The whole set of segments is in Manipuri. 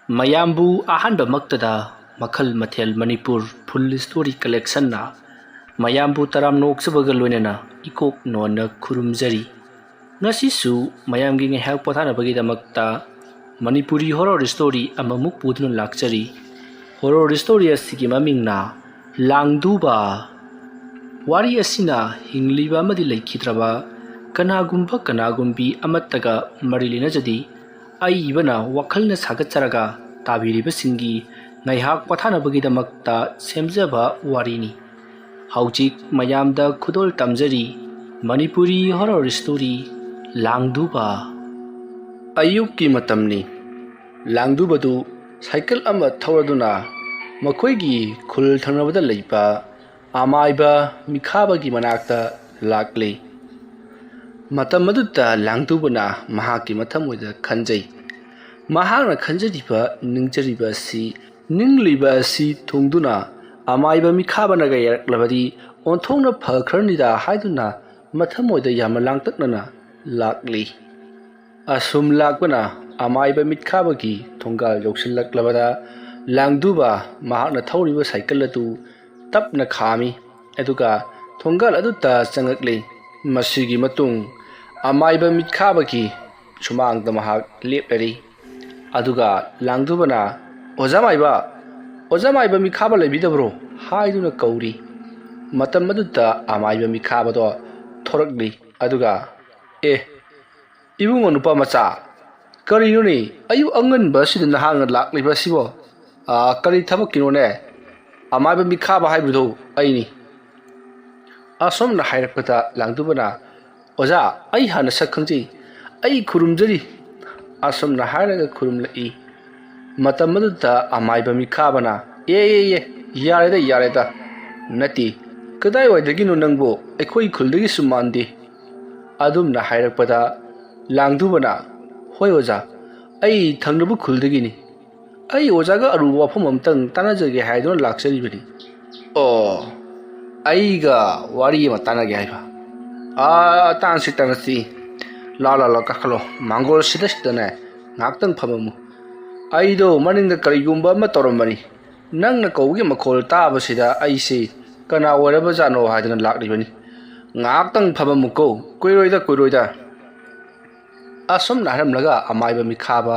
ꯃꯌꯥꯝꯕꯨ ꯑꯍꯥꯟꯕꯃꯛꯇꯗ ꯃꯈꯜ ꯃꯊꯦꯜ ꯃꯅꯤꯄꯨꯔ ꯐꯨꯜ ꯁ꯭ꯇꯣꯔꯤ ꯀꯂꯦꯛꯁꯟꯅ ꯃꯌꯥꯝꯕꯨ ꯇꯔꯥꯝ ꯅꯣꯛꯆꯕꯒ ꯂꯣꯏꯅꯅ ꯏꯀꯣꯛ ꯅꯣꯟꯅ ꯈꯨꯔꯨꯝꯖꯔꯤ꯫ ꯉꯁꯤꯁꯨ ꯃꯌꯥꯝꯒꯤ ꯉꯥꯏꯍꯥꯛ ꯄꯣꯊꯥꯅꯕꯒꯤꯗꯃꯛꯇ ꯃꯅꯤꯄꯨꯔꯤ ꯍꯣꯔꯔ ꯁ꯭ꯇꯣꯔꯤ ꯑꯃꯃꯨꯛ ꯄꯨꯗꯨꯅ ꯂꯥꯛꯆꯔꯤ꯫ ꯍꯣꯔꯔ ꯁ꯭ꯇꯣꯔꯤ ꯑꯁꯤꯒꯤ ꯃꯃꯤꯡꯅ ꯂꯥꯡꯗꯨꯕ꯫ ꯋꯥꯔꯤ ꯑꯁꯤꯅ ꯍꯤꯡꯂꯤꯕ ꯑꯃꯗꯤ ꯂꯩꯈꯤꯗ꯭ꯔꯕ ꯀꯅꯥꯒꯨꯝꯕꯤ ꯑꯃꯠꯇꯒ ꯃꯔꯤ ꯂꯩꯅꯖꯗꯦ꯫ ꯑꯏꯕꯅ ꯋꯥꯈꯜꯅ ꯁꯥꯒꯠꯆꯔꯒ ꯇꯥꯕꯤꯔꯤꯕꯁꯤꯡꯒꯤ ꯉꯥꯏꯍꯥꯛ ꯄꯣꯊꯥꯅꯕꯒꯤꯗꯃꯛꯇ ꯁꯦꯝꯖꯕ ꯋꯥꯔꯤꯅꯤ꯫ ꯍꯧꯖꯤꯛ ꯃꯌꯥꯝꯗ ꯈꯨꯗꯣꯜ ꯇꯝꯖꯔꯤ ꯃꯅꯤꯄꯨꯔꯤ ꯍꯣꯔꯔ ꯁ꯭ꯇꯣꯔꯤ ꯂꯥꯡꯗꯨꯕ꯫ ꯑꯌꯨꯛꯀꯤ ꯃꯇꯝꯅꯤ꯫ ꯂꯥꯡꯗꯨꯕꯗꯨ ꯁꯥꯏꯀꯜ ꯑꯃ ꯊꯧꯔꯗꯨꯅ ꯃꯈꯣꯏꯒꯤ ꯈꯨꯜ ꯊꯪꯅꯕꯗ ꯂꯩꯕ ꯑꯃꯥꯏꯕ ꯃꯤꯈꯥꯕꯒꯤ ꯃꯅꯥꯛꯇ ꯂꯥꯛꯂꯤ꯫ ꯃꯇꯝ ꯑꯗꯨꯗ ꯂꯥꯡꯗꯨꯕꯅ ꯃꯍꯥꯛꯀꯤ ꯃꯊꯃꯣꯏꯗ ꯈꯟꯖꯩ꯫ ꯃꯍꯥꯛꯅ ꯈꯟꯖꯔꯤꯕ ꯅꯤꯡꯖꯔꯤꯕ ꯑꯁꯤ ꯅꯤꯡꯂꯤꯕ ꯑꯁꯤ ꯊꯨꯡꯗꯨꯅ ꯑꯃꯥꯏꯕ ꯃꯤꯈꯥꯕꯅꯒ ꯌꯥꯔꯛꯂꯕꯗꯤ ꯑꯣꯟꯊꯣꯛꯅ ꯐꯈ꯭ꯔꯅꯤꯗ ꯍꯥꯏꯗꯨꯅ ꯃꯊꯃꯣꯏꯗ ꯌꯥꯝꯅ ꯂꯥꯡꯇꯛꯅꯅ ꯂꯥꯛꯂꯤ꯫ ꯑꯁꯨꯝ ꯂꯥꯛꯄꯅ ꯑꯃꯥꯏꯕ ꯃꯤꯠꯈꯥꯕꯒꯤ ꯊꯣꯡꯒꯥꯜ ꯌꯧꯁꯤꯜꯂꯛꯂꯕꯗ ꯂꯥꯡꯗꯨꯕ ꯃꯍꯥꯛꯅ ꯊꯧꯔꯤꯕ ꯁꯥꯏꯀꯜ ꯑꯗꯨ ꯇꯞꯅ ꯈꯥꯝꯃꯤ ꯑꯗꯨꯒ ꯊꯣꯡꯒꯥꯜ ꯑꯗꯨꯗ ꯆꯪꯉꯛꯂꯤ꯫ ꯃꯁꯤꯒꯤ ꯃꯇꯨꯡ ꯑꯃꯥꯏꯕ ꯃꯤꯠꯈꯥꯕꯒꯤ ꯁꯨꯃꯥꯡꯗ ꯃꯍꯥꯛ ꯂꯦꯞꯂꯔꯤ꯫ ꯑꯗꯨꯒ ꯂꯥꯡꯗꯨꯕꯅ "ꯑꯣꯖꯥ ꯃꯥꯏꯕ, ꯑꯣꯖꯥ ꯃꯥꯏꯕ ꯃꯤꯈꯥꯕ ꯂꯩꯕꯤꯗꯕ꯭ꯔꯣ?" ꯍꯥꯏꯗꯨꯅ ꯀꯧꯔꯤ꯫ ꯃꯇꯝ ꯑꯗꯨꯗ ꯑꯃꯥꯏꯕ ꯃꯤꯈꯥꯕꯗꯣ ꯊꯣꯔꯛꯂꯤ ꯑꯗꯨꯒ "ꯑꯦ ꯏꯕꯨꯡꯉꯣ ꯅꯨꯄꯥ ꯃꯆꯥ, ꯀꯔꯤꯅꯣꯅꯦ ꯑꯌꯨꯛ ꯑꯉꯟꯕ ꯑꯁꯤꯗ ꯅꯍꯥꯛꯅ ꯂꯥꯛꯂꯤꯕ ꯑꯁꯤꯕꯣ? ꯀꯔꯤ ꯊꯕꯛꯀꯤꯅꯣꯅꯦ? ꯑꯃꯥꯏꯕ ꯃꯤꯈꯥꯕ ꯍꯥꯏꯕꯗꯣ ꯑꯩꯅꯤ." ꯑꯁꯣꯝꯅ ꯍꯥꯏꯔꯛꯄꯗ ꯂꯥꯡꯗꯨꯕꯅ "ꯑꯣꯖꯥ, ꯑꯩ ꯍꯥꯟꯅ ꯁꯛ ꯈꯪꯖꯩ, ꯑꯩ ꯈꯨꯔꯨꯝꯖꯔꯤ." ꯑꯁꯣꯝꯅ ꯍꯥꯏꯔꯒ ꯈꯨꯔꯨꯝꯂꯛꯏ꯫ ꯃꯇꯝ ꯑꯗꯨꯗ ꯑꯃꯥꯏꯕ ꯃꯤꯈꯥꯕꯅ "ꯑꯦ ꯌꯥꯔꯦꯗ, ꯅꯠꯇꯦ, ꯀꯗꯥꯏꯋꯥꯏꯗꯒꯤꯅꯣ ꯅꯪꯕꯣ? ꯑꯩꯈꯣꯏ ꯈꯨꯜꯗꯒꯤꯁꯨ ꯃꯥꯟꯗꯦ." ꯑꯗꯨꯝꯅ ꯍꯥꯏꯔꯛꯄꯗ ꯂꯥꯡꯗꯨꯕꯅ "ꯍꯣꯏ ꯑꯣꯖꯥ, ꯑꯩ ꯊꯪꯅꯕ ꯈꯨꯜꯗꯒꯤꯅꯤ. ꯑꯩ ꯑꯣꯖꯥꯒ ꯑꯔꯨꯕ ꯋꯥꯐꯝ ꯑꯃꯇꯪ ꯇꯥꯟꯅꯖꯒꯦ ꯍꯥꯏꯗꯨꯅ ꯂꯥꯛꯆꯔꯤꯕꯅꯤ." "ꯑꯣ, ꯑꯩꯒ ꯋꯥꯔꯤ ꯑꯃ ꯇꯥꯟꯅꯒꯦ ꯍꯥꯏꯕ? ꯇꯥꯟꯅꯁꯤ. ꯂꯥꯛꯑꯣ ꯀꯥꯈꯠꯂꯣ. ꯃꯥꯡꯒꯣꯜꯁꯤꯗꯅꯦ ꯉꯥꯏꯍꯥꯛꯇꯪ ꯐꯝꯃꯝꯃꯨ. ꯑꯩꯗꯣ ꯃꯅꯤꯡꯗ ꯀꯔꯤꯒꯨꯝꯕ ꯑꯃ ꯇꯧꯔꯝꯕꯅꯤ. ꯅꯪꯅ ꯀꯧꯕꯒꯤ ꯃꯈꯣꯜ ꯇꯥꯕꯁꯤꯗ ꯑꯩꯁꯦ ꯀꯅꯥ ꯑꯣꯏꯔꯕꯖꯥꯠꯅꯣ ꯍꯥꯏꯗꯨꯅ ꯂꯥꯛꯂꯤꯕꯅꯤ. ꯉꯥꯏꯍꯥꯛꯇꯪ ꯐꯝꯃꯝꯃꯨꯀꯣ, ꯀꯨꯏꯔꯣꯏꯗ." ꯑꯁꯣꯝꯅ ꯍꯥꯏꯔꯝꯂꯒ ꯑꯃꯥꯏꯕ ꯃꯤꯈꯥꯕ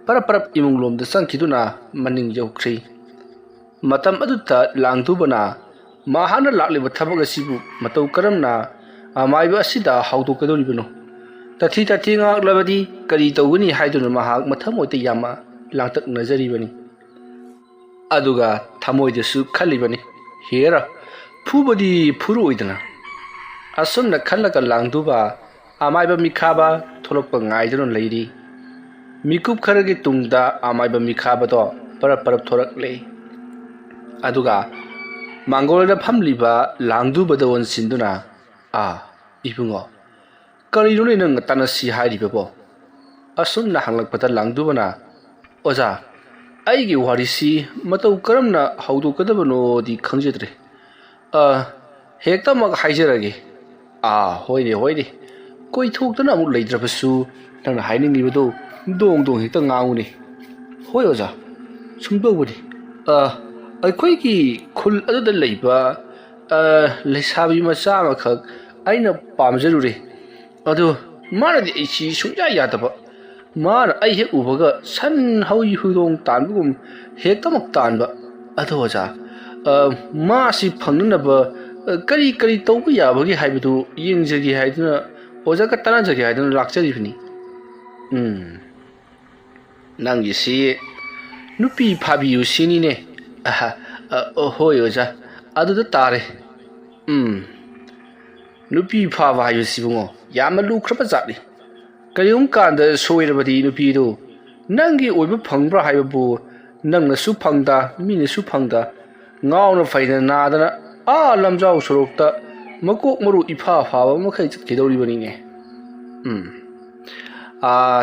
ꯄꯔꯞ ꯏꯃꯨꯡꯂꯣꯝꯗ ꯆꯪꯈꯤꯗꯨꯅ ꯃꯅꯤꯡ ꯌꯧꯈ꯭ꯔꯤ꯫ ꯃꯇꯝ ꯑꯗꯨꯗ ꯂꯥꯡꯗꯨꯕꯅ ꯃꯍꯥꯛꯅ ꯂꯥꯛꯂꯤꯕ ꯊꯕꯛ ꯑꯁꯤꯕꯨ ꯃꯇꯧ ꯀꯔꯝꯅ ꯑꯃꯥꯏꯕ ꯑꯁꯤꯗ ꯍꯧꯗꯣꯛꯀꯗꯧꯔꯤꯕꯅꯣ? ꯇꯥꯊꯤ ꯉꯥꯡꯂꯕꯗꯤ ꯀꯔꯤ ꯇꯧꯒꯅꯤ ꯍꯥꯏꯗꯨꯅ ꯃꯍꯥꯛ ꯃꯊꯃꯣꯏꯗ ꯌꯥꯝꯅ ꯂꯥꯡꯇꯛꯅꯖꯔꯤꯕꯅꯤ꯫ ꯑꯗꯨꯒ ꯊꯃꯣꯏꯗꯁꯨ ꯈꯜꯂꯤꯕꯅꯤ, "ꯍꯦꯔꯥ, ꯐꯨꯕꯗꯤ ꯐꯨꯔꯣꯏꯗꯅ." ꯑꯁꯨꯝꯅ ꯈꯜꯂꯒ ꯂꯥꯡꯗꯨꯕ ꯑꯃꯥꯏꯕ ꯃꯤꯈꯥꯕ ꯊꯣꯛꯂꯛꯄ ꯉꯥꯏꯗꯨꯅ ꯂꯩꯔꯤ꯫ ꯃꯤꯀꯨꯞ ꯈꯔꯒꯤ ꯇꯨꯡꯗ ꯑꯃꯥꯏꯕ ꯃꯤꯈꯥꯕꯗꯣ ꯄꯔꯞ ꯊꯣꯔꯛꯂꯦ꯫ ꯑꯗꯨꯒ ꯃꯥꯡꯒꯣꯜꯗ ꯐꯝꯂꯤꯕ ꯂꯥꯡꯗꯨꯕꯗ ꯑꯣꯟꯁꯤꯟꯗꯨꯅ "ꯏꯕꯨꯡꯉꯣ, ꯀꯔꯤꯅꯣꯅꯦ ꯅꯪꯅ ꯇꯥꯟꯅꯁꯤ ꯍꯥꯏꯔꯤꯕꯕꯣ?" ꯑꯁꯨꯝꯅ ꯍꯪꯂꯛꯄꯗ ꯂꯥꯡꯗꯨꯕꯅ "ꯑꯣꯖꯥ, ꯑꯩꯒꯤ ꯋꯥꯔꯤꯁꯤ ꯃꯇꯧ ꯀꯔꯝꯅ ꯍꯧꯗꯣꯛꯀꯗꯕꯅꯣꯗꯤ ꯈꯪꯖꯗ꯭ꯔꯦ. ꯍꯦꯛꯇꯃꯛ ꯍꯥꯏꯖꯔꯒꯦ." "ꯍꯣꯏꯅꯦ, ꯀꯣꯏꯊꯣꯛꯇꯅ ꯑꯃꯨꯛ ꯂꯩꯇ꯭ꯔꯕꯁꯨ ꯅꯪꯅ ꯍꯥꯏꯅꯤꯡꯂꯤꯕꯗꯣ ꯗꯣꯡ ꯍꯦꯛꯇ ꯉꯥꯡꯉꯨꯅꯦ." "ꯍꯣꯏ ꯑꯣꯖꯥ, ꯁꯨꯝꯗꯧꯕꯅꯤ. ꯑꯩꯈꯣꯏꯒꯤ ꯈꯨꯜ ꯑꯗꯨꯗ ꯂꯩꯕ ꯂꯩꯁꯥꯕꯤ ꯃꯆꯥ ꯑꯃꯈꯛ ꯑꯩꯅ ꯄꯥꯝꯖꯔꯨꯔꯦ. ꯑꯗꯨ ꯃꯥꯅꯗꯤ ꯑꯩꯁꯤ ꯁꯨꯡꯌꯥ ꯌꯥꯗꯕ. ꯃꯥꯅ ꯑꯩ ꯍꯦꯛ ꯎꯕꯒ ꯁꯟ ꯍꯧꯏ ꯍꯨꯏꯗꯣꯡ ꯇꯥꯟꯕꯒꯨꯝ ꯍꯦꯛꯇꯃꯛ ꯇꯥꯟꯕ. ꯑꯗꯣ ꯑꯣꯖꯥ, ꯃꯥꯁꯤ ꯐꯪꯅꯅꯕ ꯀꯔꯤ ꯇꯧꯕ ꯌꯥꯕꯒꯦ ꯍꯥꯏꯕꯗꯨ ꯌꯦꯡꯖꯒꯦ ꯍꯥꯏꯗꯨꯅ ꯑꯣꯖꯥꯒ ꯇꯥꯟꯅꯖꯒꯦ ꯍꯥꯏꯗꯨꯅ ꯂꯥꯛꯆꯔꯤꯕꯅꯤ." "ꯅꯪꯒꯤꯁꯤ ꯅꯨꯄꯤ ꯐꯥꯕꯤꯌꯨ ꯁꯤꯅꯤꯅꯦ." "ꯍꯣꯏ ꯑꯣꯖꯥ, ꯑꯗꯨꯗ ꯇꯥꯔꯦ." "ꯅꯨꯄꯤ ꯐꯥꯕ ꯍꯥꯏꯕꯁꯤꯕꯨꯉꯣ ꯌꯥꯝꯅ ꯂꯨꯈ꯭ꯔꯕ ꯖꯥꯠꯅꯤ. ꯀꯔꯤꯒꯨꯝꯕ ꯀꯥꯟꯗ ꯁꯣꯏꯔꯕꯗꯤ ꯅꯨꯄꯤꯗꯨ ꯅꯪꯒꯤ ꯑꯣꯏꯕ ꯐꯪꯕ꯭ꯔꯥ ꯍꯥꯏꯕꯕꯨ ꯅꯪꯅꯁꯨ ꯐꯪꯗ, ꯃꯤꯅꯁꯨ ꯐꯪꯗ, ꯉꯥꯎꯅ ꯐꯩꯅ ꯅꯥꯗꯅ ꯂꯝꯖꯥꯎ ꯁꯣꯔꯣꯛꯇ ꯃꯀꯣꯛ ꯃꯔꯨ ꯏꯐꯥ ꯐꯥꯕ ꯃꯈꯩ ꯆꯠꯈꯤꯗꯧꯔꯤꯕꯅꯤꯅꯦ."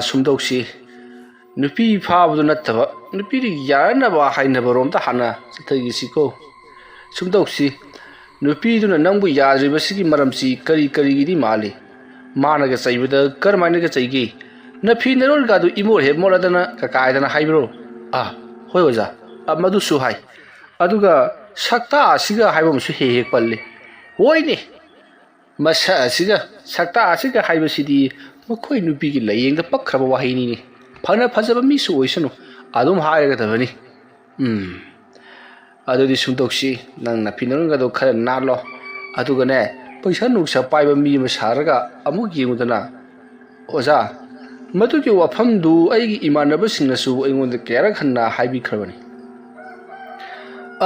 "ꯁꯨꯝꯗꯧꯁꯤ, ꯅꯨꯄꯤ ꯐꯥꯕꯗꯨ ꯅꯠꯇꯕ ꯅꯨꯄꯤꯗꯨ ꯌꯥꯔꯅꯕ ꯍꯥꯏꯅꯕꯔꯣꯝꯗ ꯍꯥꯟꯅ ꯆꯠꯊꯈꯤꯁꯤꯀꯣ. ꯁꯨꯝꯗꯧꯁꯤ, ꯅꯨꯄꯤꯗꯨꯅ ꯅꯪꯕꯨ ꯌꯥꯗ꯭ꯔꯤꯕꯁꯤꯒꯤ ꯃꯔꯝꯁꯤ ꯀꯔꯤꯒꯤꯗꯤ ꯃꯥꯜꯂꯤ? ꯃꯥꯅꯒ ꯆꯩꯕꯗ ꯀꯔꯝꯍꯥꯏꯅꯒ ꯆꯩꯒꯦ? ꯅꯐꯤ ꯅꯔꯣꯜꯒꯗꯨ ꯏꯃꯣꯠ ꯍꯦꯛ ꯃꯣꯠꯂꯗꯅ ꯀꯀꯥꯏꯗꯅ ꯍꯥꯏꯕ꯭ꯔꯣ? ꯍꯣꯏ ꯑꯣꯖꯥ ꯃꯗꯨꯁꯨ ꯍꯥꯏ ꯑꯗꯨꯒ ꯁꯛꯇꯥ ꯑꯁꯤꯒ ꯍꯥꯏꯕ ꯑꯃꯁꯨ ꯍꯦꯛ ꯍꯦꯛ ꯄꯜꯂꯤ ꯍꯣꯏꯅꯦ ꯃꯁꯛ ꯑꯁꯤꯒ ꯁꯛꯇꯥ ꯑꯁꯤꯒ ꯍꯥꯏꯕꯁꯤꯗꯤ ꯃꯈꯣꯏ ꯅꯨꯄꯤꯒꯤ ꯂꯥꯏꯌꯦꯡꯗ ꯄꯛꯈ꯭ꯔꯕ ꯋꯥꯍꯩꯅꯤꯅꯦ ꯐꯅ ꯐꯖꯕ ꯃꯤꯁꯨ ꯑꯣꯏꯁꯅꯨ ꯑꯗꯨꯝ ꯍꯥꯏꯔꯒꯗꯕꯅꯤ ꯑꯗꯨꯗꯤ ꯁꯨꯝꯇꯧꯁꯤ ꯅꯪ ꯅꯐꯤ ꯅꯔꯣꯟꯒꯗꯣ ꯈꯔ ꯅꯥꯜꯂꯣ ꯑꯗꯨꯒꯅꯦ ꯄꯩꯁꯥ ꯅꯨꯡꯁꯥ ꯄꯥꯏꯕ ꯃꯤ ꯑꯃ ꯁꯥꯔꯒ ꯑꯃꯨꯛ ꯌꯦꯡꯉꯨꯗꯅ ꯑꯣꯖꯥ ꯃꯗꯨꯒꯤ ꯋꯥꯐꯝꯗꯨ ꯑꯩꯒꯤ ꯏꯃꯥꯟꯅꯕꯁꯤꯡꯅꯁꯨ ꯑꯩꯉꯣꯟꯗ ꯀꯌꯥꯔꯛ ꯍꯟꯅ ꯍꯥꯏꯕꯤꯈ꯭ꯔꯕꯅꯤ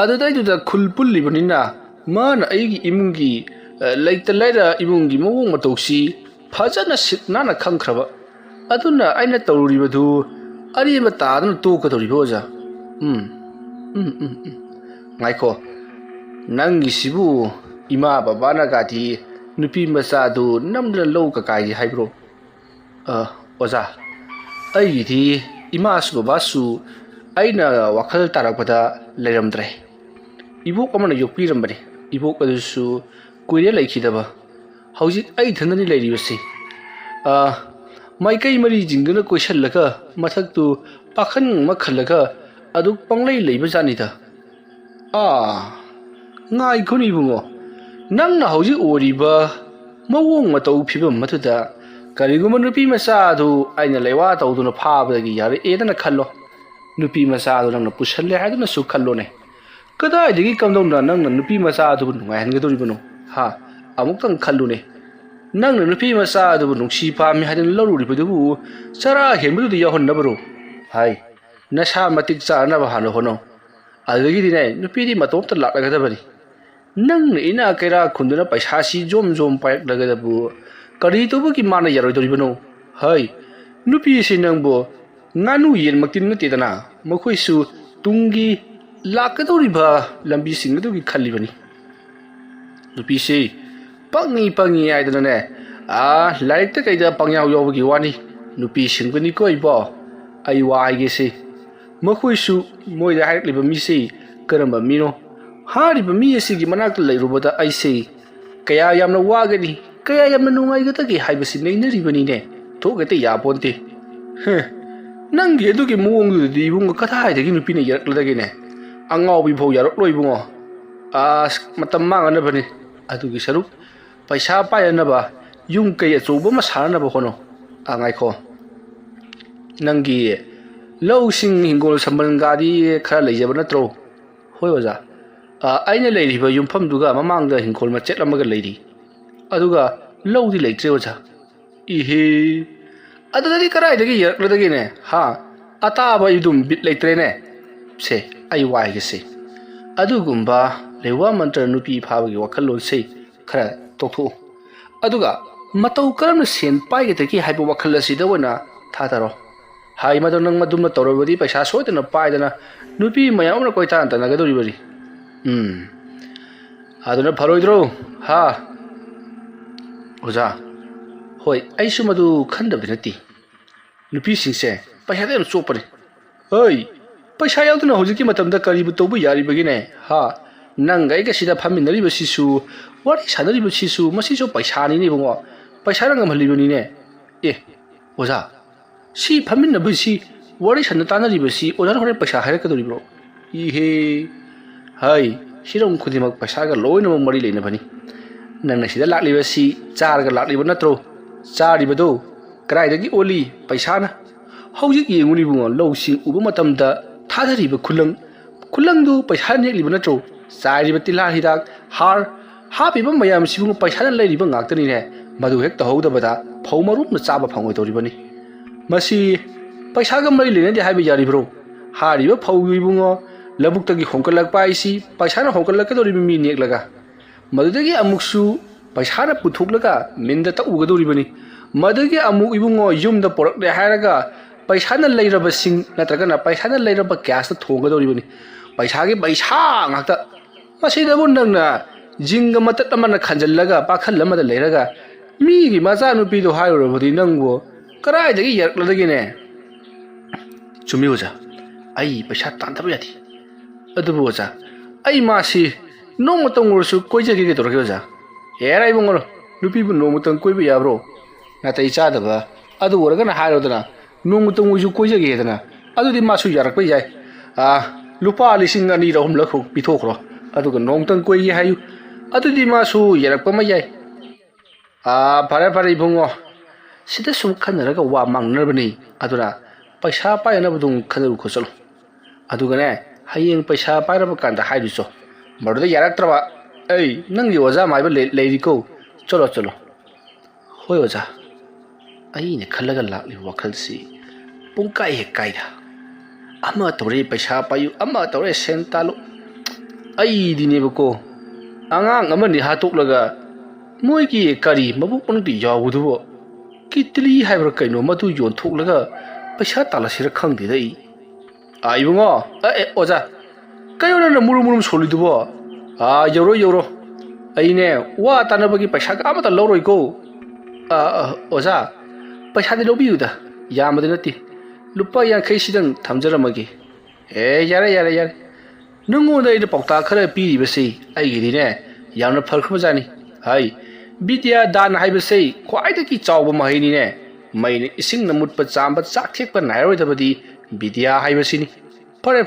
ꯑꯗꯨꯗꯩꯗꯨꯗ ꯈꯨꯜ ꯄꯨꯜꯂꯤꯕꯅꯤꯅ ꯃꯥꯅ ꯑꯩꯒꯤ ꯏꯃꯨꯡꯒꯤ ꯂꯩꯇ ꯂꯩꯔ ꯏꯃꯨꯡꯒꯤ ꯃꯑꯣꯡ ꯃꯇꯧꯁꯤ ꯐꯖꯅ ꯁꯤꯠ ꯅꯥꯟꯅ ꯈꯪꯈ꯭ꯔꯕ ꯑꯗꯨꯅ ꯑꯩꯅ ꯇꯧꯔꯤꯕꯗꯨ ꯑꯔꯦꯝꯕ ꯇꯥꯗꯅ ꯇꯣꯛꯀꯗꯧꯔꯤꯕ ꯑꯣꯖꯥ ꯉꯥꯏꯈꯣ ꯅꯪꯒꯤꯁꯤꯕꯨ ꯏꯃꯥ ꯕꯕꯥꯅꯒꯗꯤ ꯅꯨꯄꯤ ꯃꯆꯥꯗꯨ ꯅꯝꯗꯅ ꯂꯧ ꯀꯀꯥꯏꯗꯤ ꯍꯥꯏꯕ꯭ꯔꯣ ꯑꯣꯖꯥ ꯑꯩꯒꯤꯗꯤ ꯏꯃꯥꯁꯨ ꯕꯕꯥꯁꯨ ꯑꯩꯅ ꯋꯥꯈꯜ ꯇꯥꯔꯛꯄꯗ ꯂꯩꯔꯝꯗ꯭ꯔꯦ ꯏꯕꯣꯛ ꯑꯃꯅ ꯌꯣꯛꯄꯤꯔꯝꯕꯅꯤ ꯏꯕꯣꯛ ꯑꯗꯨꯁꯨ ꯀꯨꯏꯔꯦ ꯂꯩꯈꯤꯗꯕ ꯍꯧꯖꯤꯛ ꯑꯩ ꯏꯊꯟꯗꯅꯤ ꯂꯩꯔꯤꯕꯁꯤ ꯃꯥꯏꯀꯩ ꯃꯔꯤꯁꯤꯡꯗꯨꯅ ꯀꯣꯏꯁꯜꯂꯒ ꯃꯊꯛꯇꯨ ꯄꯥꯈꯟ ꯑꯃ ꯈꯜꯂꯒ ꯑꯗꯨ ꯄꯪꯂꯩ ꯂꯩꯕ ꯖꯥꯠꯅꯤꯗ ꯉꯥꯏꯈꯣꯅꯤ ꯏꯕꯨꯡꯉꯣ ꯅꯪꯅ ꯍꯧꯖꯤꯛ ꯑꯣꯏꯔꯤꯕ ꯃꯑꯣꯡ ꯃꯇꯧ ꯐꯤꯕꯝ ꯑꯗꯨꯗ ꯀꯔꯤꯒꯨꯝꯕ ꯅꯨꯄꯤ ꯃꯆꯥ ꯑꯗꯨ ꯑꯩꯅ ꯂꯩꯋꯥ ꯇꯧꯗꯨꯅ ꯐꯥꯕꯗꯒꯤ ꯌꯥꯔꯛꯑꯦꯗꯅ ꯈꯜꯂꯣ ꯅꯨꯄꯤ ꯃꯆꯥ ꯑꯗꯨ ꯅꯪꯅ ꯄꯨꯁꯜꯂꯦ ꯍꯥꯏꯗꯨꯅꯁꯨ ꯈꯜꯂꯣꯅꯦ ꯀꯗꯥꯏꯗꯒꯤ ꯀꯝꯗꯧꯅ ꯅꯪꯅ ꯅꯨꯄꯤ ꯃꯆꯥ ꯑꯗꯨꯕꯨ ꯅꯨꯡꯉꯥꯏꯍꯟꯒꯗꯧꯔꯤꯕꯅꯣ ꯑꯃꯨꯛꯇꯪ ꯈꯜꯂꯨꯅꯦ ꯅꯪꯅ ꯅꯨꯄꯤ ꯃꯆꯥ ꯑꯗꯨꯕꯨ ꯅꯨꯡꯁꯤ ꯄꯥꯝꯃꯤ ꯍꯥꯏꯗꯨꯅ ꯂꯧꯔꯨꯔꯤꯕꯗꯨꯕꯨ ꯆꯔꯥ ꯍꯦꯟꯕꯗꯨꯗꯤ ꯌꯥꯎꯍꯟꯅꯕꯔꯣ ꯅꯁꯥ ꯃꯇꯤꯛ ꯆꯥꯅꯕ ꯍꯥꯟꯅ ꯍꯣꯠꯅꯧ ꯑꯗꯨꯗꯒꯤꯗꯤꯅꯦ ꯅꯨꯄꯤꯗꯤ ꯃꯇꯣꯝꯇ ꯂꯥꯛꯂꯒꯗꯕꯅꯤ ꯅꯪꯅ ꯏꯅꯥ ꯀꯩꯔꯥ ꯈꯨꯟꯗꯨꯅ ꯄꯩꯁꯥꯁꯤ ꯖꯣꯝ ꯖꯣꯝ ꯄꯥꯏꯔꯛꯂꯒꯗꯕꯨ ꯀꯔꯤ ꯇꯧꯕꯒꯤ ꯃꯥꯅ ꯌꯥꯔꯣꯏꯗꯧꯔꯤꯕꯅꯣ ꯅꯨꯄꯤꯁꯤ ꯅꯪꯕꯨ ꯉꯥꯅꯨ ꯌꯦꯟꯃꯛꯇꯤ ꯅꯠꯇꯦꯗꯅ ꯃꯈꯣꯏꯁꯨ ꯇꯨꯡꯒꯤ ꯂꯥꯛꯀꯗꯧꯔꯤꯕ ꯂꯝꯕꯤꯁꯤꯡ ꯑꯗꯨꯒꯤ ꯈꯜꯂꯤꯕꯅꯤ ꯅꯨꯄꯤꯁꯤ ꯄꯪꯉꯤ ꯍꯥꯏꯗꯅꯅꯦ ꯂꯥꯏꯔꯤꯛꯇ ꯀꯩꯗ ꯄꯪꯌꯥꯎ ꯌꯥꯎꯕꯒꯤ ꯋꯥꯅꯤ ꯅꯨꯄꯤꯁꯤꯡꯕꯅꯤꯀꯣ ꯏꯕꯣ ꯑꯩ ꯋꯥ ꯍꯥꯏꯒꯦꯁꯤ ꯃꯈꯣꯏꯁꯨ ꯃꯣꯏꯗ ꯍꯥꯏꯔꯛꯂꯤꯕ ꯃꯤꯁꯤ ꯀꯔꯝꯕ ꯃꯤꯅꯣ ꯍꯥꯏꯔꯤꯕ ꯃꯤ ꯑꯁꯤꯒꯤ ꯃꯅꯥꯛꯇ ꯂꯩꯔꯨꯕꯗ ꯑꯩꯁꯤ ꯀꯌా ꯌꯥꯝꯅ ꯋꯥꯒꯅꯤ ꯀꯌా ꯌꯥꯝꯅ ꯅꯨꯡꯉꯥꯏꯒꯗꯒꯦ ꯍꯥꯏꯕꯁꯤ ꯅꯩꯅꯔꯤꯕꯅꯤꯅꯦ ꯊꯣꯛꯒꯇ ꯌꯥꯄꯣꯟꯇꯦ ꯅꯪꯒꯤ ꯑꯗꯨꯒꯤ ꯃꯑꯣꯡꯗꯨꯗꯤ ꯏꯕꯨꯡꯉꯣ ꯀꯗꯥꯏꯗꯒꯤ ꯅꯨꯄꯤꯅ ꯌꯥꯔꯛꯂꯗꯒꯦꯅꯦ ꯑꯉꯥꯎꯕꯤ ꯐꯥꯎ ꯌꯥꯔꯛꯂꯣꯏ ꯏꯕꯨꯡꯉꯣ ꯃꯇꯝ ꯃꯥꯡꯉꯅꯕꯅꯤ ꯑꯗꯨꯒꯤ ꯁꯔꯨꯛ ꯄꯩꯁꯥ ꯄꯥꯏꯅꯕ ꯌꯨꯝ ꯀꯩ ꯑꯆꯧꯕ ꯑꯃ ꯁꯥꯅꯅꯕ ꯍꯣꯠꯅꯧ ꯉꯥꯏꯈꯣ ꯅꯪꯒꯤ ꯂꯧꯁꯤꯡ ꯍꯤꯡꯒꯣꯜ ꯁꯝꯕꯜꯒꯥꯗꯤ ꯈꯔ ꯂꯩꯖꯕ ꯅꯠꯇ꯭ꯔꯣ ꯍꯣꯏ ꯑꯣꯖꯥ ꯑꯩꯅ ꯂꯩꯔꯤꯕ ꯌꯨꯝꯐꯝꯗꯨꯒ ꯃꯃꯥꯡꯗ ꯍꯤꯡꯈꯣꯜ ꯃꯆꯦꯠ ꯑꯃꯒ ꯂꯩꯔꯤ ꯑꯗꯨꯒ ꯂꯧꯗꯤ ꯂꯩꯇ꯭ꯔꯦ ꯑꯣꯖꯥ ꯏꯍꯦ ꯑꯗꯨꯗꯗꯤ ꯀꯗꯥꯏꯗꯒꯤ ꯌꯥꯔꯛꯂꯗꯒꯦꯅꯦ ꯑꯇꯥꯕ ꯑꯗꯨꯝ ꯕꯤꯠ ꯂꯩꯇ꯭ꯔꯦꯅꯦ ꯁꯦ ꯑꯩ ꯋꯥꯏꯒꯦꯁꯦ ꯑꯗꯨꯒꯨꯝꯕ ꯂꯩꯋꯥ ꯃꯟꯇ꯭ꯔ ꯅꯨꯄꯤ ꯐꯥꯕꯒꯤ ꯋꯥꯈꯜꯂꯣꯟꯁꯤ ꯈꯔ ꯇꯣꯛꯊꯣꯛꯎ ꯑꯗꯨꯒ ꯃꯇꯧ ꯀꯔꯝꯅ ꯁꯦꯟ ꯄꯥꯏꯒꯗꯒꯦ ꯍꯥꯏꯕ ꯋꯥꯈꯜ ꯑꯁꯤꯗ ꯑꯣꯏꯅ ꯊꯥꯗꯔꯣ ꯃꯗꯨ ꯅꯪ ꯃꯗꯨꯝꯅ ꯇꯧꯔꯕꯗꯤ ꯄꯩꯁꯥ ꯁꯣꯏꯗꯅ ꯄꯥꯏꯗꯅ ꯅꯨꯄꯤ ꯃꯌꯥꯝ ꯑꯃꯅ ꯀꯣꯏꯇꯥꯟ ꯇꯥꯟꯅꯒꯗꯧꯔꯤꯕꯅꯤ ꯑꯗꯨꯅ ꯐꯔꯣꯏꯗ꯭ꯔꯣ ꯑꯣꯖꯥ ꯍꯣꯏ ꯑꯩꯁꯨꯃꯗꯨ ꯈꯟꯗꯕꯗꯤ ꯅꯠꯇꯦ ꯅꯨꯄꯤꯁꯤꯡꯁꯦ ꯄꯩꯁꯥꯗ ꯌꯥꯝ ꯆꯣꯞꯄꯅꯤ ꯄꯩꯁꯥ ꯌꯥꯎꯗꯅ ꯍꯧꯖꯤꯛꯀꯤ ꯃꯇꯝꯗ ꯀꯔꯤꯕꯨ ꯇꯧꯕ ꯌꯥꯔꯤꯕꯒꯤꯅꯦ ꯅꯪꯒ ꯑꯩꯒ ꯁꯤꯗ ꯐꯝꯃꯤꯟꯅꯔꯤꯕꯁꯤꯁꯨ ꯋꯥꯔꯤ ꯁꯥꯟꯅꯔꯤꯕꯁꯤꯁꯨ ꯃꯁꯤꯁꯨ ꯄꯩꯁꯥꯅꯤꯅꯦ ꯏꯕꯨꯡꯉꯣ ꯄꯩꯁꯥꯅ ꯉꯝꯍꯜꯂꯤꯕꯅꯤꯅꯦ ꯑꯣꯖꯥ ꯁꯤ ꯐꯝꯃꯤꯟꯅꯕꯁꯤ ꯋꯥꯔꯤ ꯁꯥꯟꯅ ꯇꯥꯟꯅꯔꯤꯕꯁꯤ ꯑꯣꯖꯥꯅ ꯍꯣꯔꯦꯟ ꯄꯩꯁꯥ ꯍꯥꯏꯔꯛꯀꯗꯧꯔꯤꯕ꯭ꯔꯣ ꯏꯍꯦ ꯍꯤꯔꯝ ꯈꯨꯗꯤꯡꯃꯛ ꯄꯩꯁꯥꯒ ꯂꯣꯏꯅꯃꯛ ꯃꯔꯤ ꯂꯩꯅꯕꯅꯤ ꯅꯪꯅ ꯁꯤꯗ ꯂꯥꯛꯂꯤꯕꯁꯤ ꯆꯥꯔꯒ ꯂꯥꯛꯂꯤꯕ ꯅꯠꯇ꯭ꯔꯣ ꯆꯥꯔꯤꯕꯗꯣ ꯀꯗꯥꯏꯗꯒꯤ ꯑꯣꯜꯂꯤ ꯄꯩꯁꯥꯅ ꯍꯧꯖꯤꯛ ꯌꯦꯡꯉꯨꯅꯤ ꯏꯕꯨꯡꯉꯣ ꯂꯧꯁꯤꯡ ꯎꯕ ꯃꯇꯝꯗ ꯊꯥꯗꯔꯤꯕ ꯈꯨꯂꯪꯗꯨ ꯄꯩꯁꯥ ꯅꯦꯛꯂꯤꯕ ꯅꯠꯇ꯭ꯔꯣ ꯆꯥꯏꯔꯤꯕ ꯇꯤꯜꯍꯥꯠ ꯍꯤꯗꯥꯛ ꯍꯥꯔ ꯍꯥꯞꯄꯤꯕ ꯃꯌꯥꯝꯁꯤꯕꯨ ꯄꯩꯁꯥꯅ ꯂꯩꯔꯤꯕ ꯉꯥꯛꯇꯅꯤꯅꯦ ꯃꯗꯨ ꯍꯦꯛ ꯇꯧꯍꯧꯗꯕꯗ ꯐꯧ ꯃꯔꯨꯝꯅ ꯆꯥꯕ ꯐꯪꯉꯣꯏꯗꯧꯔꯤꯕꯅꯤ ꯃꯁꯤ ꯄꯩꯁꯥꯒ ꯃꯔꯤ ꯂꯩꯅꯗꯦ ꯍꯥꯏꯕ ꯌꯥꯔꯤꯕ꯭ꯔꯣ ꯍꯥꯏꯔꯤꯕ ꯐꯧꯗꯨ ꯏꯕꯨꯡꯉꯣ ꯂꯧꯕꯨꯛꯇꯒꯤ ꯍꯣꯡꯀꯠꯂꯛꯄ ꯍꯥꯏꯁꯤ ꯄꯩꯁꯥꯅ ꯍꯣꯡꯀꯠꯂꯛꯀꯗꯧꯔꯤꯕ ꯃꯤ ꯅꯦꯛꯂꯒ ꯃꯗꯨꯗꯒꯤ ꯑꯃꯨꯛꯁꯨ ꯄꯩꯁꯥꯅ ꯄꯨꯊꯣꯛꯂꯒ ꯃꯤꯟꯗ ꯇꯛꯎꯒꯗꯧꯔꯤꯕꯅꯤ ꯃꯗꯨꯒꯤ ꯑꯃꯨꯛ ꯏꯕꯨꯡꯉꯣ ꯌꯨꯝꯗ ꯄꯣꯔꯛꯂꯦ ꯍꯥꯏꯔꯒ ꯄꯩꯁꯥꯅ ꯂꯩꯔꯕ ꯁꯤꯡ ꯅꯠꯇ꯭ꯔꯒꯅ ꯄꯩꯁꯥꯅ ꯂꯩꯔꯕ ꯒ꯭ꯌꯥꯁꯇ ꯊꯣꯡꯒꯗꯧꯔꯤꯕꯅꯤ ꯄꯩꯁꯥꯒꯤ ꯄꯩꯁꯥ ꯉꯥꯛꯇ ꯃꯁꯤꯗꯕꯨ ꯅꯪꯅ ꯖꯤꯡꯒ ꯃꯇꯠ ꯑꯃꯅ ꯈꯟꯖꯜꯂꯒ ꯄꯥꯈꯜ ꯑꯃꯗ ꯂꯩꯔꯒ ꯃꯤꯒꯤ ꯃꯆꯥꯅꯨꯄꯤꯗꯣ ꯍꯥꯏꯔꯨꯔꯕꯗꯤ ꯅꯪꯕꯨ ꯀꯗꯥꯏꯗꯒꯤ ꯌꯥꯔꯛꯂꯗꯒꯦꯅꯦ ꯆꯨꯝꯃꯤ ꯑꯣꯖꯥ ꯑꯩ ꯄꯩꯁꯥ ꯇꯥꯟꯗꯕ ꯌꯥꯗꯦ ꯑꯗꯨꯕꯨ ꯑꯣꯖꯥ ꯑꯩ ꯃꯥꯁꯤ ꯅꯣꯡꯃꯇꯪ ꯑꯣꯏꯔꯁꯨ ꯀꯣꯏꯖꯒꯦ ꯀꯩꯗꯧꯔꯒꯦ ꯑꯣꯖꯥ ꯍꯦꯔꯥ ꯏꯕꯨꯡꯉꯣ ꯅꯨꯄꯤꯕꯨ ꯅꯣꯡꯃꯇꯪ ꯀꯣꯏꯕ ꯌꯥꯕ꯭ꯔꯣ ꯅꯥꯇꯩ ꯆꯥꯗꯕ ꯑꯗꯨ ꯑꯣꯏꯔꯒꯅ ꯍꯥꯏꯔꯣꯗꯅ ꯅꯣꯡꯃꯇꯪ ꯑꯣꯏꯁꯨ ꯀꯣꯏꯖꯒꯦꯗꯅ ꯑꯗꯨꯗꯤ ꯃꯥꯁꯨ ꯌꯥꯔꯛꯄ ꯌꯥꯏ ꯂꯨꯄꯥ 2,000-3,000 ꯂꯛ ꯄꯤꯊꯣꯛꯈ꯭ꯔꯣ ꯑꯗꯨꯒ ꯅꯣꯡꯇꯪ ꯀꯣꯏꯒꯦ ꯍꯥꯏꯌꯨ ꯑꯗꯨꯗꯤ ꯃꯥꯁꯨ ꯌꯥꯔꯛꯄ ꯑꯃ ꯌꯥꯏ ꯐꯔꯦ ꯐꯔꯦ ꯏꯕꯨꯡꯉꯣ ꯁꯤꯗ ꯁꯨꯝ ꯈꯟꯅꯔꯒ ꯋꯥ ꯃꯥꯡꯅꯔꯕꯅꯤ ꯑꯗꯨꯅ ꯄꯩꯁꯥ ꯄꯥꯏꯅꯕꯗꯨ ꯈꯟꯅꯔꯨ ꯈꯣꯠꯆꯜꯂꯨ ꯑꯗꯨꯒꯅꯦ ꯍꯌꯦꯡ ꯄꯩꯁꯥ ꯄꯥꯏꯔꯕ ꯀꯥꯟꯗ ꯍꯥꯏꯔꯨꯆꯣ ꯃꯗꯨꯗ ꯌꯥꯔꯛꯇ꯭ꯔꯕ ꯑꯩ ꯅꯪꯒꯤ ꯑꯣꯖꯥ ꯃꯥꯏꯕ ꯂꯩꯔꯤꯀꯣ ꯆꯠꯂꯣ ꯆꯠꯂꯣ ꯍꯣꯏ ꯑꯣꯖꯥ ꯑꯩꯅ ꯈꯜꯂꯒ ꯂꯥꯛꯂꯤꯕ ꯋꯥꯈꯜꯁꯤ ꯄꯨꯡꯀꯥꯏ ꯍꯦꯛ ꯀꯥꯏꯗ ꯑꯃ ꯇꯧꯔꯦ ꯄꯩꯁꯥ ꯄꯥꯏꯌꯨ ꯑꯃ ꯇꯧꯔꯦ ꯁꯦꯟ ꯇꯥꯜꯂꯨ ꯑꯩꯗꯤꯅꯦꯕꯀꯣ ꯑꯉꯥꯡ ꯑꯃꯅꯤ ꯍꯥꯠꯇꯣꯛꯂꯒ ꯃꯣꯏꯒꯤ ꯀꯔꯤ ꯃꯕꯨꯛ ꯃꯅꯨꯡꯗ ꯌꯥꯎꯕꯗꯨꯕꯨ ꯀꯤꯇꯂꯤ ꯍꯥꯏꯕ꯭ꯔꯥ ꯀꯩꯅꯣ ꯃꯗꯨ ꯌꯣꯟꯊꯣꯛꯂꯒ ꯄꯩꯁꯥ ꯇꯥꯜꯂꯁꯤꯔ ꯈꯪꯗꯦꯗ ꯑꯩ ꯏꯕꯨꯡꯉꯣ ꯑꯣꯖꯥ ꯀꯩꯅꯣ ꯅꯪꯅ ꯃꯨꯔꯨꯝ ꯁꯣꯜꯂꯤꯗꯨꯕꯣ ꯌꯧꯔꯣ ꯑꯩꯅꯦ ꯋꯥ ꯇꯥꯟꯅꯕꯒꯤ ꯄꯩꯁꯥꯒ ꯑꯃꯇ ꯂꯧꯔꯣꯏꯀꯣ ꯑꯣꯖꯥ ꯄꯩꯁꯥꯗꯤ ꯂꯧꯕꯤꯌꯨꯗ ꯌꯥꯝꯕꯗꯤ ꯅꯠꯇꯦ ꯂꯨꯄꯥ 50 ꯊꯝꯖꯔꯝꯃꯒꯦ ꯌꯥꯔꯦ ꯅꯪꯉꯣꯟꯗ ꯑꯩꯅ ꯄꯥꯎꯇꯥꯛ ꯈꯔ ꯄꯤꯔꯤꯕꯁꯤ ꯑꯩꯒꯤꯗꯤꯅꯦ ꯌꯥꯝꯅ ꯐꯈ꯭ꯔꯕꯖꯥꯠꯅꯤ ꯍꯥꯏ ꯕꯤꯗ꯭ꯌꯥ ꯗꯥꯟ ꯍꯥꯏꯕꯁꯤ ꯈ꯭ꯋꯥꯏꯗꯒꯤ ꯆꯥꯎꯕ ꯃꯍꯩꯅꯤꯅꯦ ꯃꯩꯅ ꯏꯁꯤꯡꯅ ꯃꯨꯠꯄ ꯆꯥꯝꯕ ꯆꯥꯛ ꯊꯦꯛꯄ ꯅꯥꯏꯔꯣꯏꯗꯕꯗꯤ ꯕꯤꯗ꯭ꯌꯥ ꯍꯥꯏꯕꯁꯤꯅꯤ ꯐꯔꯦ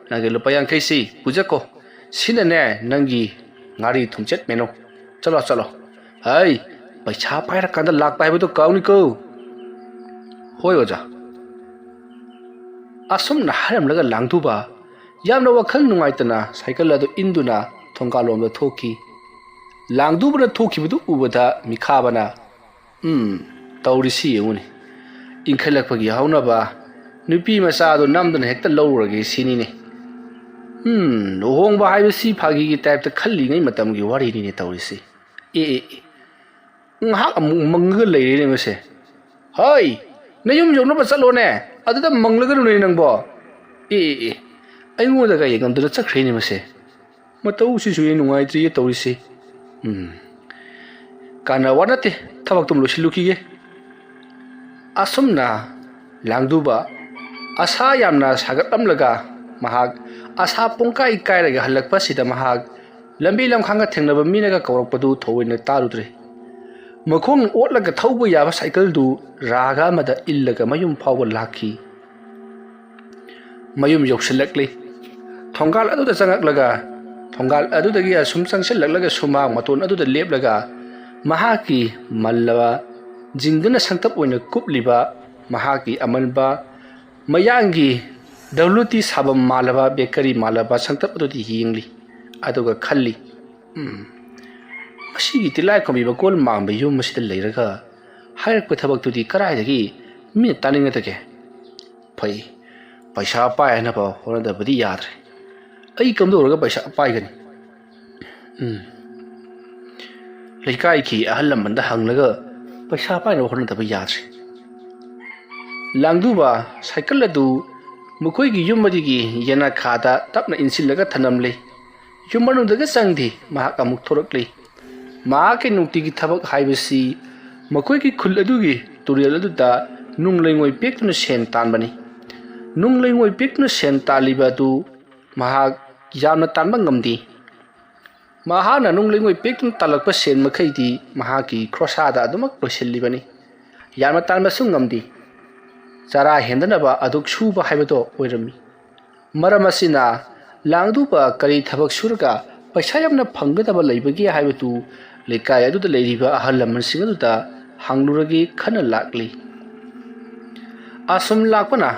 ꯅꯪꯒꯤ ꯂꯨꯄꯥ 50 ꯄꯨꯖꯀꯣ ꯁꯤꯅꯅꯦ ꯅꯪꯒꯤ ꯉꯥꯔꯤ ꯊꯨꯝꯆꯦꯠ ꯃꯦꯅꯣ ꯆꯠꯂꯣ ꯍꯥꯏ ꯄꯩꯁꯥ ꯄꯥꯏꯔꯀꯥꯟꯗ ꯂꯥꯛꯄ ꯍꯥꯏꯕꯗꯣ ꯀꯥꯎꯅꯤꯀꯣ ꯍꯣꯏ ꯑꯣꯖꯥ ꯑꯁꯨꯝꯅ ꯍꯥꯏꯔꯝꯂꯒ ꯂꯥꯡꯗꯨꯕ ꯌꯥꯝꯅ ꯋꯥꯈꯜ ꯅꯨꯡꯉꯥꯏꯇꯅ ꯁꯥꯏꯀꯜ ꯑꯗꯨ ꯏꯟꯗꯨꯅ ꯊꯣꯡꯒꯥꯜꯂꯣꯝꯗ ꯊꯣꯛꯈꯤ ꯂꯥꯡꯗꯨꯕꯅ ꯊꯣꯛꯈꯤꯕꯗꯨ ꯎꯕꯗ ꯃꯤꯈꯥꯕꯅ ꯇꯧꯔꯤꯁꯤ ꯌꯦꯡꯉꯨꯅꯤ ꯏꯟꯈꯠꯂꯛꯄꯒꯤ ꯍꯧꯅꯕ ꯅꯨꯄꯤ ꯃꯆꯥꯗꯣ ꯅꯝꯗꯅ ꯍꯦꯛꯇ ꯂꯧꯔꯨꯔꯒꯦ ꯁꯤꯅꯤꯅꯦ ꯂꯨꯍꯣꯡꯕ ꯍꯥꯏꯕꯁꯤ ꯐꯥꯒꯤꯒꯤ ꯇꯥꯏꯞꯇ ꯈꯜꯂꯤꯉꯩ ꯃꯇꯝꯒꯤ ꯋꯥꯔꯤꯅꯤꯅꯦ ꯇꯧꯔꯤꯁꯤ ꯉꯥꯏꯍꯥꯛ ꯑꯃꯨꯛ ꯃꯪꯉꯒ ꯂꯩꯔꯦꯅꯦ ꯃꯁꯦ ꯍꯣꯏ ꯅꯌꯨꯝ ꯌꯧꯅꯕ ꯆꯠꯂꯣꯅꯦ ꯑꯗꯨꯗ ꯃꯪꯂꯒꯅꯨꯅꯦ ꯅꯪꯕꯣ ꯑꯩꯉꯣꯟꯗꯒ ꯌꯦꯡꯉꯝꯗꯅ ꯆꯠꯈ꯭ꯔꯦꯅꯦ ꯃꯁꯦ ꯃꯇꯧꯁꯤꯁꯨ ꯅꯨꯡꯉꯥꯏꯇ꯭ꯔꯤꯌꯦ ꯇꯧꯔꯤꯁꯤ ꯀꯥꯟꯅꯕ ꯅꯠꯇꯦ ꯊꯕꯛꯇꯨꯝ ꯂꯣꯏꯁꯤꯜꯂꯨꯈꯤꯒꯦ ꯑꯁꯨꯝꯅ ꯂꯥꯡꯗꯨꯕ ꯑꯁꯥ ꯌꯥꯝꯅ ꯁꯥꯒꯠꯂꯝꯂꯒ ꯃꯍꯥꯛ ꯑꯁꯥ ꯄꯨꯡꯀꯥꯏ ꯀꯥꯏꯔꯒ ꯍꯜꯂꯛꯄꯁꯤꯗ ꯃꯍꯥꯛ ꯂꯝꯕꯤ ꯂꯝꯈꯥꯡꯒ ꯊꯦꯡꯅꯕ ꯃꯤꯅꯒ ꯀꯧꯔꯛꯄꯗꯨ ꯊꯑꯣꯏꯅ ꯇꯥꯔꯨꯗ꯭ꯔꯦ ꯃꯈꯣꯡ ꯑꯣꯠꯂꯒ ꯊꯧꯕ ꯌꯥꯕ ꯁꯥꯏꯀꯜꯗꯨ ꯔꯥꯒ ꯑꯃꯗ ꯏꯜꯂꯒ ꯃꯌꯨꯝ ꯐꯥꯎꯕ ꯂꯥꯛꯈꯤ ꯃꯌꯨꯝ ꯌꯧꯁꯤꯜꯂꯛꯂꯤ ꯊꯣꯡꯒꯥꯜ ꯑꯗꯨꯗ ꯆꯪꯉꯛꯂꯒ ꯊꯣꯡꯒꯥꯜ ꯑꯗꯨꯗꯒꯤ ꯑꯁꯨꯝ ꯆꯪꯁꯤꯜꯂꯛꯂꯒ ꯁꯨꯃꯥꯡ ꯃꯇꯣꯟ ꯑꯗꯨꯗ ꯂꯦꯞꯂꯒ ꯃꯍꯥꯛꯀꯤ ꯃꯜꯂꯕ ꯖꯤꯡꯒꯅ ꯁꯪꯇꯞ ꯑꯣꯏꯅ ꯀꯨꯞꯂꯤꯕ ꯃꯍꯥꯛꯀꯤ ꯑꯃꯟꯕ ꯃꯌꯥꯡꯒꯤ ꯗꯕꯂꯨꯇꯤ ꯁꯥꯕꯝ ꯃꯥꯜꯂꯕ ꯕꯦꯀꯔꯤ ꯃꯥꯜꯂꯕ ꯁꯪꯇꯞ ꯑꯗꯨꯗꯤ ꯌꯦꯡꯂꯤ ꯑꯗꯨꯒ ꯈꯜꯂꯤ ꯃꯁꯤꯒꯤ ꯇꯤꯜꯂꯥꯏꯈꯣꯝꯕꯤ ꯃꯀꯣꯜ ꯃꯥꯡꯕ ꯌꯨꯝ ꯑꯁꯤꯗ ꯂꯩꯔꯒ ꯍꯥꯏꯔꯛꯄ ꯊꯕꯛꯇꯨꯗꯤ ꯀꯗꯥꯏꯗꯒꯤ ꯃꯤꯅ ꯇꯥꯅꯤꯡꯒꯗꯒꯦ ꯐꯩ ꯄꯩꯁꯥ ꯄꯥꯏꯅꯕ ꯍꯣꯠꯅꯗꯕꯗꯤ ꯌꯥꯗ꯭ꯔꯦ ꯑꯩ ꯀꯝꯗꯧꯔꯒ ꯄꯩꯁꯥ ꯄꯥꯏꯒꯅꯤ ꯂꯩꯀꯥꯏꯒꯤ ꯑꯍꯜ ꯂꯃꯟꯗ ꯍꯪꯂꯒ ꯄꯩꯁꯥ ꯄꯥꯏꯅꯕ ꯍꯣꯠꯅꯗꯕ ꯌꯥꯗ꯭ꯔꯦ ꯂꯥꯡꯗꯨꯕ ꯁꯥꯏꯀꯜ ꯑꯗꯨ ꯃꯈꯣꯏꯒꯤ ꯌꯨꯝ ꯑꯗꯨꯒꯤ ꯌꯦꯅꯈꯥꯗ ꯇꯞꯅ ꯏꯟꯁꯤꯜꯂꯒ ꯊꯅꯝꯂꯤ ꯌꯨꯝ ꯃꯅꯨꯡꯗꯒ ꯆꯪꯗꯤ ꯃꯍꯥꯛ ꯑꯃꯨꯛ ꯊꯣꯔꯛꯂꯤ ꯃꯍꯥꯛꯀꯤ ꯅꯨꯡꯇꯤꯒꯤ ꯊꯕꯛ ꯍꯥꯏꯕꯁꯤ ꯃꯈꯣꯏꯒꯤ ꯈꯨꯜ ꯑꯗꯨꯒꯤ ꯇꯨꯔꯦꯜ ꯑꯗꯨꯗ ꯅꯨꯡ ꯂꯩꯉꯣꯏ ꯄꯦꯛꯇꯨꯅ ꯁꯦꯟ ꯇꯥꯟꯕꯅꯤ ꯅꯨꯡ ꯂꯩꯉꯣꯏ ꯄꯦꯛꯇꯨꯅ ꯁꯦꯟ ꯇꯥꯜꯂꯤꯕ ꯑꯗꯨ ꯃꯍꯥꯛ ꯌꯥꯝꯅ ꯇꯥꯟꯕ ꯉꯝꯗꯦ ꯃꯍꯥꯛꯅ ꯅꯨꯡ ꯂꯩꯉꯣꯏ ꯄꯦꯛꯇꯨꯅ ꯇꯥꯜꯂꯛꯄ ꯁꯦꯟ ꯃꯈꯩꯗꯤ ꯃꯍꯥꯛꯀꯤ ꯈ꯭ꯔꯣꯁꯥꯗ ꯑꯗꯨꯃꯛ ꯂꯣꯏꯁꯤꯜꯂꯤꯕꯅꯤ ꯌꯥꯝꯅ ꯇꯥꯟꯕꯁꯨ ꯉꯝꯗꯦ ꯆꯔꯥ ꯍꯦꯟꯗꯅꯕ ꯑꯗꯨꯛ ꯁꯨꯕ ꯍꯥꯏꯕꯗꯣ ꯑꯣꯏꯔꯝꯃꯤ ꯃꯔꯝ ꯑꯁꯤꯅ ꯂꯥꯡꯗꯨꯕ ꯀꯔꯤ ꯊꯕꯛ ꯁꯨꯔꯒ ꯄꯩꯁꯥ ꯌꯥꯝꯅ ꯐꯪꯒꯗꯕ ꯂꯩꯕꯒꯦ ꯍꯥꯏꯕꯗꯨ ꯂꯩꯀꯥꯏ ꯑꯗꯨꯗ ꯂꯩꯔꯤꯕ ꯑꯍꯜ ꯂꯃꯟꯁꯤꯡ ꯑꯗꯨꯗ ꯍꯪꯂꯨꯔꯒꯦ ꯈꯟꯅ ꯂꯥꯛꯂꯤ ꯑꯁꯨꯝ ꯂꯥꯛꯄꯅ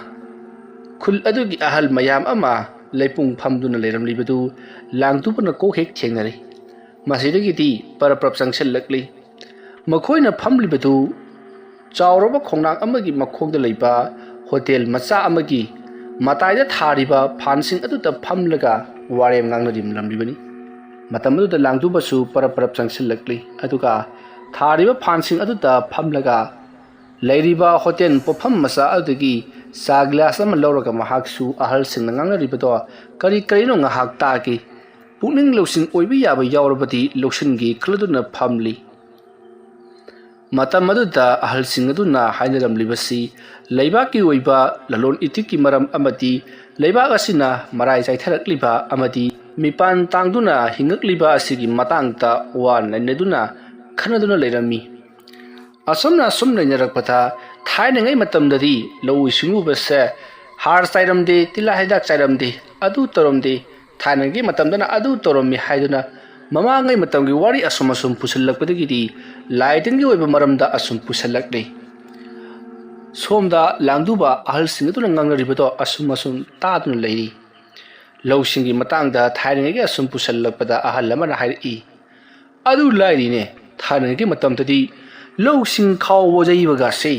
ꯈꯨꯜ ꯑꯗꯨꯒꯤ ꯑꯍꯜ ꯃꯌꯥꯝ ꯑꯃ ꯂꯩꯄꯨꯡ ꯐꯝꯗꯨꯅ ꯂꯩꯔꯝꯂꯤꯕꯗꯨ ꯂꯥꯡꯗꯨꯕꯅ ꯀꯣꯛ ꯍꯦꯛ ꯊꯦꯡꯅꯔꯤ ꯃꯁꯤꯗꯒꯤꯗꯤ ꯄꯔꯞ ꯆꯪꯁꯤꯜꯂꯛꯂꯤ ꯃꯈꯣꯏꯅ ꯐꯝꯂꯤꯕꯗꯨ ꯆꯥꯎꯔꯕ ꯈꯣꯡꯅꯥꯡ ꯑꯃꯒꯤ ꯃꯈꯣꯡꯗ ꯂꯩꯕ ꯍꯣꯇꯦꯜ ꯃꯆꯥ ꯑꯃꯒꯤ ꯃꯇꯥꯏꯗ ꯊꯥꯔꯤꯕ ꯐꯥꯟꯁꯤꯡ ꯑꯗꯨꯗ ꯐꯝꯂꯒ ꯋꯥꯔꯦꯝ ꯉꯥꯡꯅꯔꯝꯂꯤꯕꯅꯤ ꯃꯇꯝ ꯑꯗꯨꯗ ꯂꯥꯡꯗꯨꯕꯁꯨ ꯄꯔꯞ ꯆꯪꯁꯤꯜꯂꯛꯂꯤ ꯑꯗꯨꯒ ꯊꯥꯔꯤꯕ ꯐꯥꯟꯁꯤꯡ ꯑꯗꯨꯗ ꯐꯝꯂꯒ ꯂꯩꯔꯤꯕ ꯍꯣꯇꯦꯜ ꯄꯣꯠꯐꯝ ꯃꯆꯥ ꯑꯗꯨꯗꯒꯤ ꯆꯥ ꯒ꯭ꯂꯥꯁ ꯑꯃ ꯂꯧꯔꯒ ꯃꯍꯥꯛꯁꯨ ꯑꯍꯜꯁꯤꯡꯅ ꯉꯥꯡꯅꯔꯤꯕꯗꯣ ꯀꯔꯤꯅꯣ ꯉꯥꯏꯍꯥꯛ ꯇꯥꯈꯤ ꯄꯨꯛꯅꯤꯡ ꯂꯧꯁꯤꯡ ꯑꯣꯏꯕ ꯌꯥꯕ ꯌꯥꯎꯔꯕꯗꯤ ꯂꯧꯁꯤꯟꯒꯦ ꯈꯜꯂꯗꯨꯅ ꯐꯝꯂꯤ ꯃꯇꯝ ꯑꯗꯨꯗ ꯑꯍꯜꯁꯤꯡ ꯑꯗꯨꯅ ꯍꯥꯏꯅꯔꯝꯂꯤꯕꯁꯤ ꯂꯩꯕꯥꯛꯀꯤ ꯑꯣꯏꯕ ꯂꯂꯣꯟ ꯏꯇꯤꯛꯀꯤ ꯃꯔꯝ ꯑꯃꯗꯤ ꯂꯩꯕꯥꯛ ꯑꯁꯤꯅ ꯃꯔꯥꯏ ꯆꯥꯏꯊꯔꯛꯂꯤꯕ ꯑꯃꯗꯤ ꯃꯤꯄꯥꯟ ꯇꯥꯡꯗꯨꯅ ꯍꯤꯡꯉꯛꯂꯤꯕ ꯑꯁꯤꯒꯤ ꯃꯇꯥꯡꯗ ꯋꯥ ꯅꯩꯅꯗꯨꯅ ꯈꯟꯅꯗꯨꯅ ꯂꯩꯔꯝꯃꯤ ꯑꯁꯨꯝꯅ ꯅꯩꯅꯔꯛꯄꯗ ꯊꯥꯏꯅꯉꯩ ꯃꯇꯝꯗꯗꯤ ꯂꯧꯎ ꯁꯤꯡꯎꯕꯁꯦ ꯍꯥꯔ ꯆꯥꯏꯔꯝꯗꯦ ꯇꯤꯜꯍꯥꯠ ꯍꯤꯗꯥꯛ ꯆꯥꯏꯔꯝꯗꯦ ꯑꯗꯨ ꯇꯧꯔꯝꯗꯦ ꯊꯥꯏꯅꯒꯤ ꯃꯇꯝꯗꯅ ꯑꯗꯨ ꯇꯧꯔꯝꯃꯤ ꯍꯥꯏꯗꯨꯅ ꯃꯃꯥꯡꯉꯩ ꯃꯇꯝꯒꯤ ꯋꯥꯔꯤ ꯑꯁꯨꯝ ꯄꯨꯁꯜꯂꯛꯄꯗꯒꯤꯗꯤ ꯂꯥꯏ ꯇꯤꯟꯒꯤ ꯑꯣꯏꯕ ꯃꯔꯝꯗ ꯑꯁꯨꯝ ꯄꯨꯁꯜꯂꯛꯂꯤ ꯁꯣꯝꯗ ꯂꯥꯡꯗꯨꯕ ꯑꯍꯜꯁꯤꯡ ꯑꯗꯨꯅ ꯉꯥꯡꯅꯔꯤꯕꯗꯣ ꯑꯁꯨꯝ ꯇꯥꯗꯨꯅ ꯂꯩꯔꯤ ꯂꯧꯁꯤꯡꯒꯤ ꯃꯇꯥꯡꯗ ꯊꯥꯏꯅꯉꯩꯒꯤ ꯑꯁꯨꯝ ꯄꯨꯁꯜꯂꯛꯄꯗ ꯑꯍꯜ ꯑꯃꯅ ꯍꯥꯏꯔꯛꯏ ꯑꯗꯨ ꯂꯥꯏꯔꯤꯅꯦ ꯊꯥꯏꯅꯉꯩꯒꯤ ꯃꯇꯝꯗꯗꯤ ꯂꯧꯁꯤꯡ ꯈꯥꯎꯕ ꯌꯩꯕꯒꯁꯦ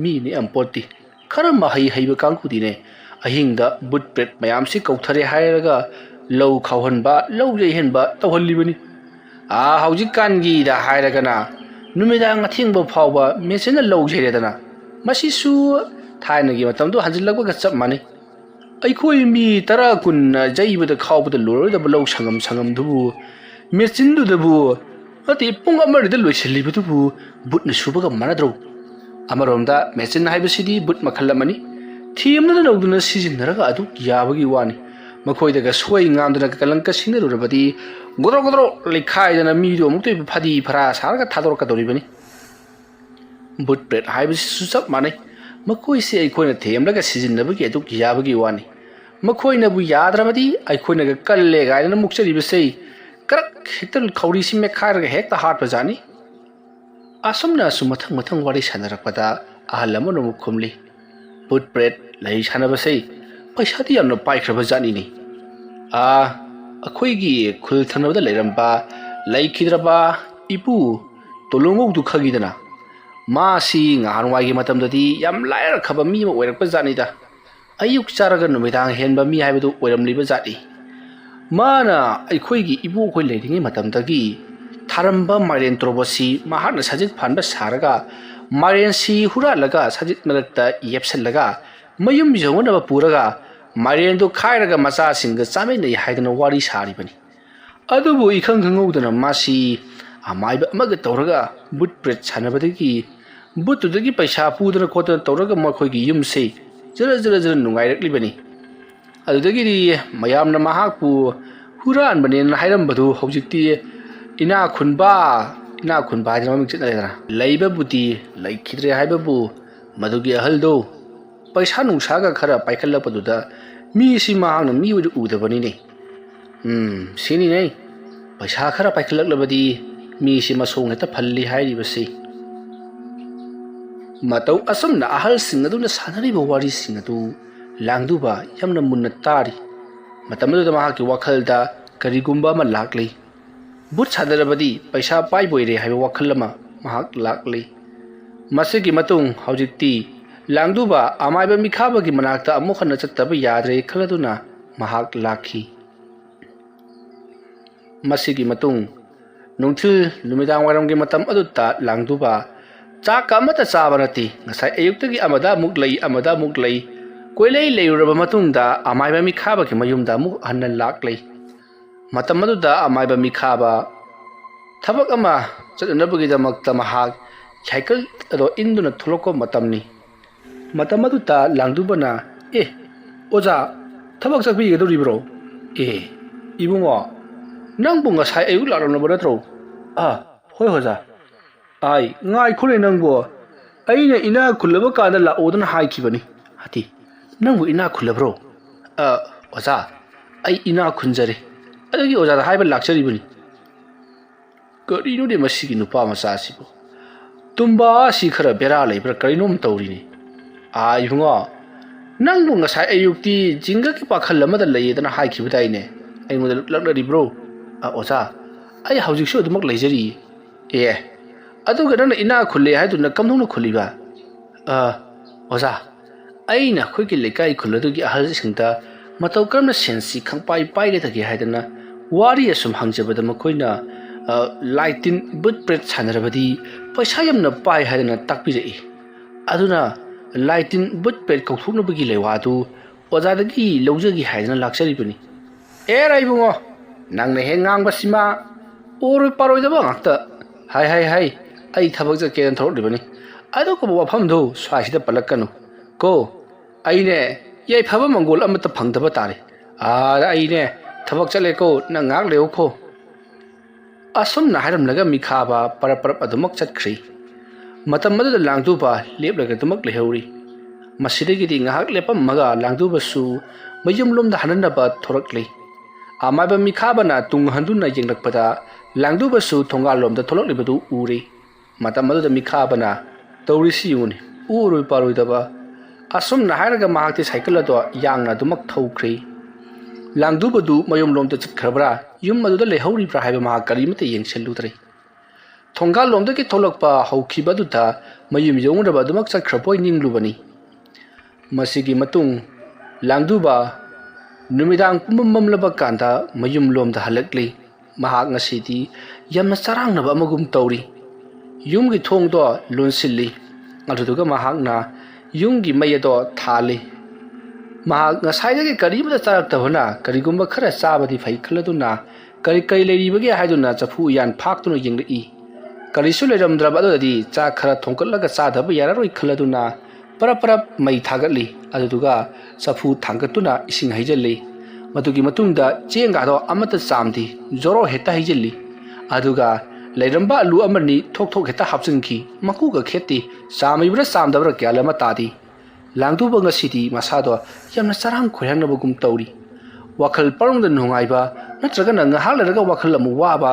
ꯃꯤꯅꯦ ꯑꯝꯄꯣꯠꯇꯤ खर महई हईब कांगुदीने अहिंगदा बुट पेट मयाम से कौथरे हायरगा लौ खावहनबा लौ जैहनबा तौहल्लिबनी आ हौजिक कानगी दा हायरगना नुमिदांग अथिंगबो फावबा मेसेना लौ जैरेदना मसिसु थायनगी मतमदो हंजिलगबगा चप माने अखोई मी तरा कुन जैबदा खावबदा लोरदब लौ संगम दुबु मेचिनदुदबु अति पुंग अमरदा लोइसलिबदुबु बुटना सुबगा मानद्रो अमरोमदा मेचिन हाइबसिदी बुट मखल अमनी थीमना नौदुना सिजिनरगा अदु याबगी वानी मखोइदगा सोई गामदुना कलंक सिनरुरबदी गोदरो लेखाइदना मीदो मुक्तै फदी फरा सारगा थादोरकदोरिबनी बुट प्लेट हाइबसि सुचप माने मखोइसे अखोइना थेमलगा सिजिनबगी अदु याबगी वानी मखोइनाबु याद्रबदी अखोइनागा कल्ले गाइदना मुक्चरिबसै करक हेक्टर खौरीसि मेखारगा हेक्ता हाटपा जानी असमना मथंग वारी सानरकपदा अहल अमन मुखुमली बुट प्रेट लई सानबसै पैसादी यामना पाइख्रब जानिनी अखोइगी खुल थनबदा लेरंबा लईखिद्रबा इपु तोलोंगौदु खगिदना मासी ngahanwai gi matamdadi yam laira khaba mi ma oirakpa janida ayuk charaga numidang henba mi haibadu oiramliba jati mana अखोइगी इबु khoi leiringi matamdagi थारंबा मारेन त्रोबसी महान सजित फानबा सारगा मारेन सी हुरालगा सजित मरक्ता येपसलगा मयुम जौनबा पुरगा मारेन दो खायरगा मचा सिंग चामेन हाइदना वारी सारिबनी अदुबु इखंग खंगौदना मासी अमाइबा अमगा तौरगा बुट प्रेट सानबदगी बुटुदगी पैसा पुदना खोदना तौरगा मखोइगी युमसे जरा नुंगाइरक्लिबनी अदुदगी मयामना महाकपु हुरानबनेन हाइरंबदु हौजिक्ति इना खुनबा हाइदना ममिंग चितनरेदना लैबबुदी लैखिद्रे हाइबबु मदुगी अहलदो पैसा नुंसागा खरा पाइखलपदुदा मी सि मांगना मी उदु उदबनीने सिनी नै पैसा खरा पाइखलकलबदी मी सि मसोंग हेता फल्ली हाइरिबसि मतौ असमना अहल सिंग अदुना सानरिबा वारी सिंग अदु लांगदुबा यमना मुन्ना तारी मतमदुदा महाकी वखलदा करिगुंबा मा लाक्लै बुट सादरबदी पैसा पाइ बोइरे हाइबा वखलमा महाक लाक्लै मसेगी मतुंग हौजिक्ति लांगदुबा अमाइबा मिखाबगी मनाक्ता अमुखना चत्तबा याद्रे खलदुना महाक लाखी मसेगी मतुंग नुंथिल नुमिदांग वारमगी मतम अदुता लांगदुबा चाक अमता चाबा नति ngasai ayuktagi amada muk lei koilei leiraba matungda अमाइबा मिखाबगी mayumda muk hanna laklei मतम अदुदा अमाइबा मिखाबा थबक अमा चतनबगीदमक्ता महाक साइकल अदो इंदुना थुलको मतमनी मतम अदुदा लांगदुबना ओजा थबक चकबिगदोरिब्रो इबुंगो नंबु ngasai ayu लारनबो नत्रो होय होजा आई ngai खुले नंबो अइना इना खुलबा कादा लाओदना हाइखिबनी हाति नंबु इना खुलब्रो ओजा आई इना खुंजरे अदगी ओजा हाइबा लाक्चरिबनी करिनो दे मसिगी नुपा मचासिबो तुम्बा सि खरा बेरा लेब्रा करिनोम तौरिनी इबुंगो नंबु ngasai ayukti jinga ki pakhal amada leidana haikibadaine aimoda laknariब्रो ओजा आई हौजिकसु अदुमक लेजरी अदुगा नंना इना खुले हाइदुना कमदौना खुलिबा ओजा अइना खोइगी लेकाइ खुलदुगी अहलसिंगदा मतौ करमना सेंसी खंपाइ पाइलेदगी हाइदना वारी असुम हंजबदा मखोइना लाइटिन बुट प्रेट सानरबदी पैसा यमना पाइ हाइदना ताकपिरई अदुना लाइटिन बुट प्रेट कौथुकनबगी लेवादु ओजादगी लौजगी हाइदना लाक्चरिबनी राइबुंगो नंगना हे ngangbasima ओरो पारोइदबा ngakta हाय आई थबक जकेन थोरलिबनी अदो को वफमदो स्वासिदा पलकनु को आइने याइ फबा मंगोल अमत फंगदबा तारे आइने थबक चले को न ngak लेओ खो असुम न हारम लगा मिखाबा पर अदुमक चतख्री मतम मदद लांगदुबा लेबलगा दुमक लेहौरी ꯃꯁꯤꯗꯒꯤꯗꯤ ꯉꯥꯏꯍꯥꯛ ꯂꯦꯞꯄꯝꯃꯒ ꯂꯥꯡꯗꯨꯕꯁꯨ ꯃꯌꯨꯝꯂꯣꯝꯗ ꯍꯟꯅꯅꯕ ꯊꯣꯔꯛꯂꯤ ꯑꯃꯥꯏꯕ ꯃꯤꯈꯥꯕꯅ ꯇꯨꯡ ꯍꯟꯗꯨꯅ ꯌꯦꯡꯂꯛꯄꯗ ꯂꯥꯡꯗꯨꯕꯁꯨ ꯊꯣꯡꯒꯥꯜꯂꯣꯝꯗ ꯊꯣꯛꯂꯛꯂꯤꯕꯗꯨ ꯎꯔꯤ ꯃꯇꯝ ꯑꯗꯨꯗ ꯃꯤꯈꯥꯕꯅ ꯇꯧꯔꯤꯁꯤ ꯌꯦꯡꯉꯨꯅꯤ ꯎꯔꯣꯏ ꯄꯥꯔꯣꯏꯗꯕ ꯑꯁꯨꯝꯅ ꯍꯥꯏꯔꯒ ꯃꯍꯥꯛꯇꯤ ꯁꯥꯏꯀꯜ ꯑꯗꯨ ꯌꯥꯡꯅ ꯑꯗꯨꯃꯛ ꯊꯧꯈ꯭ꯔꯤ ꯂꯥꯡꯗꯨꯕꯗꯨ ꯃꯌꯨꯝꯂꯣꯝꯗ ꯆꯠꯈ꯭ꯔꯕ꯭ꯔꯥ ꯌꯨꯝ ꯑꯗꯨꯗ ꯂꯩꯍꯧꯔꯤꯕ꯭ꯔꯥ ꯍꯥꯏꯕ ꯃꯍꯥꯛ ꯀꯔꯤꯃꯠꯇ ꯌꯦꯡꯁꯤꯜꯂꯨꯗ꯭ꯔꯦ ꯊꯣꯡꯒꯥꯜꯂꯣꯝꯗꯒꯤ ꯊꯣꯛꯂꯛꯄ ꯍꯧꯈꯤꯕꯗꯨꯗ ꯃꯌꯨꯝ ꯌꯧꯅꯕ ꯑꯗꯨꯃꯛ ꯆꯠꯈ꯭ꯔꯕꯣꯏ ꯅꯤꯡꯂꯨꯕꯅꯤ ꯃꯁꯤꯒꯤ ꯃꯇꯨꯡ ꯂꯥꯡꯗꯨꯕ ꯅꯨꯃꯤꯗꯥꯡ ꯄꯨꯝꯕ ꯃꯝꯂꯕ ꯀꯥꯟꯗ ꯃꯌꯨꯝꯂꯣꯝꯗ ꯍꯜꯂꯛꯂꯤ ꯃꯍꯥꯛ ꯉꯁꯤꯗꯤ ꯌꯥꯝꯅ ꯆꯔꯥꯡꯅꯕ ꯑꯃꯒꯨꯝ ꯇꯧꯔꯤ ꯌꯨꯝꯒꯤ ꯊꯣꯡꯗꯣ ꯂꯣꯟꯁꯤꯜꯂꯤ ꯑꯗꯨꯗꯨꯒ ꯃꯍꯥꯛꯅ ꯌꯨꯝꯒꯤ ꯃꯩ ꯑꯗꯣ ꯊꯥꯜꯂꯤ ꯃꯍꯥꯛ ꯉꯁꯥꯏꯗꯒꯤ ꯀꯔꯤꯃꯠꯇ ꯆꯥꯔꯛꯇꯕꯅ ꯀꯔꯤꯒꯨꯝꯕ ꯈꯔ ꯆꯥꯕꯗꯤ ꯐꯩ ꯈꯜꯂꯗꯨꯅ ꯀꯔꯤ ꯂꯩꯔꯤꯕꯒꯦ ꯍꯥꯏꯗꯨꯅ ꯆꯐꯨ ꯎꯌꯥꯟ ꯐꯥꯛꯇꯨꯅ ꯌꯦꯡꯂꯛꯏ ꯀꯔꯤꯁꯨ ꯂꯩꯔꯝꯗ꯭ꯔꯕ ꯑꯗꯨꯗꯗꯤ ꯆꯥꯛ ꯈꯔ ꯊꯣꯡꯒꯠꯂꯒ ꯆꯥꯗꯕ ꯌꯥꯔꯔꯣꯏ ꯈꯜꯂꯗꯨꯅ ꯄꯔꯞ ꯃꯩ ꯊꯥꯒꯠꯂꯤ ꯑꯗꯨꯗꯨꯒ ꯆꯐꯨ ꯊꯥꯡꯒꯠꯇꯨꯅ ꯏꯁꯤꯡ ꯍꯩꯖꯤꯜꯂꯤ ꯃꯗꯨꯒꯤ ꯃꯇꯨꯡꯗ ꯆꯦꯡꯒꯗꯣ ꯑꯃꯠꯇ ꯆꯥꯝꯗꯤ ꯖꯣꯔꯣ ꯍꯦꯛꯇ ꯍꯩꯖꯤꯜꯂꯤ ꯑꯗꯨꯒ ꯂꯩꯔꯝꯕ ꯑꯂꯨ ꯑꯃꯅꯤ ꯊꯣꯛ ꯍꯦꯛꯇ ꯍꯥꯞꯆꯤꯟꯈꯤ ꯃꯀꯨꯒ ꯈꯦꯠꯇꯤ ꯆꯥꯝꯃꯤꯕ꯭ꯔꯥ ꯆꯥꯝꯗꯕ꯭ꯔꯥ ꯒ꯭ꯌꯥꯟ ꯑꯃ ꯇꯥꯗꯤ ꯂꯥꯡꯗꯨꯕ ꯉꯁꯤꯗꯤ ꯃꯁꯥꯗꯣ ꯌꯥꯝꯅ ꯆꯔꯥꯡ ꯈꯣꯏꯔꯥꯡꯅꯕꯒꯨꯝ ꯇꯧꯔꯤ ꯋꯥꯈꯜ ꯄꯔꯣꯡꯗ ꯅꯨꯡꯉꯥꯏꯕ ꯅꯠꯇ꯭ꯔꯒꯅ ꯉꯥꯏꯍꯥꯛ ꯂꯩꯔꯒ ꯋꯥꯈꯜ ꯑꯃꯨꯛ ꯋꯥꯕ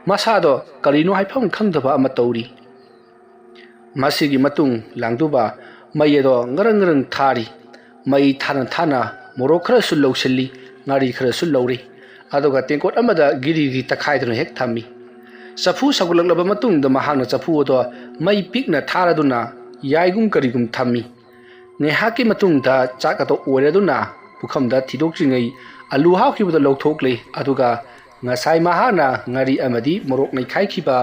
ꯃꯁꯥꯗꯣ ꯀꯔꯤꯅꯣ ꯍꯥꯏꯐꯝ ꯈꯪꯗꯕ ꯑꯃ ꯇꯧꯔꯤ ꯃꯁꯤꯒꯤ ꯃꯇꯨꯡ ꯂꯥꯡꯗꯨꯕ ꯃꯩ ꯑꯗꯣ ꯉꯔꯪ ꯊꯥꯔꯤ ꯃꯩ ꯊꯥꯅ ꯃꯣꯔꯣꯛ ꯈꯔꯁꯨ ꯂꯧꯁꯤꯜꯂꯤ ꯉꯥꯔꯤ ꯈꯔꯁꯨ ꯂꯧꯔꯤ ꯑꯗꯨꯒ ꯇꯦꯡꯀꯣꯠ ꯑꯃꯗ ꯒꯤꯔꯤ ꯇꯛꯈꯥꯏꯗꯨꯅ ꯍꯦꯛ ꯊꯝꯃꯤ ꯆꯐꯨ ꯁꯧꯒꯠꯂꯛꯂꯕ ꯃꯇꯨꯡꯗ ꯃꯍꯥꯛꯅ ꯆꯐꯨ ꯑꯗꯣ ꯃꯩ ꯄꯤꯛꯅ ꯊꯥꯔꯗꯨꯅ ꯌꯥꯏꯒꯨꯝ ꯀꯔꯤꯒꯨꯝ ꯊꯝꯃꯤ ꯉꯥꯏꯍꯥꯛꯀꯤ ꯃꯇꯨꯡꯗ ꯆꯥꯛ ꯑꯗꯣ ꯑꯣꯏꯔꯗꯨꯅ ꯄꯨꯈꯝꯗ ꯊꯤꯗꯣꯛꯇ꯭ꯔꯤꯉꯩ ꯑꯂꯨ ꯍꯥꯞꯈꯤꯕꯗꯣ ꯂꯧꯊꯣꯛꯂꯤ ꯑꯗꯨꯒ ꯉꯁꯥꯏ ꯃꯍꯥꯛꯅ ꯉꯥꯔꯤ ꯑꯃꯗꯤ ꯃꯣꯔꯣꯛ ꯅꯩꯈꯥꯏꯈꯤꯕ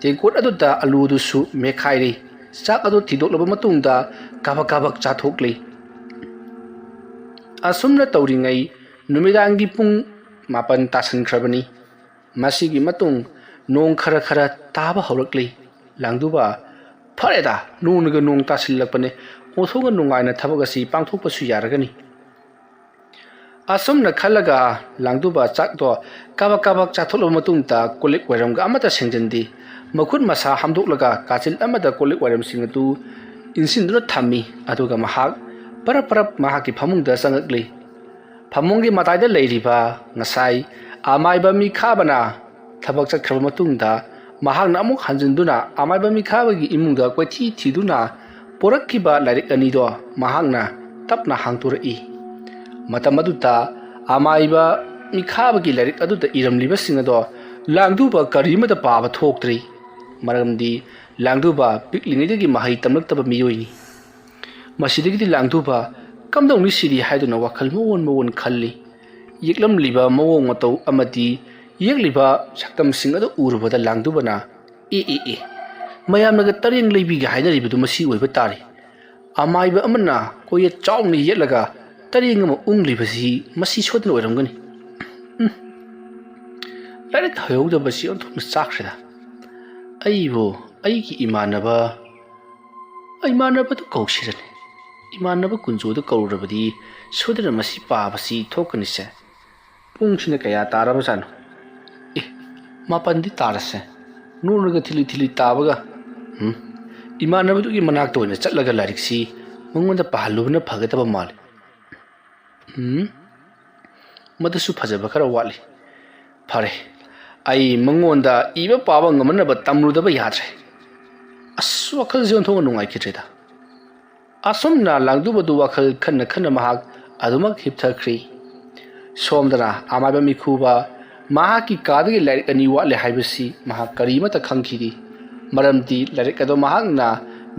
ꯇꯦꯡꯀꯣꯠ ꯑꯗꯨꯗ ꯑꯂꯨꯗꯨꯁꯨ ꯃꯦꯠꯈꯥꯏꯔꯤ ꯆꯥꯛ ꯑꯗꯨ ꯊꯤꯗꯣꯛꯂꯕ ꯃꯇꯨꯡꯗ ꯀꯥꯕꯛ ꯆꯥꯊꯣꯛꯂꯤ ꯑꯁꯨꯝꯅ ꯇꯧꯔꯤꯉꯩ ꯅꯨꯃꯤꯗꯥꯡꯒꯤ ꯄꯨꯡ 9 ꯇꯥꯁꯟꯈ꯭ꯔꯕꯅꯤ ꯃꯁꯤꯒꯤ ꯃꯇꯨꯡ ꯅꯣꯡ ꯈꯔ ꯇꯥꯕ ꯍꯧꯔꯛꯂꯤ ꯂꯥꯡꯗꯨꯕ ꯐꯔꯦꯗ ꯅꯣꯡꯅꯒ ꯅꯣꯡ ꯇꯥꯁꯤꯜꯂꯛꯄꯅꯦ ꯑꯣꯟꯊꯣꯛꯅ ꯅꯨꯡꯉꯥꯏꯅ ꯊꯕꯛ ꯑꯁꯤ ꯄꯥꯡꯊꯣꯛꯄꯁꯨ ꯌꯥꯔꯒꯅꯤ ꯑꯁꯨꯝꯅ ꯈꯜꯂꯒ ꯂꯥꯡꯗꯨꯕ ꯆꯥꯛꯇꯣ ꯀꯥꯕꯛ ꯆꯥꯊꯣꯛꯂꯕ ꯃꯇꯨꯡꯗ ꯀꯣꯜꯂꯤꯛ ꯋꯥꯏꯔꯝꯒ ꯑꯃꯠꯇ ꯁꯦꯡꯖꯤꯟꯗꯦ ꯃꯈꯨꯠ ꯃꯁꯥ ꯍꯥꯝꯗꯣꯛꯂꯒ ꯀꯥꯆꯤꯟ ꯑꯃꯗ ꯀꯣꯜꯂꯤꯛ ꯋꯥꯏꯔꯝꯁꯤꯡ ꯑꯗꯨ ꯏꯟꯁꯤꯟꯗꯨꯅ ꯊꯝꯃꯤ ꯑꯗꯨꯒ ꯃꯍꯥꯛ ꯄꯔꯞ ꯃꯍꯥꯛꯀꯤ ꯐꯃꯨꯡꯗ ꯆꯪꯉꯛꯂꯤ ꯐꯃꯨꯡꯒꯤ ꯃꯇꯥꯏꯗ ꯂꯩꯔꯤꯕ ꯉꯁꯥꯏ ꯑꯃꯥꯏꯕ ꯃꯤꯈꯥꯕꯅ ꯊꯕꯛ ꯆꯠꯈ꯭ꯔꯕ ꯃꯇꯨꯡꯗ ꯃꯍꯥꯛꯅ ꯑꯃꯨꯛ ꯍꯟꯖꯤꯟꯗꯨꯅ ꯑꯃꯥꯏꯕ ꯃꯤꯈꯥꯕꯒꯤ ꯏꯃꯨꯡꯗ ꯀꯣꯏꯊꯤ ꯊꯤꯗꯨꯅ ꯄꯣꯔꯛꯈꯤꯕ ꯂꯥꯏꯔꯤꯛ ꯑꯅꯤꯗꯣ ꯃꯍꯥꯛꯅ ꯇꯞꯅ ꯍꯥꯡꯇꯣꯔꯛꯏ ꯃꯇꯝ ꯑꯗꯨꯗ ꯑꯃꯥꯏꯕ ꯃꯤꯈꯥꯕꯒꯤ ꯂꯥꯏꯔꯤꯛ ꯑꯗꯨꯗ ꯏꯔꯝꯂꯤꯕꯁꯤꯡ ꯑꯗꯣ ꯂꯥꯡꯗꯨꯕ ꯀꯔꯤꯃꯠꯇ ꯄꯥꯕ ꯊꯣꯛꯇ꯭ꯔꯤ ꯃꯔꯝꯗꯤ ꯂꯥꯡꯗꯨꯕ ꯄꯤꯛꯂꯤꯉꯩꯗꯒꯤ ꯃꯍꯩ ꯇꯝꯂꯛꯇꯕ ꯃꯤꯑꯣꯏꯅꯤ ꯃꯁꯤꯗꯒꯤꯗꯤ ꯂꯥꯡꯗꯨꯕ ꯀꯝꯗꯧꯅꯤ ꯁꯤꯗꯤ ꯍꯥꯏꯗꯨꯅ ꯋꯥꯈꯜ ꯃꯑꯣꯟ ꯈꯜꯂꯤ ꯌꯦꯛꯂꯝꯂꯤꯕ ꯃꯑꯣꯡ ꯃꯇꯧ ꯑꯃꯗꯤ ꯌꯦꯛꯂꯤꯕ ꯁꯛꯇꯝꯁꯤꯡ ꯑꯗꯨ ꯎꯔꯨꯕꯗ ꯂꯥꯡꯗꯨꯕꯅ ꯃꯌꯥꯝꯅꯒ ꯇꯔꯦꯡ ꯂꯩꯕꯤꯒ ꯍꯥꯏꯅꯔꯤꯕꯗꯨ ꯃꯁꯤ ꯑꯣꯏꯕ ꯇꯥꯔꯤ ꯑꯃꯥꯏꯕ ꯑꯃꯅ ꯀꯣꯌꯦꯠ ꯆꯥꯎꯅ ꯌꯦꯠꯂꯒ ꯇꯔꯦꯡ ꯑꯃ ꯎꯪꯂꯤꯕꯁꯤ ꯃꯁꯤ ꯁꯣꯏꯗꯅ ꯑꯣꯏꯔꯝꯒꯅꯤ ꯂꯥꯏꯔꯤꯛ ꯍꯩꯍꯧꯗꯕꯁꯤ ꯑꯣꯟꯊꯣꯛꯅ ꯆꯥꯛꯈ꯭ꯔꯦꯗ ꯑꯩꯕꯨ ꯑꯩꯒꯤ ꯏꯃꯥꯟꯅꯕꯗꯨ ꯀꯧꯁꯤꯔꯅꯤ ꯏꯃꯥꯟꯅꯕ ꯀꯨꯟꯖꯣꯗꯨ ꯀꯧꯔꯕꯗꯤ ꯁꯣꯏꯗꯅ ꯃꯁꯤ ꯄꯥꯕꯁꯤ ꯊꯣꯛꯀꯅꯤꯁꯦ ꯄꯨꯡꯁꯤꯅ ꯀꯌꯥ ꯇꯥꯔꯕꯖꯥꯠꯅꯣ 9 ꯇꯥꯔꯁꯦ ꯅꯣꯡꯅꯒ ꯊꯤꯂꯤ ꯇꯥꯕꯒ ꯏꯃꯥꯟꯅꯕꯗꯨꯒꯤ ꯃꯅꯥꯛꯇ ꯑꯣꯏꯅ ꯆꯠꯂꯒ ꯂꯥꯏꯔꯤꯛꯁꯤ ꯃꯉꯣꯟꯗ ꯄꯥꯍꯜꯂꯨꯕꯅ ꯐꯒꯗꯕ ꯃꯥꯜꯂꯤ ꯃꯗꯨꯁꯨ ꯐꯖꯕ ꯈꯔ ꯋꯥꯠꯂꯤ ꯐꯔꯦ ꯑꯩ ꯃꯉꯣꯟꯗ ꯏꯕ ꯄꯥꯕ ꯉꯝꯅꯕ ꯇꯝꯔꯨꯗꯕ ꯌꯥꯗ꯭ꯔꯦ ꯋꯥꯈꯜꯁꯦ ꯑꯣꯟꯊꯣꯛꯅ ꯅꯨꯡꯉꯥꯏꯈꯤꯗ꯭ꯔꯦꯗ ꯑꯁꯨꯝꯅ ꯂꯥꯡꯗꯨꯕꯗꯨ ꯋꯥꯈꯜ ꯈꯟꯅ ꯃꯍꯥꯛ ꯑꯗꯨꯃꯛ ꯍꯤꯞꯊꯈ꯭ꯔꯤ ꯁꯣꯝꯗꯅ ꯑꯃꯥꯏꯕ ꯃꯤꯈꯨꯕ ꯃꯍꯥꯛꯀꯤ ꯀꯥꯗꯒꯤ ꯂꯥꯏꯔꯤꯛ 2 ꯋꯥꯠꯂꯦ ꯍꯥꯏꯕꯁꯤ ꯃꯍꯥꯛ ꯀꯔꯤꯃꯠꯇ ꯈꯪꯈꯤꯗꯦ ꯃꯔꯝꯗꯤ ꯂꯥꯏꯔꯤꯛ ꯑꯗꯣ ꯃꯍꯥꯛꯅ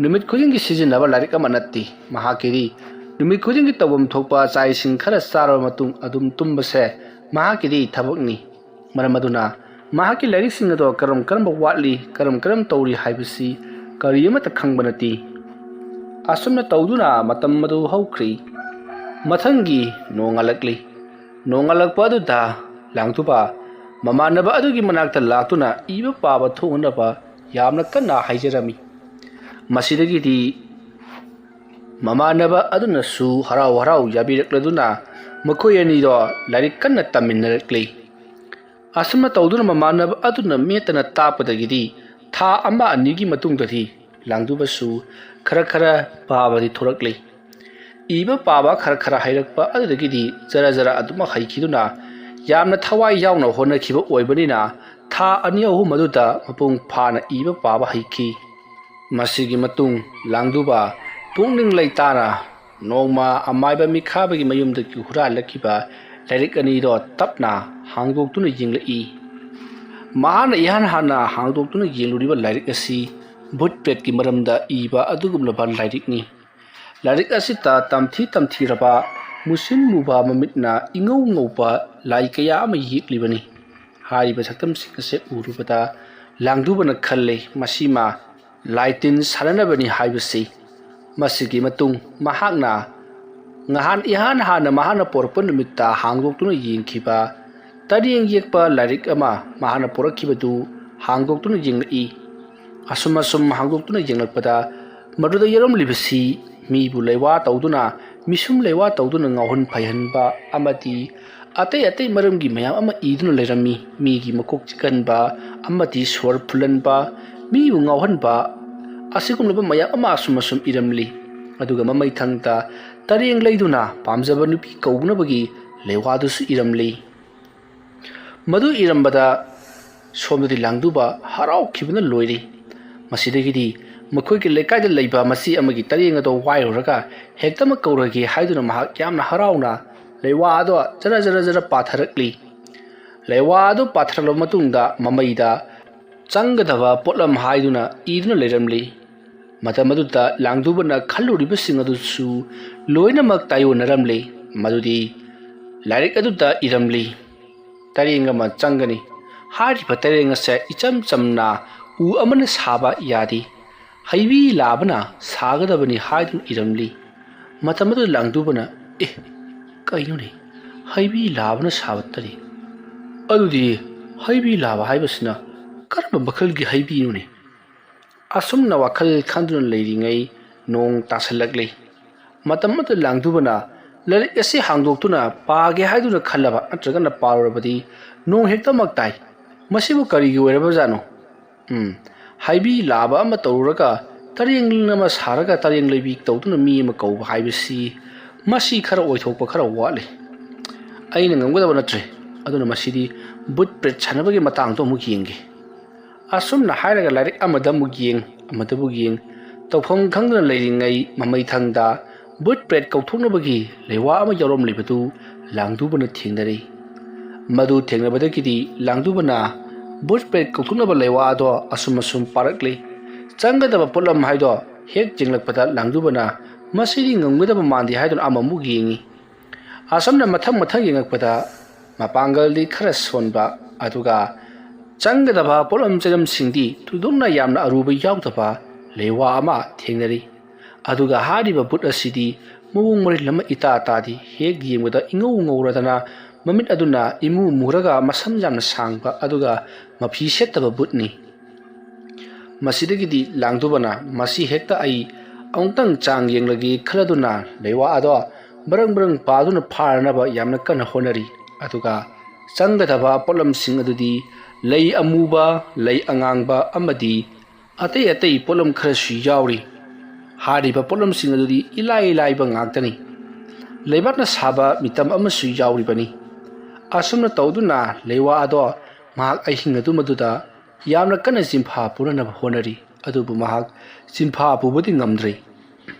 ꯅꯨꯃꯤꯠ ꯈꯨꯗꯤꯡꯒꯤ ꯁꯤꯖꯤꯟꯅꯕ ꯂꯥꯏꯔꯤꯛ ꯑꯃ ꯅꯠꯇꯦ ꯃꯍꯥꯛꯀꯤꯗꯤ ꯅꯨꯃꯤꯠ ꯈꯨꯗꯤꯡꯒꯤ ꯇꯧꯐꯝ ꯊꯣꯛꯄ ꯆꯥꯛ ꯏꯁꯤꯡ ꯈꯔ ꯆꯥꯔꯕ ꯃꯇꯨꯡ ꯑꯗꯨꯝ ꯇꯨꯝꯕꯁꯦ ꯃꯍꯥꯛꯀꯤꯗꯤ ꯊꯕꯛꯅꯤ ꯃꯔꯝ ꯑꯗꯨꯅ ꯃꯍꯥꯛꯀꯤ ꯂꯥꯏꯔꯤꯛꯁꯤꯡ ꯑꯗꯣ ꯀꯔꯝ ꯋꯥꯠꯂꯤ ꯀꯔꯝ ꯇꯧꯔꯤ ꯍꯥꯏꯕꯁꯤ ꯀꯔꯤꯃꯠꯇ ꯈꯪꯕ ꯅꯠꯇꯦ ꯑꯁꯨꯝꯅ ꯇꯧꯗꯨꯅ ꯃꯇꯝ ꯑꯗꯨ ꯍꯧꯈ꯭ꯔꯤ ꯃꯊꯪꯒꯤ ꯅꯣꯡꯉꯥꯜꯂꯛꯂꯤ ꯅꯣꯡꯉꯥꯜꯂꯛꯄ ꯑꯗꯨꯗ ꯂꯥꯡꯗꯨꯕ ꯃꯃꯥꯟꯅꯕ ꯑꯗꯨꯒꯤ ꯃꯅꯥꯛꯇ ꯂꯥꯛꯇꯨꯅ ꯏꯕ ꯄꯥꯕ ꯊꯣꯛꯅꯕ ꯌꯥꯝꯅ ꯀꯟꯅ ꯍꯥꯏꯖꯔꯝꯃꯤ ꯃꯁꯤꯗꯒꯤꯗꯤ ꯃꯃꯥꯟꯅꯕ ꯑꯗꯨꯅꯁꯨ ꯍꯔꯥꯎ ꯌꯥꯕꯤꯔꯛꯂꯗꯨꯅ ꯃꯈꯣꯏ ꯑꯅꯤꯗꯣ ꯂꯥꯏꯔꯤꯛ ꯀꯟꯅ ꯇꯝꯃꯤꯟꯅꯔꯛꯂꯤ ꯑꯁꯨꯝꯅ ꯇꯧꯗꯨꯅ ꯃꯃꯥꯟꯅꯕ ꯑꯗꯨꯅ ꯃꯦꯠꯇꯅ ꯇꯥꯛꯄꯗꯒꯤꯗꯤ ꯊꯥ 1-2ꯒꯤ ꯃꯇꯨꯡꯗꯗꯤ ꯂꯥꯡꯗꯨꯕꯁꯨ ꯈꯔ ꯄꯥꯕꯗꯤ ꯊꯣꯔꯛꯂꯤ ꯏꯕ ꯄꯥꯕ ꯈꯔ ꯈꯔ ꯍꯩꯔꯛꯄ ꯑꯗꯨꯗꯒꯤꯗꯤ ꯖꯔ ꯖꯔ ꯑꯗꯨꯃꯛ ꯍꯩꯈꯤꯗꯨꯅ ꯌꯥꯝꯅ ꯊꯋꯥꯏ ꯌꯥꯎꯅ ꯍꯣꯠꯅꯈꯤꯕ ꯑꯣꯏꯕꯅꯤꯅ ꯊꯥ 2-3 ꯑꯗꯨꯗ ꯃꯄꯨꯡ ꯐꯥꯅ ꯏꯕ ꯄꯥꯕ ꯍꯩꯈꯤ꯫ ꯃꯁꯤꯒꯤ ꯃꯇꯨꯡ ꯂꯥꯡꯗꯨꯕ ꯄꯨꯛꯅꯤꯡ ꯂꯩꯇꯥꯅ ꯅꯣꯡꯃ ꯑꯃꯥꯏꯕ ꯃꯤꯈꯥꯕꯒꯤ ꯃꯌꯨꯝꯗꯒꯤ ꯍꯨꯔꯥꯜꯂꯛꯈꯤꯕ ꯂꯥꯏꯔꯤꯛ ꯑꯅꯤꯗꯣ ꯇꯞꯅ ꯍꯥꯡꯗꯣꯛꯇꯨꯅ ꯌꯦꯡꯂꯛꯏ꯫ ꯃꯍꯥꯛꯅ ꯏꯍꯥꯟ ꯍꯥꯟꯅ ꯍꯥꯡꯗꯣꯛꯇꯨꯅ ꯌꯦꯡꯂꯨꯔꯤꯕ ꯂꯥꯏꯔꯤꯛ ꯑꯁꯤ ꯚꯨꯠ ꯄ꯭ꯔꯦꯠꯀꯤ ꯃꯔꯝꯗ ꯏꯕ ꯑꯗꯨꯒꯨꯝꯂꯕ ꯂꯥꯏꯔꯤꯛꯅꯤ꯫ ꯂꯥꯏꯔꯤꯛ ꯑꯁꯤꯗ ꯇꯝꯊꯤꯔꯕ ꯃꯨꯁꯤꯟ ꯃꯨꯕ ꯃꯃꯤꯠꯅ ꯏꯉꯧ ꯉꯧꯕ ꯂꯥꯏ ꯀꯌꯥ ꯑꯃ ꯌꯦꯛꯂꯤꯕꯅꯤ꯫ ꯍꯥꯏꯔꯤꯕ ꯁꯛꯇꯝꯁꯤꯡ ꯑꯁꯤ ꯎꯔꯨꯕꯗ ꯂꯥꯡꯗꯨꯕꯅ ꯈꯜꯂꯦ ꯃꯁꯤꯃ ꯂꯥꯏ ꯇꯤꯟ ꯁꯥꯟꯅꯅꯕꯅꯤ ꯍꯥꯏꯕꯁꯤ꯫ ꯃꯁꯤꯒꯤ ꯃꯇꯨꯡ ꯃꯍꯥꯛꯅ ꯏꯍꯥꯟ ꯍꯥꯟꯅ ꯃꯍꯥꯛꯅ ꯄꯣꯔꯛꯄ ꯅꯨꯃꯤꯠꯇ ꯍꯥꯡꯗꯣꯛꯇꯨꯅ ꯌꯦꯡꯈꯤꯕ ꯇꯔꯦꯡ ꯌꯦꯛꯄ ꯂꯥꯏꯔꯤꯛ ꯑꯃ ꯃꯍꯥꯛꯅ ꯄꯣꯔꯛꯈꯤꯕꯗꯨ ꯍꯥꯡꯗꯣꯛꯇꯨꯅ ꯌꯦꯡꯂꯛꯏ꯫ ꯑꯁꯨꯝ ꯍꯥꯡꯗꯣꯛꯇꯨꯅ ꯌꯦꯡꯂꯛꯄꯗ ꯃꯗꯨꯗ ꯌꯥꯎꯔꯝꯂꯤꯕꯁꯤ ꯃꯤꯕꯨ ꯂꯩꯋꯥ ꯇꯧꯗꯨꯅ ꯃꯤꯁꯨꯝ ꯂꯩꯋꯥ ꯇꯧꯗꯨꯅ ꯉꯥꯎꯍꯟ ꯐꯩꯍꯟꯕ ꯑꯃꯗꯤ ꯑꯇꯩ ꯃꯔꯝꯒꯤ ꯃꯌꯥꯝ ꯑꯃ ꯏꯗꯨꯅ ꯂꯩꯔꯝꯃꯤ꯫ ꯃꯤꯒꯤ ꯃꯀꯣꯛ ꯆꯤꯛꯍꯟꯕ ꯑꯃꯗꯤ ꯁꯣꯔ ꯐꯨꯜꯍꯟꯕ ꯃꯤꯕꯨ ꯉꯥꯎꯍꯟꯕ ꯑꯁꯤꯒꯨꯝꯂꯕ ꯃꯌꯥꯝ ꯑꯃ ꯑꯁꯨꯝ ꯏꯔꯝꯂꯤ꯫ ꯑꯗꯨꯒ ꯃꯃꯩꯊꯪꯗ ꯇꯔꯦꯡ ꯂꯩꯗꯨꯅ ꯄꯥꯝꯖꯕ ꯅꯨꯄꯤ ꯀꯧꯅꯕꯒꯤ ꯂꯩꯋꯥꯗꯨꯁꯨ ꯏꯔꯝꯂꯤ꯫ ꯃꯗꯨ ꯏꯔꯝꯕꯗ ꯁꯣꯝꯗꯗꯤ ꯂꯥꯡꯗꯨꯕ ꯍꯔꯥꯎꯈꯤꯕꯅ ꯂꯣꯏꯔꯦ꯫ ꯃꯁꯤꯗꯒꯤꯗꯤ ꯃꯈꯣꯏꯒꯤ ꯂꯩꯀꯥꯏꯗ ꯂꯩꯕ ꯃꯆꯤ ꯑꯃꯒꯤ ꯇꯔꯦꯡ ꯑꯗꯨ ꯋꯥꯏꯔꯨꯔꯒ ꯍꯦꯛꯇꯃꯛ ꯀꯧꯔꯒꯦ ꯍꯥꯏꯗꯨꯅ ꯃꯍꯥꯛ ꯌꯥꯝꯅ ꯍꯔꯥꯎꯅ ꯂꯩꯋꯥ ꯑꯗꯨ ꯖꯔ ꯄꯥꯊꯔꯛꯂꯤ꯫ ꯂꯩꯋꯥ ꯑꯗꯨ ꯄꯥꯊꯔꯛꯂꯕ ꯃꯇꯨꯡꯗ ꯃꯃꯩꯗ ꯆꯪꯒꯗꯕ ꯄꯣꯠꯂꯝ ꯍꯥꯏꯗꯨꯅ ꯏꯗꯨꯅ ꯂꯩꯔꯝꯂꯤ꯫ ꯃꯇꯝ ꯑꯗꯨꯗ ꯂꯥꯡꯗꯨꯕꯅ ꯈꯜꯂꯨꯔꯤꯕꯁꯤꯡ ꯑꯗꯨꯁꯨ ꯂꯣꯏꯅꯃꯛ ꯇꯥꯏꯑꯣꯟꯅꯔꯝꯂꯦ꯫ ꯃꯗꯨꯗꯤ ꯂꯥꯏꯔꯤꯛ ꯑꯗꯨꯗ ꯏꯔꯝꯂꯤ ꯇꯔꯦꯡ ꯑꯃ ꯆꯪꯒꯅꯤ꯫ ꯍꯥꯏꯔꯤꯕ ꯇꯔꯦꯡ ꯑꯁꯦ ꯏꯆꯝ ꯆꯝꯅ ꯎ ꯑꯃꯅ ꯁꯥꯕ ꯌꯥꯗꯦ ꯍꯩꯕꯤ ꯂꯥꯕꯅ ꯁꯥꯒꯗꯕꯅꯤ ꯍꯥꯏꯗꯨꯅ ꯏꯔꯝꯂꯤ꯫ ꯃꯇꯝ ꯑꯗꯨꯗ ꯂꯥꯡꯗꯨꯕꯅ ꯀꯩꯅꯣꯅꯦ ꯍꯩꯕꯤ ꯂꯥꯕꯅ ꯁꯥꯕ ꯇꯔꯦꯡ? ꯑꯗꯨꯗꯤ ꯍꯩꯕꯤ ꯂꯥꯕ ꯍꯥꯏꯕꯁꯤꯅ ꯀꯔꯝꯕ ꯃꯈꯜꯒꯤ ꯍꯩꯕꯤꯅꯣꯅꯦ? ꯑꯁꯨꯝꯅ ꯋꯥꯈꯜ ꯈꯟꯗꯨꯅ ꯂꯩꯔꯤꯉꯩ ꯅꯣꯡ ꯇꯥꯁꯜꯂꯛꯂꯦ꯫ ꯃꯇꯝ ꯑꯗꯨꯗ ꯂꯥꯡꯗꯨꯕꯅ ꯂꯥꯏꯔꯤꯛ ꯑꯁꯤ ꯍꯥꯡꯗꯣꯛꯇꯨꯅ ꯄꯥꯒꯦ ꯍꯥꯏꯗꯨꯅ ꯈꯜꯂꯕ ꯅꯠꯇ꯭ꯔꯒꯅ ꯄꯥꯔꯨꯔꯕꯗꯤ ꯅꯣꯡ ꯍꯦꯛꯇꯃꯛ ꯇꯥꯏ꯫ ꯃꯁꯤꯕꯨ ꯀꯔꯤꯒꯤ ꯑꯣꯏꯔꯕꯖꯥꯠꯅꯣ? ꯍꯩꯕꯤ ꯂꯥꯕ ꯑꯃ ꯇꯧꯔꯨꯔꯒ ꯇꯔꯦꯡ ꯑꯃ ꯁꯥꯔꯒ ꯇꯔꯦꯡ ꯂꯩꯕꯤ ꯇꯧꯗꯨꯅ ꯃꯤ ꯑꯃ ꯀꯧꯕ ꯍꯥꯏꯕꯁꯤ ꯃꯁꯤ ꯈꯔ ꯑꯣꯏꯊꯣꯛꯄ ꯈꯔ ꯋꯥꯠꯂꯤ꯫ ꯑꯩꯅ ꯉꯝꯒꯗꯕ ꯅꯠꯇ꯭ꯔꯦ꯫ ꯑꯗꯨꯅ ꯃꯁꯤꯗꯤ ꯕꯨꯠ ꯄ꯭ꯔꯦꯠ ꯁꯥꯟꯅꯕꯒꯤ ꯃꯇꯥꯡꯗꯣ ꯑꯃꯨꯛ ꯌꯦꯡꯒꯦ꯫ ꯑꯁꯨꯝꯅ ꯍꯥꯏꯔꯒ ꯂꯥꯏꯔꯤꯛ ꯑꯃꯗ ꯑꯃꯨꯛ ꯌꯦꯡ ꯑꯃꯗꯕꯨ ꯌꯦꯡ ꯇꯧꯐꯝ ꯈꯪꯗꯅ ꯂꯩꯔꯤꯉꯩ ꯃꯃꯩꯊꯪꯗ ꯕꯨꯠ ꯄ꯭ꯔꯦꯠ ꯀꯧꯊꯣꯛꯅꯕꯒꯤ ꯂꯩꯋꯥ ꯑꯃ ꯌꯥꯎꯔꯝꯂꯤꯕꯗꯨ ꯂꯥꯡꯗꯨꯕꯅ ꯊꯦꯡꯅꯔꯦ꯫ ꯃꯗꯨ ꯊꯦꯡꯅꯕꯗꯒꯤꯗꯤ ꯂꯥꯡꯗꯨꯕꯅ ꯕꯨꯠ ꯄ꯭ꯔꯦꯠ ꯀꯧꯊꯣꯛꯅꯕ ꯂꯩꯋꯥ ꯑꯗꯣ ꯑꯁꯨꯝ ꯄꯥꯔꯛꯂꯤ꯫ ꯆꯪꯒꯗꯕ ꯄꯣꯠꯂꯝ ꯍꯥꯏꯗꯣ ꯍꯦꯛ ꯌꯦꯡꯂꯛꯄꯗ ꯂꯥꯡꯗꯨꯕꯅ ꯃꯁꯤꯗꯤ ꯉꯝꯒꯗꯕ ꯃꯥꯟꯗꯦ ꯍꯥꯏꯗꯨꯅ ꯑꯃꯃꯨꯛ ꯌꯦꯡꯉꯤ꯫ ꯑꯁꯨꯝꯅ ꯃꯊꯪ ꯌꯦꯡꯂꯛꯄꯗ ꯃꯄꯥꯡꯒꯜꯗꯤ ꯈꯔ ꯁꯣꯟꯕ ꯑꯗꯨꯒ ꯆꯪꯒꯗꯕ ꯄꯣꯠꯂꯝ ꯆꯩꯂꯝꯁꯤꯡꯗꯤ ꯊꯣꯏꯗꯣꯛꯅ ꯌꯥꯝꯅ ꯑꯔꯨꯕ ꯌꯥꯎꯗꯕ ꯂꯩꯋꯥ ꯑꯃ ꯊꯦꯡꯅꯔꯤ꯫ ꯑꯗꯨꯒ ꯍꯥꯏꯔꯤꯕ ꯕꯨꯠ ꯑꯁꯤꯗꯤ ꯃꯑꯣꯡ ꯃꯔꯤꯜ ꯑꯃ ꯏꯇꯥ ꯇꯥꯗꯦ꯫ ꯍꯦꯛ ꯌꯦꯡꯕꯗ ꯏꯉꯧ ꯉꯧꯔꯗꯅ ꯃꯃꯤꯠ ꯑꯗꯨꯅ ꯏꯃꯨ ꯃꯨꯔꯒ ꯃꯁꯝ ꯌꯥꯝꯅ ꯁꯥꯡꯕ ꯑꯗꯨꯒ ꯃꯐꯤ ꯁꯦꯠꯇꯕ ꯕꯨꯠꯅꯤ꯫ ꯃꯁꯤꯗꯒꯤꯗꯤ ꯂꯥꯡꯗꯨꯕꯅ ꯃꯁꯤ ꯍꯦꯛꯇ ꯑꯩ ꯑꯃꯨꯛꯇꯪ ꯆꯥꯡ ꯌꯦꯡꯂꯒꯦ ꯈꯜꯂꯗꯨꯅ ꯂꯩꯋꯥ ꯑꯗꯣ ꯕꯔꯪ ꯄꯥꯗꯨꯅ ꯐꯥꯔꯅꯕ ꯌꯥꯝꯅ ꯀꯟꯅ ꯍꯣꯠꯅꯔꯤ꯫ ꯑꯗꯨꯒ ꯆꯪꯒꯗꯕ ꯄꯣꯠꯂꯝꯁꯤꯡ ꯑꯗꯨꯗꯤ ꯂꯩ ꯑꯃꯨꯕ ꯂꯩ ꯑꯉꯥꯡꯕ ꯑꯃꯗꯤ ꯑꯇꯩ ꯄꯣꯠꯂꯝ ꯈꯔꯁꯨ ꯌꯥꯎꯔꯤ꯫ ꯍꯥꯏꯔꯤꯕ ꯄꯣꯠꯂꯝꯁꯤꯡ ꯑꯗꯨꯗꯤ ꯏꯂꯥꯏ ꯂꯥꯏꯕ ꯉꯥꯛꯇꯅꯤ꯫ ꯂꯩꯕꯥꯛꯅ ꯁꯥꯕ ꯃꯤꯇꯝ ꯑꯃꯁꯨ ꯌꯥꯎꯔꯤꯕꯅꯤ꯫ ꯑꯁꯨꯝꯅ ꯇꯧꯗꯨꯅ ꯂꯩꯋꯥ ꯑꯗꯣ ꯃꯍꯥꯛ ꯑꯍꯤꯡ ꯑꯗꯨꯃꯗꯨꯗ ꯌꯥꯝꯅ ꯀꯟꯅ ꯆꯤꯟꯐꯥ ꯄꯨꯅꯅꯕ ꯍꯣꯠꯅꯔꯤ꯫ ꯑꯗꯨꯕꯨ ꯃꯍꯥꯛ ꯆꯤꯟꯐꯥ ꯄꯨꯕꯗꯤ ꯉꯝꯗ꯭ꯔꯦ꯫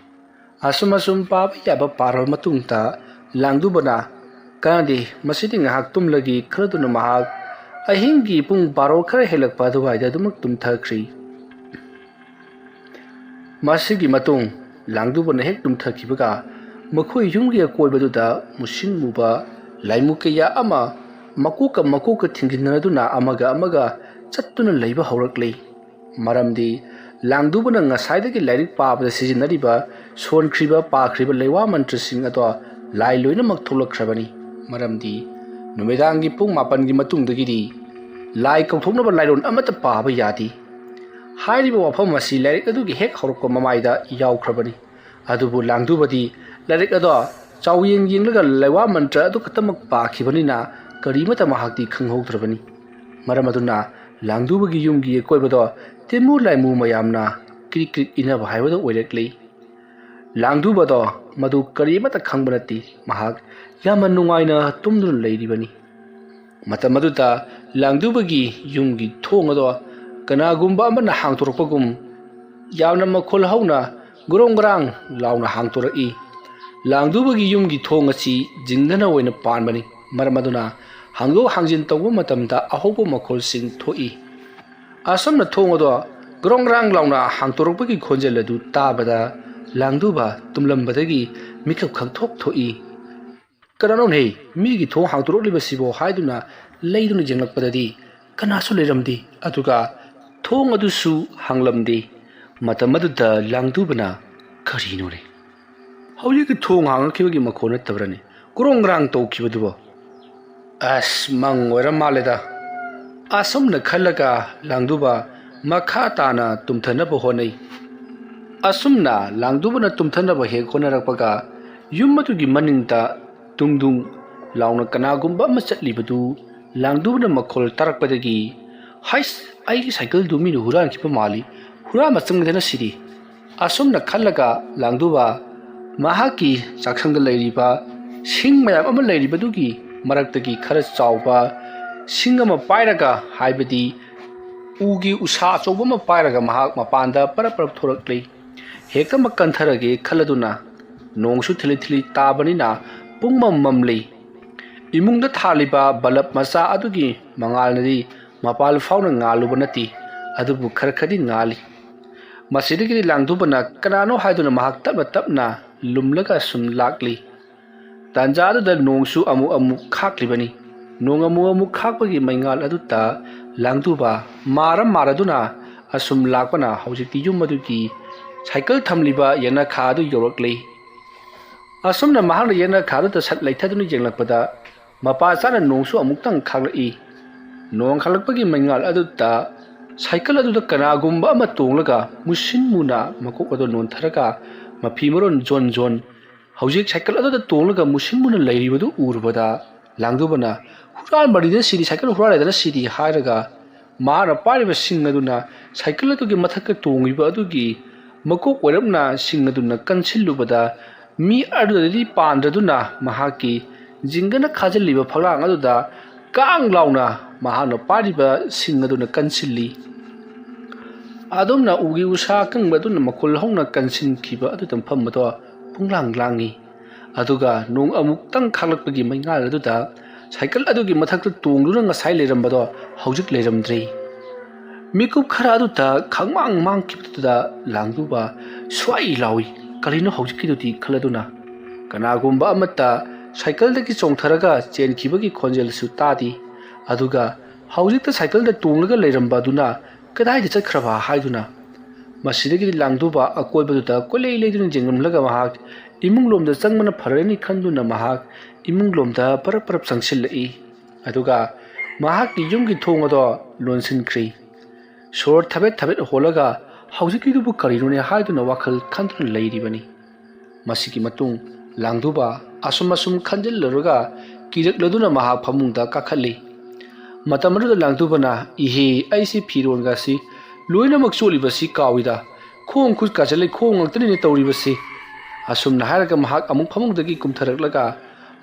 ꯑꯁꯨꯝ ꯄꯥꯕ ꯌꯥꯕ ꯄꯥꯔꯕ ꯃꯇꯨꯡꯗ ꯂꯥꯡꯗꯨꯕꯅ ꯀꯥꯟꯅꯗꯦ ꯃꯁꯤꯗꯤ ꯉꯥꯏꯍꯥꯛ ꯇꯨꯝꯂꯒꯦ ꯈꯜꯂꯗꯨꯅ ꯃꯍꯥꯛ ꯑꯍꯤꯡꯒꯤ ꯄꯨꯡ 12 ꯈꯔ ꯍꯦꯜꯂꯛꯄ ꯑꯗꯨꯋꯥꯏꯗ ꯑꯗꯨꯃꯛ ꯇꯨꯝꯊꯈ꯭ꯔꯤ꯫ ꯃꯁꯤꯒꯤ ꯃꯇꯨꯡ ꯂꯥꯡꯗꯨꯕꯅ ꯍꯦꯛ ꯇꯨꯝꯊꯈꯤꯕꯒ ꯃꯈꯣꯏ ꯌꯨꯝꯒꯤ ꯑꯀꯣꯏꯕꯗꯨꯗ ꯃꯨꯁꯤꯟ ꯃꯨꯕ ꯂꯥꯏꯃꯨ ꯀꯌꯥ ꯑꯃ ꯃꯀꯣꯛꯀ ꯊꯤꯡꯖꯤꯟꯅꯗꯨꯅ ꯑꯃꯒ ꯆꯠꯇꯨꯅ ꯂꯩꯕ ꯍꯧꯔꯛꯂꯤ꯫ ꯃꯔꯝꯗꯤ ꯂꯥꯡꯗꯨꯕꯅ ꯉꯁꯥꯏꯗꯒꯤ ꯂꯥꯏꯔꯤꯛ ꯄꯥꯕꯗ ꯁꯤꯖꯤꯟꯅꯔꯤꯕ ꯁꯣꯟꯈ꯭ꯔꯤꯕ ꯄꯥꯈ꯭ꯔꯤꯕ ꯂꯩꯋꯥ ꯃꯟꯇ꯭ꯔꯁꯤꯡ ꯑꯗꯣ ꯂꯥꯏ ꯂꯣꯏꯅꯃꯛ ꯊꯣꯛꯂꯛꯈ꯭ꯔꯕꯅꯤ꯫ ꯃꯔꯝꯗꯤ ꯅꯨꯃꯤꯗꯥꯡꯒꯤ ꯄꯨꯡ 9ꯒꯤ ꯃꯇꯨꯡꯗꯒꯤꯗꯤ ꯂꯥꯏ ꯀꯧꯊꯣꯛꯅꯕ ꯂꯥꯏꯔꯣꯟ ꯑꯃꯠꯇ ꯄꯥꯕ ꯌꯥꯗꯦ꯫ ꯍꯥꯏꯔꯤꯕ ꯋꯥꯐꯝ ꯑꯁꯤ ꯂꯥꯏꯔꯤꯛ ꯑꯗꯨꯒꯤ ꯍꯦꯛ ꯍꯧꯔꯛꯄ ꯃꯃꯥꯏꯗ ꯌꯥꯎꯈ꯭ꯔꯕꯅꯤ꯫ ꯑꯗꯨꯕꯨ ꯂꯥꯡꯗꯨꯕꯗꯤ ꯂꯥꯏꯔꯤꯛ ꯑꯗꯣ ꯆꯥꯎꯌꯦꯡ ꯌꯦꯡꯂꯒ ꯂꯩꯋꯥ ꯃꯟꯇ꯭ꯔ ꯑꯗꯨ ꯈꯛꯇꯃꯛ ꯄꯥꯈꯤꯕꯅꯤꯅ ꯀꯔꯤꯃꯠꯇ ꯃꯍꯥꯛꯇꯤ ꯈꯪꯍꯧꯗ꯭ꯔꯕꯅꯤ꯫ ꯃꯔꯝ ꯑꯗꯨꯅ ꯂꯥꯡꯗꯨꯕꯒꯤ ꯌꯨꯝꯒꯤ ꯑꯀꯣꯏꯕꯗꯣ ꯇꯤꯟꯃꯨ ꯂꯥꯏꯃꯨ ꯃꯌꯥꯝꯅ ꯀ꯭ꯔꯤꯛ ꯏꯅꯕ ꯍꯥꯏꯕꯗꯣ ꯑꯣꯏꯔꯛꯂꯤ꯫ ꯂꯥꯡꯗꯨꯕꯗꯣ मधु करीमता खंब नती महाक यामन नुंगाइना तुमदुन लेरिबनी मतम मदुदा लांगदुबगी युमगी थोंग अदो कनागुम्बा अमना हांगतोरपगुम यावना मखोल हौना गुरोंग्रांग लाउना हांगतोरई लांगदुबगी युमगी थोंग असी जिंगना ओइना पानबनी मरमदुना हांगो हांजिन तौबा मतमदा अहोबो मखोल सिंग थोई असमना थोंग अदो गुरोंग्रांग लाउना हांगतोरपगी खोंजेल अदु ताबदा लांगदुबा तुमलंबदगी मिखब खंगथोक थोई कनानो ने मीगी थोंग हांगतोरलिबसिबो हाइदुना लेदुना जेंगलकपददी कनासु लेरमदी अदुगा थोंग अदुसु हांगलमदी मतमदुदा लांगदुबना करिनोरे हौजिक थोंग हांगखिबगी मखोन नत्तबरने गुरोंग्रांग तौखिबदुबो अस मंग ओइरम मालेदा असमना खल्लगा लांगदुबा मखा ताना तुमथनबो होनै असुमना लांगदुबना तुमथनबो हे खोनरकपगा युमदुगी मनिंगता तुंगदुंग लाउना कनागुम्बा अमा चटलिबदु लांगदुबना मखोल तारकपदगी हाइस आइगी साइकल दुमिनु हुरानखिबा माली हुरा मचंगदना सिरी असुमना खल्लगा लांगदुबा महाकी चाखंग लेरिबा सिंग मयाम अमा लेरिबदुगी मरक्तगी खर चावबा सिंग अमा पाइरगा हाइबदी उगी उसा चौबमा पाइरगा महाक मपानदा परपरप थोरक्ले हेक्ता मकंथरगे खलदुना नोंगसु थिलि थिलि ताबनिना पुंगमम ममले इमुंगदा थालिबा बलब मचा अदुगी मंगालनदी मपाल फाउना ngaluba nati adubu खरखदी ngali मसिदगी लांगदुबना कनानो हाइदुना महाक तब तबना लुमलगा सुम लाकली तांजादुदा नोंगसु अमु अमु खाकलिबनी नोंग अमु अमु खाकपगी मैंगाल अदुता लांगदुबा मारम मारदुना असुम लाकपना हौजिकति युमदुगी साइकल थमलिबा यना खादु योरकले असुमना महाक यना खादु त सट लैथदुनि जेंगलकपदा मपा चाना नोंगसु अमुक्तंग खाकलई नोंग खालकपगी मैंगाल अदुता साइकल अदुदा कनागुम्बा अमा तोंगलगा मुसिन मुना मकोक अदो नोंथरगा मफीमरोन जोन जोन हौजिक साइकल अदुदा तोंगलगा मुसिन मुना लैरिबदु उरबदा लांगदुबना हुरान बडिदा सिरी साइकल हुरालेदना सिरी हायरगा माना पारिबा सिंग अदुना साइकल अदुगी मथक तोंगिबा अदुगी मकोक ओरमना सिंग अदुना कनसिलुबदा मी अदुदि पांद्रदुना महाकी जिंगना खाजलिबा फलांग अदुदा कांग लाउना महाना पारिबा सिंग अदुना कनसिली आदमना उगी उसा कंगबदुना मखोल हौना कनसिनखिबा अदुतम फमदो पुंगलांग लांगी अदुगा नोंग अमुक्तंग खालकपगी मैंगाल अदुदा साइकल अदुगी मथक्ता तोंगदुना ngasai लेरमबदो हौजिक लेरमद्रे मिकुप खरा अदुता खंगमांग मांगखिबदुदा लांगदुबा स्वाई लावी करिनो हौजिकिदुति खलदुना कनागुम्बा अमत्ता साइकल दगी चोंथरगा चेनखिबगी खोंजेलसु तादी अदुगा हौजिकता साइकल दा तोंगलगा लेरमबदुना कदाइदा चखरबा हाइदुना मसिदगी लांगदुबा अकोइबदुदा कोले लेदुना जेंगमलगा महाक इमुंगलोमदा चंगमना फरनी खंदुना महाक इमुंगलोमदा परपरप संगसिलई अदुगा महाकि युमगी थोंगदो लोनसिनख्री सोर थबेत थबेत होलगा हौजिकिदुबु करिनुने हाइदुना वाखल खंदुना लेरिबनी मसिकी मतुंग लांगदुबा असुम असुम खंजिलरुगा किरकलदुना महाक फमुंगदा काखली मतमरुदा लांगदुबना इहे आइसी फिरोनगासी लोइनमक चोलिबसी काविदा खोंग खुद काचले खोंग ngakतनि तौरिबसी असुमना हारगा महाक अमुक फमुंगदगी कुमथरकलगा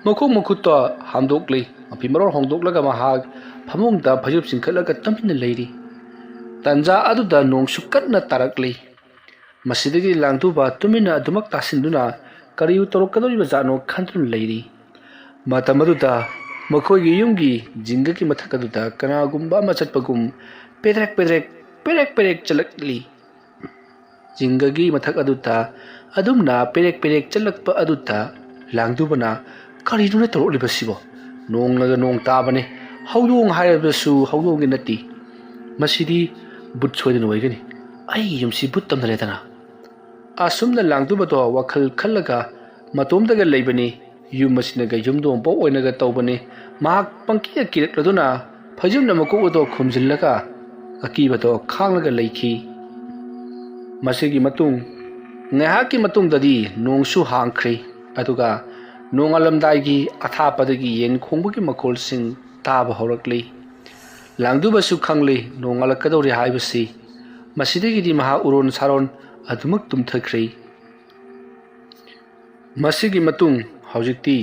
मखों मखुत्तो हामदोकले मफिमरोर होंदोकलगा महाक फमुंगदा फजुब सिंखलगा तमिन लेरी तंजा अदुदा नोंगसु कन्ना तारकले मसिदगी लांगदुबा तुमिना अदुमक तासिंदुना करियु तोरकदोरिबा जानो खंतुन लेरी मतमरुदा मखोगी युमगी जिंगकी मथकदुदा कनागुम्बा मचटपगुम पेदरेक पेदरेक पेरेक पेरेक चलकली जिंगगी मथक अदुता अदुमना पेरेक पेरेक चलकपा अदुता लांगदुबना करिनुने तोरलिबसिबो नोंगलगा नोंग ताबने हौदोंग हायबसु हौदोंगी नति मसिदी बुट सोइदन ओइगनी आई युमसी बुट तमदरेदना असुमना लांगदुबदो वखल खल्लगा मतोमदगा लेबनी युमसिनगा युमदों पो ओइनगा तौबने महाक पंकिया किरकलदुना फजुमना मकोदो खुमजिल्लगा अकीबदो खांगलगा Lekhi मसिगी मतुंग ngaihaki matungdadi nongsu hangkhri aduga nongalamdai athapadagi yen khongbagi makolsing taba horakli langdubasu khangli nongalakadori haibasi masidagi di maha uron saron adumak tumthakri ꯃꯁꯤꯒꯤ ꯃꯇꯨꯡ ꯍꯧꯖꯤꯛꯇꯤ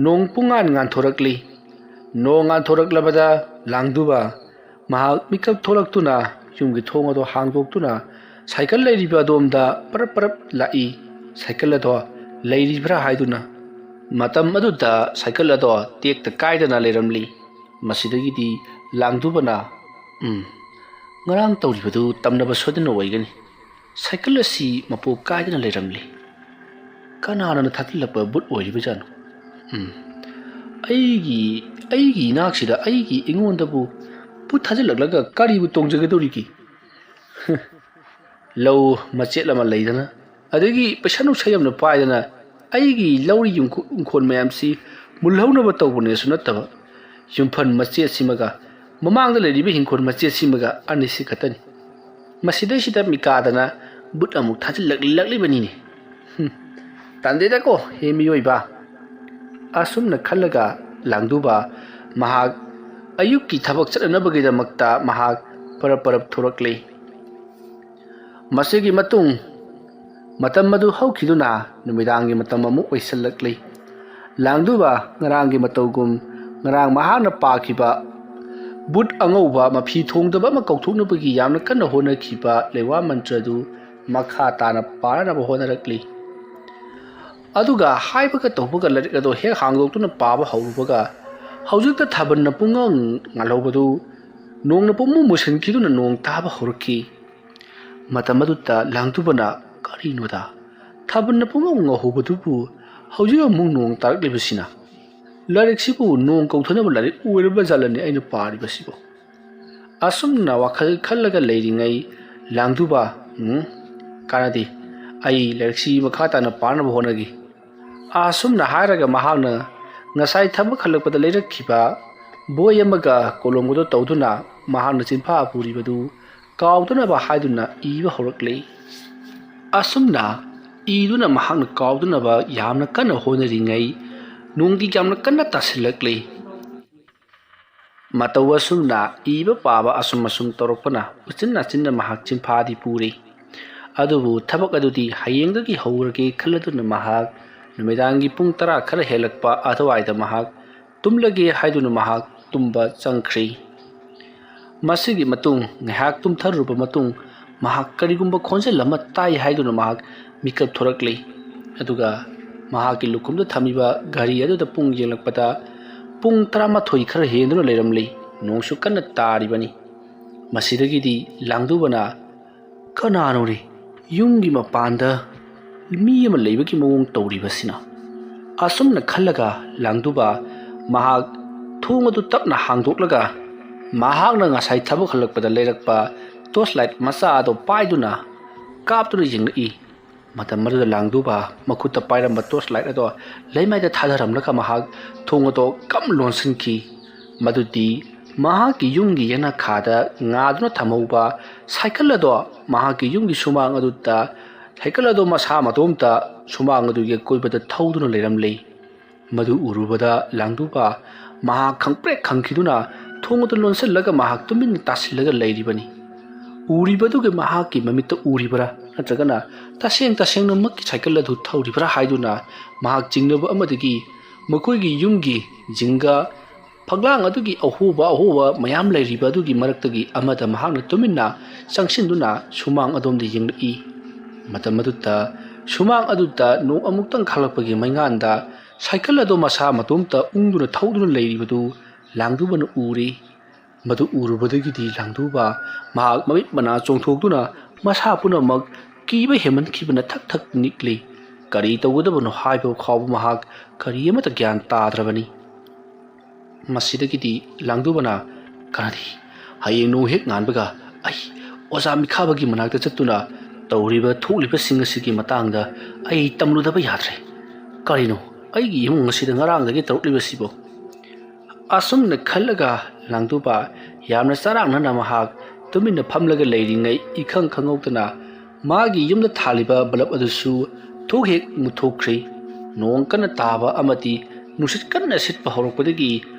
ꯅꯣꯡ ꯄꯨꯡꯉꯥꯟ ꯉꯥꯟꯊꯣꯔꯛꯂꯤ ꯅꯣꯡ ꯉꯥꯟꯊꯣꯔꯛꯂꯕꯗ ꯂꯥꯡꯗꯨꯕ ꯃꯍꯥꯛ ꯃꯤꯀꯞ ꯊꯣꯛꯂꯛꯇꯨꯅ ꯌꯨꯝꯒꯤ ꯊꯣꯡ ꯑꯗꯨ ꯍꯥꯡꯗꯣꯛꯇꯨꯅ ꯁꯥꯏꯀꯜ ꯂꯩꯔꯤꯕ ꯑꯗꯣꯝꯗ ꯄꯔꯞ ꯄꯔꯞ ꯂꯥꯛꯏ ꯁꯥꯏꯀꯜ ꯑꯗꯣ ꯂꯩꯔꯤꯕ꯭ꯔꯥ ꯍꯥꯏꯗꯨꯅ ꯃꯇꯝ ꯑꯗꯨꯗ ꯁꯥꯏꯀꯜ ꯑꯗꯣ ꯇꯦꯛꯇ ꯀꯥꯏꯗꯅ ꯂꯩꯔꯝꯂꯤ ꯃꯁꯤꯗꯒꯤꯗꯤ ꯂꯥꯡꯗꯨꯕꯅ ꯉꯔꯥꯡ ꯇꯧꯔꯤꯕꯗꯨ ꯇꯝꯅꯕ ꯁꯣꯏꯗꯅ ꯑꯣꯏꯒꯅꯤ ꯁꯥꯏꯀꯜ ꯑꯁꯤ ꯃꯄꯨ ꯀꯥꯏꯗꯅ ꯂꯩꯔꯝꯂꯤ ꯀꯅꯥꯅ ꯊꯥꯖꯤꯜꯂꯛꯄ ꯕꯨꯠ ꯑꯣꯏꯔꯤꯕꯖꯥꯠꯅꯣ ꯑꯩꯒꯤ ꯏꯅꯥꯛꯁꯤꯗ ꯑꯩꯉꯣꯟꯗꯕꯨ ꯕꯨꯠ ꯊꯥꯖꯤꯜꯂꯛꯂꯒ ꯀꯔꯤꯕꯨ ꯇꯣꯡꯖꯒꯗꯧꯔꯤꯒꯦ ꯂꯧ ꯃꯆꯦꯠ ꯑꯃ ꯂꯩꯗꯅ ꯑꯗꯒꯤ ꯄꯩꯁꯥ ꯅꯨꯡꯁꯥ ꯌꯥꯝꯅ ꯄꯥꯏꯗꯅ ꯑꯩꯒꯤ ꯂꯧꯔꯤ ꯌꯨꯝꯈꯣꯟ ꯃꯌꯥꯝꯁꯤ ꯃꯨꯜꯍꯧꯅꯕ ꯇꯧꯕꯅꯦꯁꯨ ꯅꯠꯇꯕ ꯌꯨꯝꯐꯟ ꯃꯆꯦꯠꯁꯤꯃꯒ ꯃꯃꯥꯡꯗ ꯂꯩꯔꯤꯕ ꯍꯤꯡꯈꯣꯜ ꯃꯆꯦꯠꯁꯤꯃꯒ ꯑꯅꯤꯁꯤ ꯈꯛꯇꯅꯤ ꯃꯁꯤꯗꯩꯁꯤꯗ ꯃꯤꯀꯥꯗꯅ ꯕꯨꯠ ꯑꯃꯨꯛ ꯊꯥꯖꯤꯜꯂꯛꯂꯤꯕꯅꯤꯅꯦ ꯇꯥꯟꯗꯦꯗꯀꯣ ꯍꯦ ꯃꯤꯑꯣꯏꯕ ꯑꯁꯨꯝꯅ ꯈꯜꯂꯒ ꯂꯥꯡꯗꯨꯕ ꯃꯍꯥꯛ ꯑꯌꯨꯛꯀꯤ ꯊꯕꯛ ꯆꯠꯅꯅꯕꯒꯤꯗꯃꯛꯇ ꯃꯍꯥꯛ ꯄꯔꯞ ꯄꯔꯞ ꯊꯣꯔꯛꯂꯤ ꯃꯁꯤꯒꯤ ꯃꯇꯨꯡ ꯃꯇꯝ ꯑꯗꯨ ꯍꯧꯈꯤꯗꯨꯅ ꯅꯨꯃꯤꯗꯥꯡꯒꯤ ꯃꯇꯝ ꯑꯃꯨꯛ ꯑꯣꯏꯁꯤꯜꯂꯛꯂꯤ ꯂꯥꯡꯗꯨꯕ ꯉꯔꯥꯡꯒꯤ ꯃꯇꯧꯒꯨꯝ ꯉꯔꯥꯡ ꯃꯍꯥꯛꯅ ꯄꯥꯈꯤꯕ ꯕꯨꯠ ꯑꯉꯧꯕ ꯃꯐꯤ ꯊꯣꯡꯗꯕ ꯑꯃ ꯀꯧꯊꯣꯛꯅꯕꯒꯤ ꯌꯥꯝꯅ ꯀꯟꯅ ꯍꯣꯠꯅꯈꯤꯕ ꯂꯩꯋꯥ ꯃꯟꯇ꯭ꯔꯗꯨ ꯃꯈꯥ ꯇꯥꯅ ꯄꯥꯅꯕ ꯍꯣꯠꯅꯔꯛꯂꯤ ꯑꯗꯨꯒ ꯍꯥꯏꯕꯒ ꯇꯧꯕꯒ ꯂꯥꯏꯔꯤꯛ ꯑꯗꯨ ꯍꯦꯛ ꯍꯥꯡꯗꯣꯛꯇꯨꯅ ꯄꯥꯕ ꯍꯧꯔꯨꯕꯒ ꯍꯧꯖꯤꯛꯇ ꯊꯥꯕꯜꯅ ꯄꯨꯡꯉꯥꯡ ꯉꯥꯜꯍꯧꯕꯗꯨ ꯅꯣꯡꯅ ꯄꯨꯡꯃꯨ ꯃꯨꯁꯤꯟꯈꯤꯗꯨꯅ ꯅꯣꯡ ꯇꯥꯕ ꯍꯧꯔꯛꯈꯤ ꯃꯇꯝ ꯑꯗꯨꯗ ꯂꯥꯡꯗꯨꯕꯅ ꯀꯔꯤꯅꯣꯗ ꯊꯥꯕꯜꯅ ꯄꯨꯡꯉꯥꯡ ꯉꯥꯜꯍꯧꯕꯗꯨꯕꯨ ꯍꯧꯖꯤꯛ ꯑꯃꯨꯛ ꯅꯣꯡ ꯇꯥꯔꯛꯂꯤꯕꯁꯤꯅ ꯂꯥꯏꯔꯤꯛꯁꯤꯕꯨ ꯅꯣꯡ ꯀꯧꯊꯅꯕ ꯂꯥꯏꯔꯤꯛ ꯑꯣꯏꯔꯕ ꯖꯥꯠꯂꯅꯤ ꯑꯩꯅ ꯄꯥꯔꯤꯕꯁꯤꯕꯨ ꯑꯁꯨꯝꯅ ꯋꯥꯈꯜ ꯈꯜꯂꯒ ꯂꯩꯔꯤꯉꯩ ꯂꯥꯡꯗꯨꯕ ꯀꯥꯟꯅꯗꯦ ꯑꯩ ꯂꯥꯏꯔꯤꯛꯁꯤ ꯃꯈꯥ ꯇꯥꯅ ꯄꯥꯅꯕ ꯍꯣꯠꯅꯈꯤ ꯑꯁꯨꯝꯅ ꯍꯥꯏꯔꯒ ꯃꯍꯥꯛꯅ ꯉꯁꯥꯏ ꯊꯕꯛ ꯍꯜꯂꯛꯄꯗ ꯂꯩꯔꯛꯈꯤꯕ ꯕꯣꯏ ꯑꯃꯒ ꯀꯣꯂꯣꯝꯒꯗꯣ ꯇꯧꯗꯨꯅ ꯃꯍꯥꯛꯅ ꯆꯤꯟꯐꯥ ꯄꯨꯔꯤꯕꯗꯨ ꯀꯥꯎꯗꯅꯕ ꯍꯥꯏꯗꯨꯅ ꯏꯕ ꯍꯧꯔꯛꯂꯤ ꯑꯁꯨꯝꯅ ꯏꯗꯨꯅ ꯃꯍꯥꯛꯅ ꯀꯥꯎꯗꯅꯕ ꯌꯥꯝꯅ ꯀꯟꯅ ꯍꯣꯠꯅꯔꯤꯉꯩ ꯅꯣꯡꯗꯤ ꯌꯥꯝꯅ ꯀꯟꯅ ꯇꯥꯁꯤꯜꯂꯛꯂꯤ ꯃꯇꯧ ꯑꯁꯨꯝꯅ ꯏꯕ ꯄꯥꯕ ꯑꯁꯨꯝ ꯇꯧꯔꯛꯄꯅ ꯎꯆꯤꯟ ꯅꯥꯆꯤꯟꯅ ꯃꯍꯥꯛ ꯆꯤꯟꯐꯥꯗꯤ ꯄꯨꯔꯤ ꯑꯗꯨꯕꯨ ꯊꯕꯛ ꯑꯗꯨꯗꯤ ꯍꯌꯦꯡꯗꯒꯤ ꯍꯧꯔꯒꯦ ꯈꯜꯂꯗꯨꯅ ꯃꯍꯥꯛ ꯅꯨꯃꯤꯗꯥꯡꯒꯤ ꯄꯨꯡ 10 ꯈꯔ ꯍꯦꯜꯂꯛꯄ ꯑꯗꯨꯋꯥꯏꯗ ꯃꯍꯥꯛ ꯇꯨꯝꯂꯒꯦ ꯍꯥꯏꯗꯨꯅ ꯃꯍꯥꯛ ꯇꯨꯝꯕ ꯆꯪꯈ꯭ꯔꯤ ꯃꯁꯤꯒꯤ ꯃꯇꯨꯡ ꯉꯥꯏꯍꯥꯛ ꯇꯨꯝꯊꯔꯨꯕ ꯃꯇꯨꯡ ꯃꯍꯥꯛ ꯀꯔꯤꯒꯨꯝꯕ ꯈꯣꯟꯖꯦꯜ ꯑꯃ ꯇꯥꯏ ꯍꯥꯏꯗꯨꯅ ꯃꯍꯥꯛ ꯃꯤꯀꯞ ꯊꯣꯔꯛꯂꯤ ꯑꯗꯨꯒ ꯃꯍꯥꯛꯀꯤ ꯂꯨꯈꯨꯝꯗ ꯊꯝꯃꯤꯕ ꯘꯔꯤ ꯑꯗꯨꯗ ꯄꯨꯡ ꯌꯦꯡꯂꯛꯄꯗ ꯄꯨꯡ 11 ꯈꯔ ꯍꯦꯟꯗꯨꯅ ꯂꯩꯔꯝꯂꯤ ꯅꯣꯡꯁꯨ ꯀꯟꯅ ꯇꯥꯔꯤꯕꯅꯤ ꯃꯁꯤꯗꯒꯤꯗꯤ ꯂꯥꯡꯗꯨꯕꯅ ꯀꯅꯥꯅꯣꯅꯦ ꯌꯨꯝꯒꯤ ꯃꯄꯥꯟꯗ ꯃꯤ ꯑꯃ ꯂꯩꯕꯒꯤ ꯃꯑꯣꯡ ꯇꯧꯔꯤꯕꯁꯤꯅ ꯑꯁꯨꯝꯅ ꯈꯜꯂꯒ ꯂꯥꯡꯗꯨꯕ ꯃꯍꯥꯛ ꯊꯣꯡ ꯑꯗꯨ ꯇꯞꯅ ꯍꯥꯡꯗꯣꯛꯂꯒ ꯃꯍꯥꯛꯅ ꯉꯁꯥꯏ ꯊꯕꯛ ꯍꯜꯂꯛꯄꯗ ꯂꯩꯔꯛꯄ ꯇꯣꯔꯆ ꯂꯥꯏꯠ ꯃꯆꯥ ꯑꯗꯨ ꯄꯥꯏꯗꯨꯅ ꯀꯥꯞꯇꯨꯅ ꯌꯦꯡꯂꯛꯏ ꯃꯇꯝ ꯑꯗꯨꯗ ꯂꯥꯡꯗꯨꯕ ꯃꯈꯨꯠꯇ ꯄꯥꯏꯔꯝꯕ ꯇꯣꯔꯆ ꯂꯥꯏꯠ ꯑꯗꯣ ꯂꯩꯃꯥꯏꯗ ꯊꯥꯗꯔꯝꯂꯒ ꯃꯍꯥꯛ ꯊꯣꯡ ꯑꯗꯣ ꯀꯝ ꯂꯣꯟꯁꯤꯟꯈꯤ ꯃꯗꯨꯗꯤ ꯃꯍꯥꯛꯀꯤ ꯌꯨꯝꯒꯤ ꯌꯦꯅꯈꯥꯗ ꯉꯥꯗꯨꯅ ꯊꯝꯍꯧꯕ ꯁꯥꯏꯀꯜ ꯑꯗꯣ ꯃꯍꯥꯛꯀꯤ ꯌꯨꯝꯒꯤ ꯁꯨꯃꯥꯡ ꯑꯗꯨꯗ ꯁꯥꯏꯀꯜ ꯑꯗꯣ ꯃꯁꯥ ꯃꯇꯣꯝꯇ ꯁꯨꯃꯥꯡ ꯑꯗꯨꯒꯤ ꯑꯀꯣꯏꯕꯗ ꯊꯧꯗꯨꯅ ꯂꯩꯔꯝꯂꯤ ꯃꯗꯨ ꯎꯔꯨꯕꯗ ꯂꯥꯡꯗꯨꯕ ꯃꯍꯥꯛ ꯈꯪꯄ꯭ꯔꯦꯛ ꯈꯪꯈꯤꯗꯨꯅ ꯊꯣꯡ ꯑꯗꯨ ꯂꯣꯟꯁꯤꯜꯂꯒ ꯃꯍꯥꯛ ꯇꯨꯃꯤꯟꯅ ꯇꯥꯁꯤꯜꯂꯒ ꯂꯩꯔꯤꯕꯅꯤ ꯎꯔꯤꯕꯗꯨꯒꯤ ꯃꯍꯥꯛꯀꯤ ꯃꯃꯤꯠꯇ ꯎꯔꯤꯕꯔꯥ ꯅꯠꯇ꯭ꯔꯒꯅ ꯇꯁꯦꯡꯅꯃꯛꯀꯤ ꯁꯥꯏꯀꯜ ꯑꯗꯨ ꯊꯧꯔꯤꯕꯔꯥ ꯍꯥꯏꯗꯨꯅ ꯃꯍꯥꯛ ꯆꯤꯡꯅꯕ ꯑꯃꯗꯒꯤ ꯃꯈꯣꯏꯒꯤ ꯌꯨꯝꯒꯤ ꯖꯤꯡꯒ ꯐꯛꯂꯥꯡ ꯑꯗꯨꯒꯤ ꯑꯍꯣꯕ ꯃꯌꯥꯝ ꯂꯩꯔꯤꯕ ꯑꯗꯨꯒꯤ ꯃꯔꯛꯇꯒꯤ ꯑꯃꯗ ꯃꯍꯥꯛꯅ ꯇꯨꯃꯤꯟꯅ ꯆꯪꯁꯤꯟꯗꯨꯅ ꯁꯨꯃꯥꯡ ꯑꯗꯣꯝꯗ ꯌꯦꯡꯂꯛꯏ ꯃꯇꯝ ꯑꯗꯨꯗ ꯁꯨꯃꯥꯡ ꯑꯗꯨꯗ ꯅꯣꯡ ꯑꯃꯨꯛꯇꯪ ꯈꯥꯛꯂꯛꯄꯒꯤ ꯃꯩꯉꯥꯟꯗ ꯁꯥꯏꯀꯜ ꯑꯗꯨ ꯃꯁꯥ ꯃꯇꯣꯝꯇ ꯎꯪꯗꯨꯅ ꯊꯧꯗꯨꯅ ꯂꯩꯔꯤꯕꯗꯨ ꯂꯥꯡꯗꯨꯕꯅ ꯎꯔꯤ ꯃꯗꯨ ꯎꯔꯨꯕꯗꯒꯤꯗꯤ ꯂꯥꯡꯗꯨꯕ ꯃꯍꯥꯛ ꯃꯃꯤꯠ ꯃꯅꯥ ꯆꯣꯡꯊꯣꯛꯇꯨꯅ ꯃꯁꯥ ꯄꯨꯝꯅꯃꯛ ꯀꯤꯕ ꯍꯦꯟꯃꯟꯈꯤꯕꯅ ꯊꯛ ꯅꯤꯛꯂꯤ ꯀꯔꯤ ꯇꯧꯒꯗꯕꯅꯣ ꯍꯥꯏꯕ ꯐꯥꯎꯕ ꯃꯍꯥꯛ ꯀꯔꯤ ꯑꯃꯠꯇ ꯒ꯭ꯌꯥꯟ ꯇꯥꯗ꯭ꯔꯕꯅꯤ ꯃꯁꯤꯗꯒꯤꯗꯤ ꯂꯥꯡꯗꯨꯕꯅ ꯀꯅꯥꯗꯤ ꯍꯌꯦꯡ ꯅꯣꯡ ꯍꯦꯛ ꯉꯥꯟꯕꯒ ꯑꯩ ꯑꯣꯖꯥ ꯃꯤꯈꯥꯕꯒꯤ ꯃꯅꯥꯛꯇ ꯆꯠꯇꯨꯅ ꯇꯧꯔꯤꯕ ꯊꯣꯛꯂꯤꯕꯁꯤꯡ ꯑꯁꯤꯒꯤ ꯃꯇꯥꯡꯗ ꯑꯩ ꯇꯝꯂꯨꯗꯕ ꯌꯥꯗ꯭ꯔꯦ ꯀꯔꯤꯅꯣ ꯑꯩꯒꯤ ꯏꯃꯨꯡ ꯑꯁꯤꯗ ꯉꯔꯥꯡꯗꯒꯤ ꯇꯧꯔꯛꯂꯤꯕꯁꯤꯕꯨ ꯑꯁꯨꯝꯅ ꯈꯜꯂꯒ ꯂꯥꯡꯗꯨꯕ ꯌꯥꯝꯅ ꯆꯔꯥꯡꯅꯅ ꯃꯍꯥꯛ ꯇꯨꯃꯤꯟꯅ ꯐꯝꯂꯒ ꯂꯩꯔꯤꯉꯩ ꯏꯈꯪ ꯈꯪꯍꯧꯗꯅ ꯃꯥꯒꯤ ꯌꯨꯝꯗ ꯊꯥꯜꯂꯤꯕ ꯕꯂꯞ ꯑꯗꯨꯁꯨ ꯊꯣꯛ ꯍꯦꯛ ꯃꯨꯠꯊꯣꯛꯈ꯭ꯔꯤ ꯅꯣꯡ ꯀꯟꯅ ꯇꯥꯕ ꯑꯃꯗꯤ ꯅꯨꯡꯁꯤꯠ ꯀꯟꯅ ꯁꯤꯠꯄ ꯍꯧꯔꯛꯄꯗꯒꯤ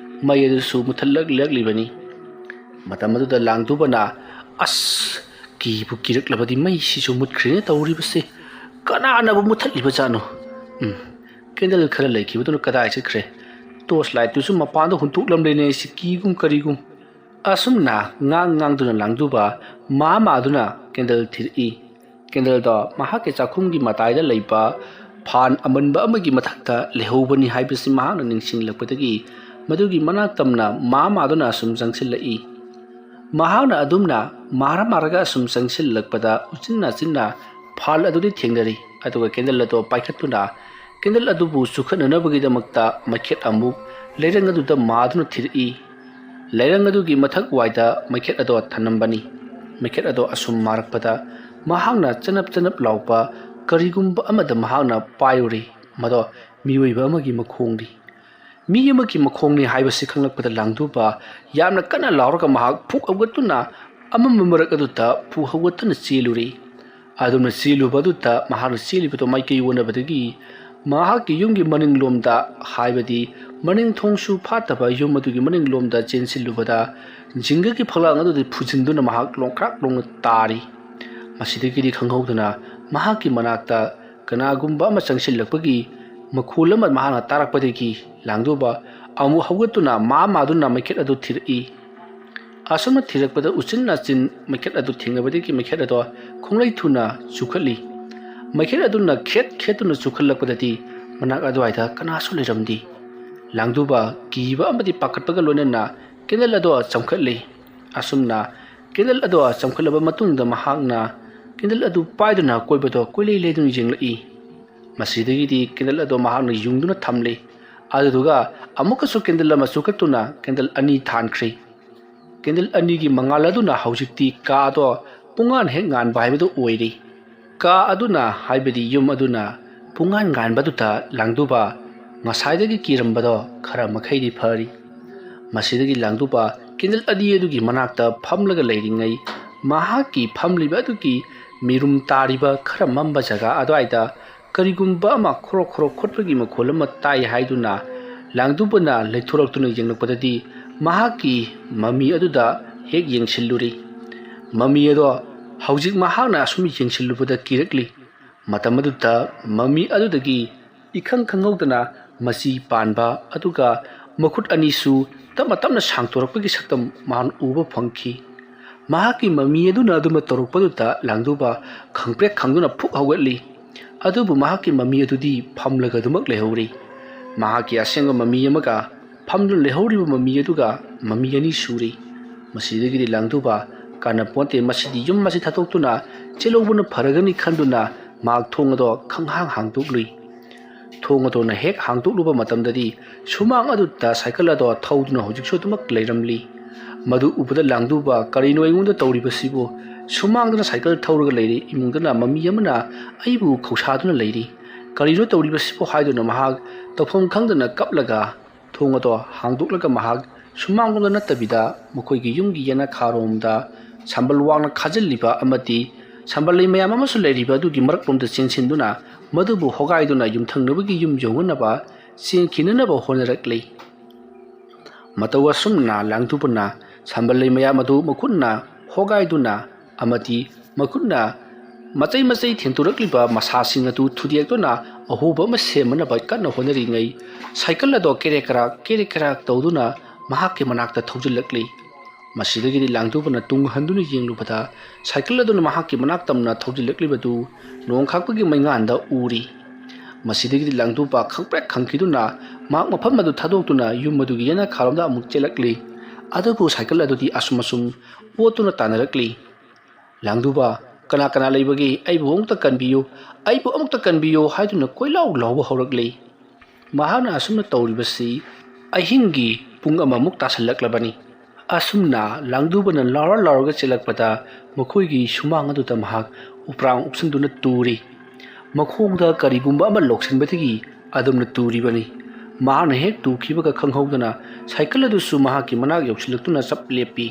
ꯃꯩ ꯑꯗꯨꯁꯨ ꯃꯨꯠꯊꯠꯂꯛꯂꯤꯕꯅꯤ ꯃꯇꯝ ꯑꯗꯨꯗ ꯂꯥꯡꯗꯨꯕꯅ ꯑꯁ ꯀꯤꯕꯨ ꯀꯤꯔꯛꯂꯕꯗꯤ ꯃꯩꯁꯤꯁꯨ ꯃꯨꯠꯈ꯭ꯔꯦꯅ ꯇꯧꯔꯤꯕꯁꯦ ꯀꯅꯥꯅꯕꯨ ꯃꯨꯠꯊꯠꯂꯤꯕꯖꯥꯠꯅꯣ ꯀꯦꯟꯗꯜ ꯈꯔ ꯂꯩꯈꯤꯕꯗꯨꯅ ꯀꯗꯥꯏ ꯆꯠꯈ꯭ꯔꯦ ꯇꯣꯔꯆ ꯂꯥꯏꯠꯇꯨꯁꯨ ꯃꯄꯥꯟꯗ ꯍꯨꯟꯇꯣꯛꯂꯝꯂꯦꯅꯦ ꯁꯤꯀꯤꯒꯨꯝ ꯀꯔꯤꯒꯨꯝ ꯑꯁꯨꯝꯅ ꯉꯥꯡꯗꯨꯅ ꯂꯥꯡꯗꯨꯕ ꯃꯥꯗꯨꯅ ꯀꯦꯟꯗꯜ ꯊꯤꯔꯛꯏ ꯀꯦꯟꯗꯜꯗꯣ ꯃꯍꯥꯛꯀꯤ ꯆꯥꯛꯈꯨꯝꯒꯤ ꯃꯇꯥꯏꯗ ꯂꯩꯕ ꯐꯥꯟ ꯑꯃꯟꯕ ꯑꯃꯒꯤ ꯃꯊꯛꯇ ꯂꯩꯍꯧꯕꯅꯤ ꯍꯥꯏꯕꯁꯤ ꯃꯍꯥꯛꯅ ꯅꯤꯡꯁꯤꯡꯂꯛꯄꯗꯒꯤ ꯃꯗꯨꯒꯤ ꯃꯅꯥꯛ ꯇꯝꯅ ꯃꯥꯗꯨꯅ ꯑꯁꯨꯝ ꯆꯪꯁꯤꯜꯂꯛꯏ ꯃꯍꯥꯛꯅ ꯑꯗꯨꯝꯅ ꯃꯥꯔꯒ ꯑꯁꯨꯝ ꯆꯪꯁꯤꯜꯂꯛꯄꯗ ꯎꯆꯤꯟꯅ ꯐꯥꯜ ꯑꯗꯨꯗꯤ ꯊꯦꯡꯅꯔꯤ ꯑꯗꯨꯒ ꯀꯦꯟꯗꯜ ꯑꯗꯨ ꯄꯥꯏꯈꯠꯇꯨꯅ ꯀꯦꯟꯗꯜ ꯑꯗꯨꯕꯨ ꯆꯨꯈꯠꯅꯅꯕꯒꯤꯗꯃꯛꯇ ꯃꯩꯈꯦꯠ ꯑꯃꯨꯛ ꯂꯩꯔꯪ ꯑꯗꯨꯗ ꯃꯥꯗꯨꯅ ꯊꯤꯔꯛꯏ ꯂꯩꯔꯪ ꯑꯗꯨꯒꯤ ꯃꯊꯛ ꯋꯥꯏꯗ ꯃꯩꯈꯦꯠ ꯑꯗꯨ ꯊꯅꯝꯕꯅꯤ ꯃꯩꯈꯦꯠ ꯑꯗꯨ ꯑꯁꯨꯝ ꯃꯥꯔꯛꯄꯗ ꯃꯍꯥꯛꯅ ꯆꯅꯞ ꯂꯥꯎꯕ ꯀꯔꯤꯒꯨꯝꯕ ꯑꯃꯗ ꯃꯍꯥꯛꯅ ꯄꯥꯏꯔꯨꯔꯤ ꯃꯗꯣ ꯃꯤꯑꯣꯏꯕ ꯑꯃꯒꯤ ꯃꯈꯣꯡꯅꯤ ꯃꯤ ꯑꯃꯒꯤ ꯃꯈꯣꯡꯅꯤ ꯍꯥꯏꯕꯁꯤ ꯈꯪꯂꯛꯄꯗ ꯂꯥꯡꯗꯨꯕ ꯌꯥꯝꯅ ꯀꯟꯅ ꯂꯥꯎꯔꯒ ꯃꯍꯥꯛ ꯐꯨꯛ ꯍꯧꯒꯠꯇꯨꯅ ꯑꯃꯝꯕ ꯃꯔꯛ ꯑꯗꯨꯗ ꯐꯨꯛ ꯍꯧꯒꯠꯇꯨꯅ ꯆꯦꯜꯂꯨꯔꯤ ꯑꯗꯨꯝꯅ ꯆꯦꯜꯂꯨꯕ ꯑꯗꯨꯗ ꯃꯍꯥꯛꯅ ꯆꯦꯜꯂꯤꯕꯗꯣ ꯃꯥꯏꯀꯩ ꯑꯣꯟꯅꯕꯗꯒꯤ ꯃꯍꯥꯛꯀꯤ ꯌꯨꯝꯒꯤ ꯃꯅꯤꯡꯂꯣꯝꯗ ꯍꯥꯏꯕꯗꯤ ꯃꯅꯤꯡ ꯊꯣꯡꯁꯨ ꯐꯥꯠꯇꯕ ꯌꯨꯝ ꯑꯗꯨꯒꯤ ꯃꯅꯤꯡꯂꯣꯝꯗ ꯆꯦꯟꯁꯤꯜꯂꯨꯕꯗ ꯖꯤꯡꯒꯒꯤ ꯐꯛꯂꯥꯡ ꯑꯗꯨꯗ ꯐꯨꯖꯤꯟꯗꯨꯅ ꯃꯍꯥꯛ ꯂꯣꯡꯈ꯭ꯔꯥꯛ ꯂꯣꯡꯅ ꯇꯥꯔꯤ ꯃꯁꯤꯗꯒꯤꯗꯤ ꯈꯪꯍꯧꯗꯅ ꯃꯍꯥꯛꯀꯤ ꯃꯅꯥꯛꯇ ꯀꯅꯥꯒꯨꯝꯕ ꯑꯃ ꯆꯪꯁꯤꯜꯂꯛꯄꯒꯤ ꯃꯈꯣꯜ ꯑꯃ ꯃꯍꯥꯛꯅ ꯇꯥꯔꯛꯄꯗꯒꯤ ꯂꯥꯡꯗꯨꯕ ꯑꯃꯨꯛ ꯍꯧꯒꯠꯇꯨꯅ ꯃꯥꯗꯨꯅ ꯃꯩꯈꯦꯠ ꯑꯗꯨ ꯊꯤꯔꯛꯏ ꯑꯁꯨꯝꯅ ꯊꯤꯔꯛꯄꯗ ꯎꯆꯤꯟ ꯃꯩꯈꯦꯠ ꯑꯗꯨ ꯊꯦꯡꯅꯕꯗꯒꯤ ꯃꯩꯈꯦꯠ ꯑꯗꯨ ꯈꯣꯡꯂꯩ ꯊꯨꯅ ꯆꯨꯈꯠꯂꯤ ꯃꯩꯈꯦꯠ ꯑꯗꯨꯅ ꯈꯦꯠꯇꯨꯅ ꯆꯨꯈꯠꯂꯛꯄꯗꯗꯤ ꯃꯅꯥꯛ ꯑꯗꯨꯋꯥꯏꯗ ꯀꯅꯥꯁꯨ ꯂꯩꯔꯝꯗꯦ ꯂꯥꯡꯗꯨꯕ ꯀꯤꯕ ꯑꯃꯗꯤ ꯄꯥꯈꯠꯄꯒ ꯂꯣꯏꯅꯅ ꯀꯦꯟꯗꯜ ꯑꯗꯨ ꯆꯝꯈꯠꯂꯤ ꯑꯁꯨꯝꯅ ꯀꯦꯟꯗꯜ ꯑꯗꯨ ꯆꯝꯈꯠꯂꯕ ꯃꯇꯨꯡꯗ ꯃꯍꯥꯛꯅ ꯀꯦꯟꯗꯜ ꯑꯗꯨ ꯄꯥꯏꯗꯨꯅ ꯀꯣꯏꯕꯗꯣ ꯀꯣꯏꯂꯩ ꯂꯩꯗꯨꯅ ꯌꯦꯡꯂꯛꯏ ꯃꯁꯤꯗꯒꯤꯗꯤ ꯀꯦꯟꯗꯜ ꯑꯗꯨ ꯃꯍꯥꯛꯅ ꯌꯨꯡꯗꯨꯅ ꯊꯝꯂꯤ ꯑꯗꯨꯗꯨꯒ ꯑꯃꯨꯛꯀꯁꯨ ꯀꯦꯟꯗꯜ ꯑꯃ ꯆꯨꯈꯠꯇꯨꯅ ꯀꯦꯟꯗꯜ ꯑꯅꯤ ꯊꯥꯟꯈ꯭ꯔꯤ ꯀꯦꯟꯗꯜ ꯑꯅꯤꯒꯤ ꯃꯉꯥꯜ ꯑꯗꯨꯅ ꯍꯧꯖꯤꯛꯇꯤ ꯀꯥ ꯑꯗꯣ ꯄꯨꯡꯉꯥꯟ ꯍꯦꯛ ꯉꯥꯟꯕ ꯍꯥꯏꯕꯗꯨ ꯑꯣꯏꯔꯤ ꯀꯥ ꯑꯗꯨꯅ ꯍꯥꯏꯕꯗꯤ ꯌꯨꯝ ꯑꯗꯨꯅ ꯄꯨꯡꯉꯥꯟ ꯉꯥꯟꯕꯗꯨꯗ ꯂꯥꯡꯗꯨꯕ ꯉꯁꯥꯏꯗꯒꯤ ꯀꯤꯔꯝꯕꯗꯣ ꯈꯔ ꯃꯈꯩꯗꯤ ꯐꯔꯤ ꯃꯁꯤꯗꯒꯤ ꯂꯥꯡꯗꯨꯕ ꯀꯦꯟꯗꯜ ꯑꯅꯤ ꯑꯗꯨꯒꯤ ꯃꯅꯥꯛꯇ ꯐꯝꯂꯒ ꯂꯩꯔꯤꯉꯩ ꯃꯍꯥꯛꯀꯤ ꯐꯝꯂꯤꯕ ꯑꯗꯨꯒꯤ ꯃꯤꯔꯨꯝ ꯇꯥꯔꯤꯕ ꯈꯔ ꯃꯝꯕ ꯖꯒꯥ ꯑꯗꯨꯋꯥꯏꯗ ꯀꯔꯤꯒꯨꯝꯕ ꯑꯃ ꯈꯣꯔꯣꯛ ꯈꯣꯠꯄꯒꯤ ꯃꯈꯣꯜ ꯑꯃ ꯇꯥꯏ ꯍꯥꯏꯗꯨꯅ ꯂꯥꯡꯗꯨꯕꯅ ꯂꯩꯊꯣꯔꯛꯇꯨꯅ ꯌꯦꯡꯂꯛꯄꯗꯗꯤ ꯃꯍꯥꯛꯀꯤ ꯃꯃꯤ ꯑꯗꯨꯗ ꯍꯦꯛ ꯌꯦꯡꯁꯤꯜꯂꯨꯔꯤ ꯃꯃꯤ ꯑꯗꯣ ꯍꯧꯖꯤꯛ ꯃꯍꯥꯛꯅ ꯑꯁꯨꯝ ꯌꯦꯡꯁꯤꯜꯂꯨꯕꯗ ꯀꯤꯔꯛꯂꯤ ꯃꯇꯝ ꯑꯗꯨꯗ ꯃꯃꯤ ꯑꯗꯨꯗꯒꯤ इखंग खंगौदना मसी पानबा अदुगा मखुट अनीसु तम सांगतोरपगी सक्तम महान उबा फंखी महाकी ममी अदुना अदुमा तोरपदुता लांगदुबा खंगप्रेक खंगदुना फुक हौगतली अदुबु महाकी ममी अदुदी फमलगा दुमक लेहौरी महाकी असेंग ममी अमगा फमदुन लेहौरिबु ममी अदुगा ममी अनी सुरी मसीदगी लांगदुबा काना पोंते मसीदी युम मसी थातोक्तुना चेलोबुना फरगनी खंदुना माग थोंगदो खंगहांग हांगतुकलुई थोंगदोना हेक हांगतुकलुबा मतमददी सुमांग अदुता साइकल अदो थौदुना होजिकसु दुमक लेरमली मधु उबदा लांगदुबा करिनो अइंगुंदा तौरिबसिबो सुमांगदना साइकल थौरगा लेरी इमुंगदना मम्मी अमना अइबु खौसादुना लेरी करिनो तौरिबसिबो हाइदुना महाग तौफम खंगदना कपलगा थोंगदो हांगदुकलगा महाग सुमांगदना नत्तबिदा मखोइगी युमगी yana खारोमदा संबल वांगना खाजल्लिबा अमति संबलई मयाम अमसु लेरिबा दुगी मरकलोमदा चेनसिनदुना मधुबु होगाइदुना युमथंगनबगी युम जौगनबा चेनखिननबा होनरकले मतौ असुमना लांगदुबना संबलई मयाम अदु मखुनना होगाइदुना अमति मखुनना मचै मचै थेंतुरकलिबा मसासिंग अदु थुदियकदुना अहोबा अमा सेमनबा कन्ना होनरिङै साइकल अदो केरेकरा तौदुना महाके मनाक्ता थौजिल्लकली मसीदगी लांगदुबना तुंग हंदुना येंगलुबदा साइकल अदुना महाके मनाक्तमना थौजिल्लकलिबदु नोंखाकपगी मैंगानदा उरी मसीदगी लांगदुबा खंगप्रेक खंखिदुना माक मफम अदु थादोक्तुना युम अदुगी yana खारोमदा अमुक चेलकली अदुबु साइकल अदुदी असुमसुम पोतुना तानरकली लांगदुबा कना कना लेबगी अइबु अमुक्ता कनबियो हाइदुना कोइलाउ लाउबा हौरकली महाना असुमना तौरिबसी अहिंगी पुंग अममुक तासल्लकलबनी असुमना लांगदुबना लाउरगा चेलकपदा मखोइगी सुमांग अदुदा महाक उप्रांग उपसंदुना तुरी मखोंगदा करिगुंबा अमा लोक्सनबदगी अदुमना तुरीबनी महाना हेक तुखिबगा खंगहौदना साइकल अदुसु महाकी मनाक यौसिलक्तुना चप लेपी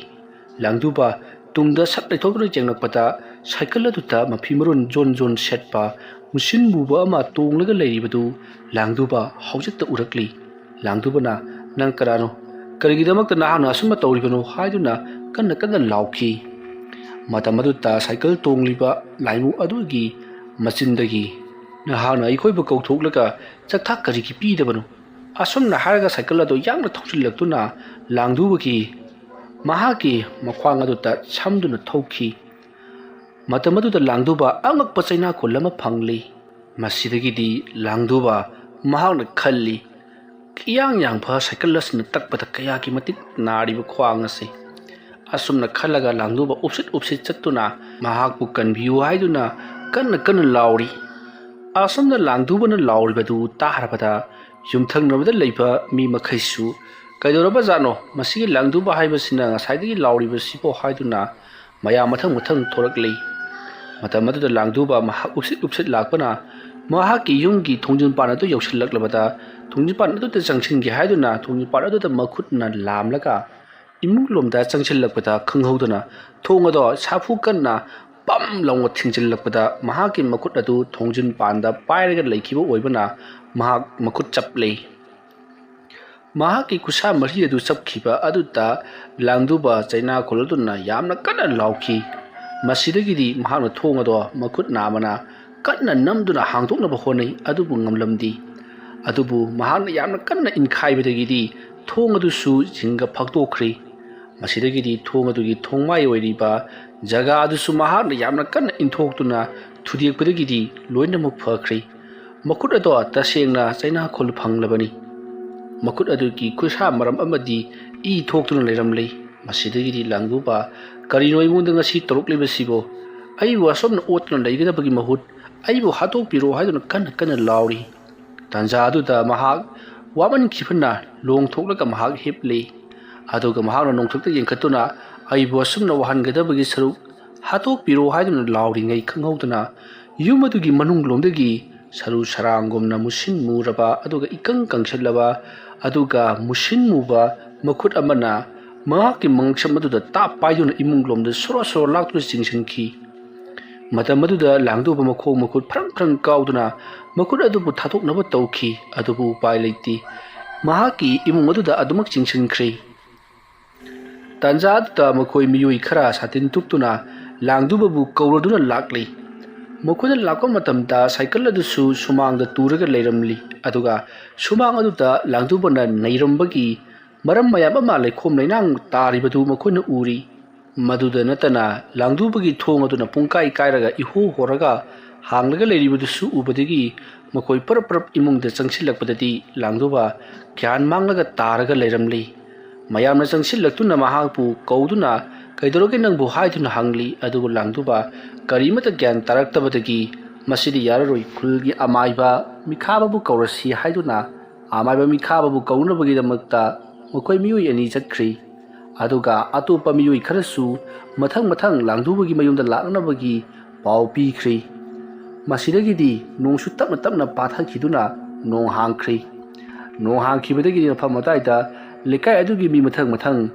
लांगदुबा तुंगदा सट लेथोक्तुना जेंगलकपदा साइकल अदुदा मफिमरुन जोन सेटपा मुसिन मुबा अमा तोंगलगा लेरिबदु लांगदुबा हौजक्ता उरकली लांगदुबना नंग करानो करिगिदमक्ता नाहाना असुम तौरिबनो हाइदुना कन्ना लाउखी मतम अदुता साइकल तोंगलिबा लाइमु अदुगी मचिनदगी ꯅꯍꯥꯛꯅ ꯑꯩꯈꯣꯏꯕꯨ ꯀꯧꯊꯣꯛꯂꯒ ꯆꯥꯛꯊꯥꯛ ꯀꯔꯤꯒꯤ ꯄꯤꯗꯕꯅꯣ? ꯑꯁꯨꯝꯅ ꯍꯥꯏꯔꯒ ꯁꯥꯏꯀꯜ ꯑꯗꯨ ꯌꯥꯡꯅ ꯊꯧꯖꯤꯜꯂꯛꯇꯨꯅ ꯂꯥꯡꯗꯨꯕꯒꯤ ꯃꯍꯥꯛꯀꯤ ꯃꯈ꯭ꯋꯥꯡ ꯑꯗꯨꯗ ꯁꯝꯗꯨꯅ ꯊꯧꯈꯤ꯫ ꯃꯇꯝ ꯑꯗꯨꯗ ꯂꯥꯡꯗꯨꯕ ꯑꯉꯛꯄ ꯆꯩꯅꯥꯀꯣꯜ ꯑꯃ ꯐꯪꯂꯤ꯫ ꯃꯁꯤꯗꯒꯤꯗꯤ ꯂꯥꯡꯗꯨꯕ ꯃꯍꯥꯛꯅ ꯈꯜꯂꯤ, ꯏꯌꯥꯡ ꯌꯥꯡꯕ ꯁꯥꯏꯀꯜ ꯑꯁꯤꯅ ꯇꯛꯄꯗ ꯀꯌꯥꯒꯤ ꯃꯇꯤꯛ ꯅꯥꯔꯤꯕ ꯈ꯭ꯋꯥꯡ ꯑꯁꯤ꯫ ꯑꯁꯨꯝꯅ ꯈꯜꯂꯒ ꯂꯥꯡꯗꯨꯕ ꯎꯞꯁꯤꯠ ꯆꯠꯇꯨꯅ ꯃꯍꯥꯛꯄꯨ ꯀꯟꯕꯤꯌꯨ ꯍꯥꯏꯗꯨꯅ ꯀꯟꯅ ꯂꯥꯎꯔꯤ꯫ ꯑꯁꯨꯝꯅ ꯂꯥꯡꯗꯨꯕꯅ ꯂꯥꯎꯔꯤꯕꯗꯨ ꯇꯥꯔꯕꯗ ꯌꯨꯝꯊꯪꯅꯕꯗ ꯂꯩꯕ ꯃꯤ ꯃꯈꯩꯁꯨ ꯀꯩꯗꯧꯔꯕꯖꯥꯠꯅꯣ ꯃꯁꯤꯒꯤ ꯂꯥꯡꯗꯨꯕ ꯍꯥꯏꯕꯁꯤꯅ ꯉꯁꯥꯏꯗꯒꯤ ꯂꯥꯎꯔꯤꯕꯁꯤꯕꯣ ꯍꯥꯏꯗꯨꯅ ꯃꯌꯥꯝ ꯃꯊꯪ ꯊꯣꯔꯛꯂꯤ꯫ ꯃꯇꯝ ꯑꯗꯨꯗ ꯂꯥꯡꯗꯨꯕ ꯃꯍꯥꯛ ꯎꯞꯁꯤꯠ ꯂꯥꯛꯄꯅ ꯃꯍꯥꯛꯀꯤ ꯌꯨꯝꯒꯤ ꯊꯣꯡꯖꯤꯟꯄꯥꯟ ꯑꯗꯨ ꯌꯧꯁꯤꯜꯂꯛꯂꯕꯗ ꯊꯣꯡꯖꯤꯟꯄꯥꯟ ꯑꯗꯨꯗ ꯆꯪꯁꯤꯟꯒꯦ ꯍꯥꯏꯗꯨꯅ ꯊꯣꯡꯖꯤꯟꯄꯥꯟ ꯑꯗꯨꯗ ꯃꯈꯨꯠꯅ ꯂꯥꯝꯂꯒ ꯏꯃꯨꯡꯂꯣꯝꯗ ꯆꯪꯁꯤꯜꯂꯛꯄꯗ ꯈꯪꯍꯧꯗꯅ ꯊꯣꯡ ꯑꯗꯣ ꯁꯥꯐꯨ ꯀꯟꯅ ꯄꯝ ꯂꯥꯎꯅ ꯊꯤꯡꯖꯤꯜꯂꯛꯄꯗ ꯃꯍꯥꯛꯀꯤ ꯃꯈꯨꯠ ꯑꯗꯨ ꯊꯣꯡꯖꯤꯟꯄꯥꯟꯗ ꯄꯥꯏꯔꯒ ꯂꯩꯈꯤꯕ ꯑꯣꯏꯕꯅ ꯃꯍꯥꯛ ꯃꯈꯨꯠ ꯆꯞꯂꯤ꯫ ꯃꯍꯥꯛꯀꯤ ꯈꯨꯠꯁꯥ ꯃꯔꯤ ꯑꯗꯨ ꯆꯞꯈꯤꯕ ꯑꯗꯨꯗ ꯂꯥꯡꯗꯨꯕ ꯆꯩꯅꯥꯀꯣꯜ ꯑꯗꯨꯅ ꯌꯥꯝꯅ ꯀꯟꯅ ꯂꯥꯎꯈꯤ꯫ ꯃꯁꯤꯗꯒꯤꯗꯤ ꯃꯍꯥꯛꯅ ꯊꯣꯡ ꯑꯗꯣ ꯃꯈꯨꯠ ꯅꯥꯝꯃꯅ ꯀꯟꯅ ꯅꯝꯗꯨꯅ ꯍꯥꯡꯗꯣꯛꯅꯕ ꯍꯣꯠꯅꯩ, ꯑꯗꯨꯕꯨ ꯉꯝꯂꯝꯗꯦ꯫ ꯑꯗꯨꯕꯨ ꯃꯍꯥꯛꯅ ꯌꯥꯝꯅ ꯀꯟꯅ ꯏꯟꯈꯥꯏꯕꯗꯒꯤꯗꯤ ꯊꯣꯡ ꯑꯗꯨꯁꯨ ꯖꯤꯡꯒ ꯐꯥꯛꯇꯣꯛꯈ꯭ꯔꯤ꯫ ꯃꯁꯤꯗꯒꯤꯗꯤ ꯊꯣꯡ ꯑꯗꯨꯒꯤ ꯊꯣꯡꯃꯥꯏ ꯑꯣꯏꯔꯤꯕ ꯖꯒꯥ ꯑꯗꯨꯁꯨ ꯃꯍꯥꯛꯅ ꯌꯥꯝꯅ ꯀꯟꯅ ꯏꯟꯊꯣꯛꯇꯨꯅ ꯊꯨꯗꯦꯛꯄꯗꯒꯤꯗꯤ ꯂꯣꯏꯅꯃꯛ ꯐꯈ꯭ꯔꯤ꯫ ꯃꯈꯨꯠ ꯑꯗꯣ ꯇꯁꯦꯡꯅ ꯆꯩꯅꯥꯀꯣꯜ ꯐꯪꯂꯕꯅꯤ꯫ ꯃꯈꯨꯠ ꯑꯗꯨꯒꯤ ꯈꯨꯠꯁꯥ ꯃꯔꯝ ꯑꯃꯗꯤ ꯏ ꯊꯣꯛꯇꯨꯅ ꯂꯩꯔꯝꯂꯤ꯫ ꯃꯁꯤꯗꯒꯤꯗꯤ ꯂꯥꯡꯗꯨꯕ, ꯀꯔꯤꯅꯣ ꯑꯩꯉꯣꯟꯗ ꯉꯁꯤ ꯇꯧꯔꯛꯂꯤꯕꯁꯤꯕꯣ? ꯑꯩꯕꯨ ꯑꯁꯣꯝꯅ ꯑꯣꯠꯇꯨꯅ ꯂꯩꯒꯗꯕꯒꯤ ꯃꯍꯨꯠ ꯑꯩꯕꯨ ꯍꯥꯠꯇꯣꯛꯄꯤꯔꯣ ꯍꯥꯏꯗꯨꯅ ꯀꯟꯅ ꯂꯥꯎꯔꯤ꯫ ꯇꯥꯟꯖꯥ ꯑꯗꯨꯗ ꯃꯍꯥꯛ ꯋꯥꯃꯟꯈꯤꯕꯅ ꯂꯣꯡꯊꯣꯛꯂꯒ ꯃꯍꯥꯛ ꯍꯤꯞꯂꯤ꯫ ꯑꯗꯨꯒ ꯃꯍꯥꯛꯅ ꯅꯣꯡꯊꯛꯇ ꯌꯦꯡꯈꯠꯇꯨꯅ ꯑꯩꯕꯨ ꯑꯁꯨꯝꯅ ꯋꯥꯍꯟꯒꯗꯕꯒꯤ ꯁꯔꯨꯛ ꯍꯥꯠꯇꯣꯛꯄꯤꯔꯣ ꯍꯥꯏꯗꯨꯅ ꯂꯥꯎꯔꯤꯉꯩ ꯈꯪꯍꯧꯗꯅ ꯌꯨꯝ ꯑꯗꯨꯒꯤ ꯃꯅꯨꯡꯂꯣꯝꯗꯒꯤ ꯁꯔꯨ ꯁꯔꯥꯡꯒꯨꯝꯅ ꯃꯨꯁꯤꯟ ꯃꯨꯔꯕ ꯑꯗꯨꯒ ꯏꯀꯪ ꯀꯪꯁꯤꯜꯂꯕ ꯑꯗꯨꯒ ꯃꯨꯁꯤꯟ ꯃꯨꯕ ꯃꯈꯨꯠ ꯑꯃꯅ ꯃꯍꯥꯛꯀꯤ ꯃꯉꯛꯁꯝ ꯑꯗꯨꯗ ꯇꯥꯞ ꯄꯥꯏꯗꯨꯅ ꯏꯃꯨꯡꯂꯣꯝꯗ ꯁꯣꯔꯣ ꯂꯥꯛꯇꯨꯅ ꯆꯤꯡꯁꯤꯟꯈꯤ꯫ ꯃꯇꯝ ꯑꯗꯨꯗ ꯂꯥꯡꯗꯨꯕ ꯃꯈꯣꯡ ꯃꯈꯨꯠ ꯐ꯭ꯔꯪ ꯀꯥꯎꯗꯨꯅ ꯃꯈꯨꯠ ꯑꯗꯨꯕꯨ ꯊꯥꯗꯣꯛꯅꯕ ꯇꯧꯈꯤ, ꯑꯗꯨꯕꯨ ꯎꯄꯥꯏ ꯂꯩꯇꯦ꯫ ꯃꯍꯥꯛꯀꯤ ꯏꯃꯨꯡ ꯑꯗꯨꯗ ꯑꯗꯨꯃꯛ ꯆꯤꯡꯁꯤꯟꯈ꯭ꯔꯦ꯫ ꯇꯥꯟꯖꯥ ꯑꯗꯨꯗ ꯃꯈꯣꯏ ꯃꯤꯑꯣꯏ ꯈꯔ ꯁꯥꯇꯤꯟ ꯇꯨꯞꯇꯨꯅ ꯂꯥꯡꯗꯨꯕꯕꯨ ꯀꯧꯔꯗꯨꯅ ꯂꯥꯛꯂꯤ꯫ ꯃꯈꯣꯏꯅ ꯂꯥꯛꯄ ꯃꯇꯝꯗ ꯁꯥꯏꯀꯜ ꯑꯗꯨꯁꯨ ꯁꯨꯃꯥꯡꯗ ꯇꯨꯔꯒ ꯂꯩꯔꯝꯂꯤ꯫ ꯑꯗꯨꯒ ꯁꯨꯃꯥꯡ ꯑꯗꯨꯗ ꯂꯥꯡꯗꯨꯕꯅ ꯅꯩꯔꯝꯕꯒꯤ ꯃꯔꯝ ꯃꯌꯥꯝ ꯑꯃ ꯂꯩꯈꯣꯝ ꯂꯩꯅꯥꯡ ꯇꯥꯔꯤꯕꯗꯨ ꯃꯈꯣꯏꯅ ꯎꯔꯤ꯫ ꯃꯗꯨꯗ ꯅꯠꯇꯅ ꯂꯥꯡꯗꯨꯕꯒꯤ ꯊꯣꯡ ꯑꯗꯨꯅ ꯄꯨꯡꯀꯥꯏ ꯀꯥꯏꯔꯒ ꯏꯍꯣ ꯍꯣꯔꯒ ꯍꯥꯡꯂꯒ ꯂꯩꯔꯤꯕꯗꯨꯁꯨ ꯎꯕꯗꯒꯤ ꯃꯈꯣꯏ ꯄꯔꯞ ꯏꯃꯨꯡꯗ ꯆꯪꯁꯤꯜꯂꯛꯄꯗꯗꯤ ꯂꯥꯡꯗꯨꯕ ꯒ꯭ꯌꯥꯟ ꯃꯥꯡꯂꯒ ꯇꯥꯔꯒ ꯂꯩꯔꯝꯂꯤ꯫ ꯃꯌꯥꯝꯅ ꯆꯪꯁꯤꯜꯂꯛꯇꯨꯅ ꯃꯍꯥꯛꯄꯨ ꯀꯧꯗꯨꯅ ꯀꯩꯗꯧꯔꯒꯦ ꯅꯪꯕꯨ ꯍꯥꯏꯗꯨꯅ ꯍꯪꯂꯤ꯫ ꯑꯗꯨꯕꯨ ꯂꯥꯡꯗꯨꯕ ꯀꯔꯤꯃꯠꯇ ꯒ꯭ꯌꯥꯟ ꯇꯥꯔꯛꯇꯕꯗꯒꯤ ꯃꯁꯤꯗꯤ ꯌꯥꯔꯔꯣꯏ, ꯈꯨꯜꯒꯤ ꯑꯃꯥꯏꯕ ꯃꯤꯈꯥꯕꯕꯨ ꯀꯧꯔꯁꯤ ꯍꯥꯏꯗꯨꯅ ꯑꯃꯥꯏꯕ ꯃꯤꯈꯥꯕꯕꯨ ꯀꯧꯅꯕꯒꯤꯗꯃꯛꯇ ꯃꯈꯣꯏ ꯃꯤꯑꯣꯏ ꯑꯅꯤ ꯆꯠꯈ꯭ꯔꯤ꯫ ꯑꯗꯨꯒ ꯑꯇꯣꯞꯄ ꯃꯤꯑꯣꯏ ꯈꯔꯁꯨ ꯃꯊꯪ ꯂꯥꯡꯗꯨꯕꯒꯤ ꯃꯌꯨꯝꯗ ꯂꯥꯛꯅꯕꯒꯤ ꯄꯥꯎ ꯄꯤꯈ꯭ꯔꯤ꯫ ꯃꯁꯤꯗꯒꯤꯗꯤ ꯅꯣꯡꯁꯨ ꯇꯞꯅ ꯄꯥꯊꯈꯤꯗꯨꯅ ꯅꯣꯡ ꯍꯥꯡꯈ꯭ꯔꯤ꯫ ꯅꯣꯡ ꯍꯥꯡꯈꯤꯕꯗꯒꯤꯗꯤ ꯃꯐꯝ ꯑꯗꯨꯋꯥꯏꯗ ꯂꯩꯀꯥꯏ ꯑꯗꯨꯒꯤ ꯃꯤ ꯃꯊꯪ